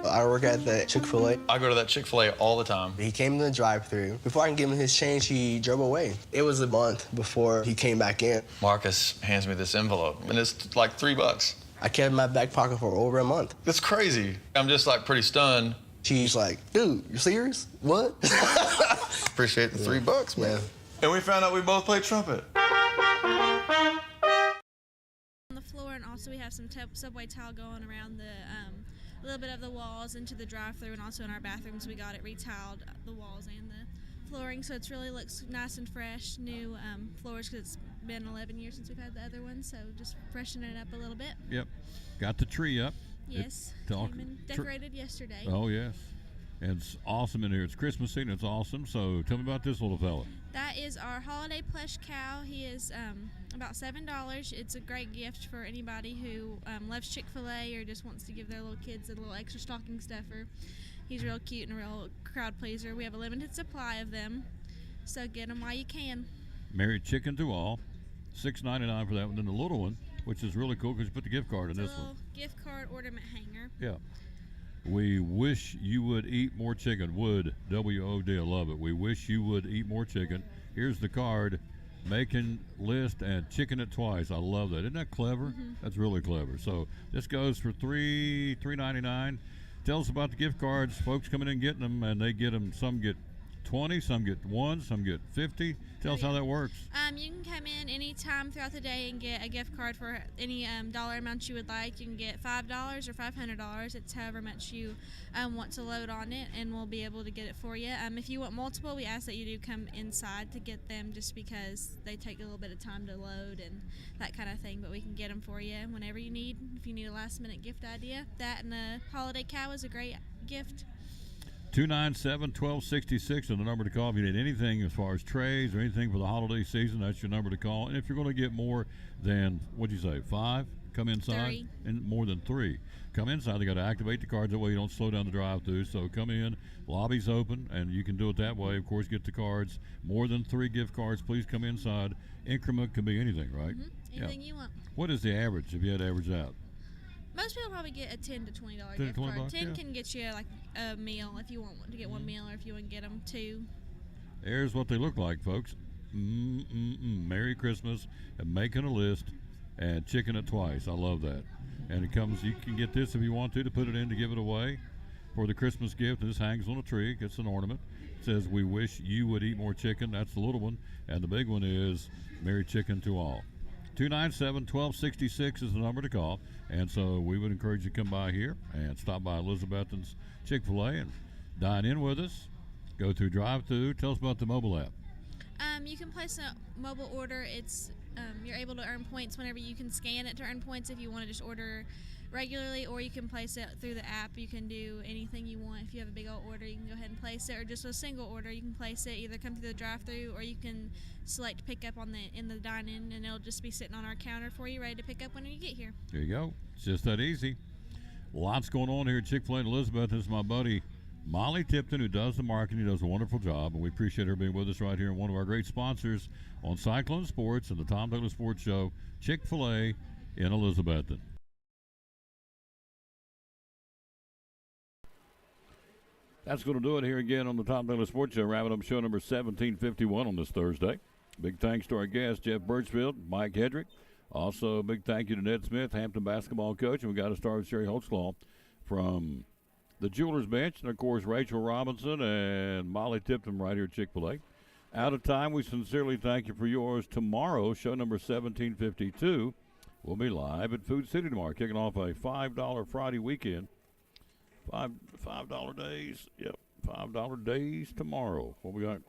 I work at the Chick-fil-A. I go to that Chick-fil-A all the time. He came in the drive-thru. Before I can give him his change, he drove away. It was a month before he came back in. Marcus hands me this envelope, and it's like $3. I kept it in my back pocket for over a month. That's crazy. I'm just like pretty stunned. She's like, dude, you serious? What? Appreciate the $3, man. And we found out we both play trumpet. On the floor, and also we have some subway tile going around the a little bit of the walls into the drive-thru, and also in our bathrooms we got it retiled, the walls and the flooring, so it really looks nice and fresh. New floors, because it's been 11 years since we've had the other one, so just freshening it up a little bit. Yep. Got the tree up. Yes. Came and decorated yesterday. Oh, yes. And it's awesome in here. It's Christmas season. It's awesome. So tell me about this little fella. That is our holiday plush cow. He is about $7. It's a great gift for anybody who loves Chick-fil-A or just wants to give their little kids a little extra stocking stuffer. He's real cute and a real crowd pleaser. We have a limited supply of them, so get them while you can. Married Chicken to All, $6.99 for that one. Then the little one, which is really cool because you put the gift card in this one. Gift card ornament hanger. Yeah. We wish you would eat more chicken. Would, W-O-D, I love it. We wish you would eat more chicken. Here's the card. Making list and chicken it twice. I love that. Isn't that clever? Mm-hmm. That's really clever. So this goes for $3.99. Tell us about the gift cards. Folks coming in getting them, and they get them. Some get 20, some get 1, some get 50. Tell us how that works. You can come in any time throughout the day and get a gift card for any dollar amount you would like. You can get $5 or $500. It's however much you want to load on it, and we'll be able to get it for you. If you want multiple, we ask that you do come inside to get them, just because they take a little bit of time to load and that kind of thing, but we can get them for you whenever you need. If you need a last-minute gift idea, that and a holiday cow is a great gift. 297-1266 is the number to call if you need anything as far as trays or anything for the holiday season. That's your number to call. And if you're going to get more than, what'd you say, 5, come inside. 3. And more than 3, come inside. They got to activate the cards that way you don't slow down the drive-through. So come in, lobby's open, and you can do it that way. Of course, get the cards. More than 3 gift cards, please come inside. Increment can be anything, right? Anything you want. What is the average if you had to average out? Most people probably get a $10 to $20 $10 gift to $20, card. 10 yeah. can get you like a meal if you want to get one meal, or if you want to get them 2. There's what they look like, folks. Merry Christmas, and making a list, and chicken it twice. I love that. And it comes, you can get this if you want to put it in to give it away for the Christmas gift. This hangs on a tree. It gets an ornament. It says, we wish you would eat more chicken. That's the little one. And the big one is Merry Chicken to All. 297-1266 is the number to call. And so we would encourage you to come by here and stop by Elizabethton's Chick-fil-A and dine in with us. Go through drive-thru. Tell us about the mobile app. You can place a mobile order. It's you're able to earn points whenever you can scan it to earn points if you want to just order regularly, or you can place it through the app. You can do anything you want. If you have a big old order, you can go ahead and place it, or just a single order, you can place it, either come through the drive-thru, or you can select pick up in the dine-in, and it'll just be sitting on our counter for you, ready to pick up when you get here. There you go. It's just that easy. Lots going on here at Chick-fil-A in Elizabeth. This is my buddy Molly Tipton, who does the marketing. He does a wonderful job, and we appreciate her being with us right here. And one of our great sponsors on Cyclone Sports and the Tom Douglas Sports Show, Chick-fil-A in Elizabethton. That's going to do it here again on the Tom Douglas Sports Show, wrapping up show number 1751 on this Thursday. Big thanks to our guests, Jeff Birchfield, Mike Hedrick, Also, a big thank you to Ned Smith, Hampton basketball coach, and we got to start with Sherry Holtzclaw from the Jewelers Bench, and of course Rachel Robinson and Molly Tipton right here at Chick-fil-A. Out of time, we sincerely thank you for yours. Tomorrow, show number 1752, will be live at Food City tomorrow, kicking off a $5 Friday weekend. $5 days. Yep, $5 days tomorrow. What we got?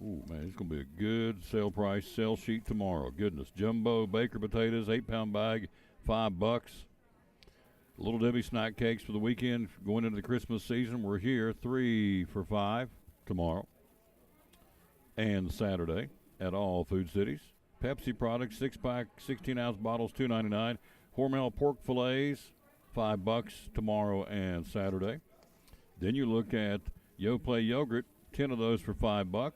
Ooh, man, it's going to be a good sale price, sale sheet tomorrow. Goodness. Jumbo Baker potatoes, 8-pound bag, $5. Little Debbie snack cakes for the weekend. Going into the Christmas season, we're here, 3 for $5 tomorrow and Saturday at all Food Cities. Pepsi products, 6-pack, 16-ounce bottles, $2.99. Hormel pork fillets, $5 tomorrow and Saturday. Then you look at Yoplait yogurt, 10 of those for $5.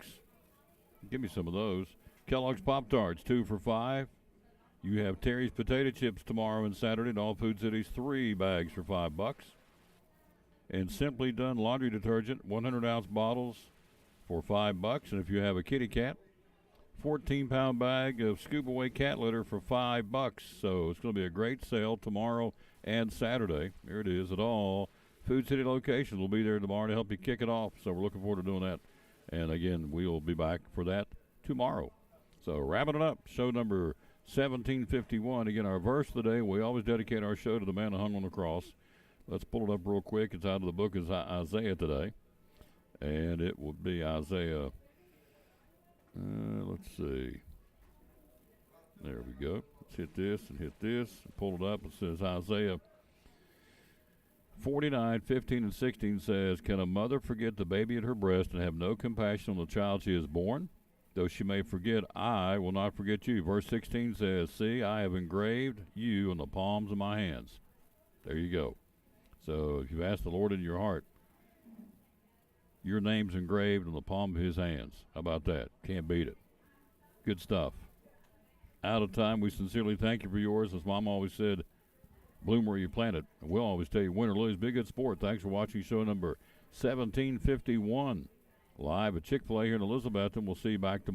Give me some of those. Kellogg's Pop-Tarts, 2 for $5. You have Terry's potato chips tomorrow and Saturday at all Food Cities, 3 bags for $5. And Simply Done laundry detergent, 100-ounce bottles for $5. And if you have a kitty cat, 14-pound bag of Scoop Away cat litter for $5. So it's going to be a great sale tomorrow and Saturday. There it is at all Food City locations. We'll be there tomorrow to help you kick it off. So we're looking forward to doing that. And again, we will be back for that tomorrow. So wrapping it up, show number 1751. Again, our verse of the day, we always dedicate our show to the man who hung on the cross. Let's pull it up real quick. It's out of the book of Isaiah today. And it would be Isaiah, let's see. There we go. Let's hit this and hit this. Pull it up. It says Isaiah 49:15 and 16 says, "Can a mother forget the baby at her breast and have no compassion on the child she has born? Though she may forget, I will not forget you." Verse 16 says, "See, I have engraved you on the palms of my hands." There you go. So if you've asked the Lord in your heart, your name's engraved on the palm of his hands. How about that? Can't beat it. Good stuff. Out of time, we sincerely thank you for yours. As Mom always said, bloom where you plant it. And we'll always tell you, win or lose, be a good sport. Thanks for watching show number 1751 live at Chick-fil-A here in Elizabethton. We'll see you back tomorrow.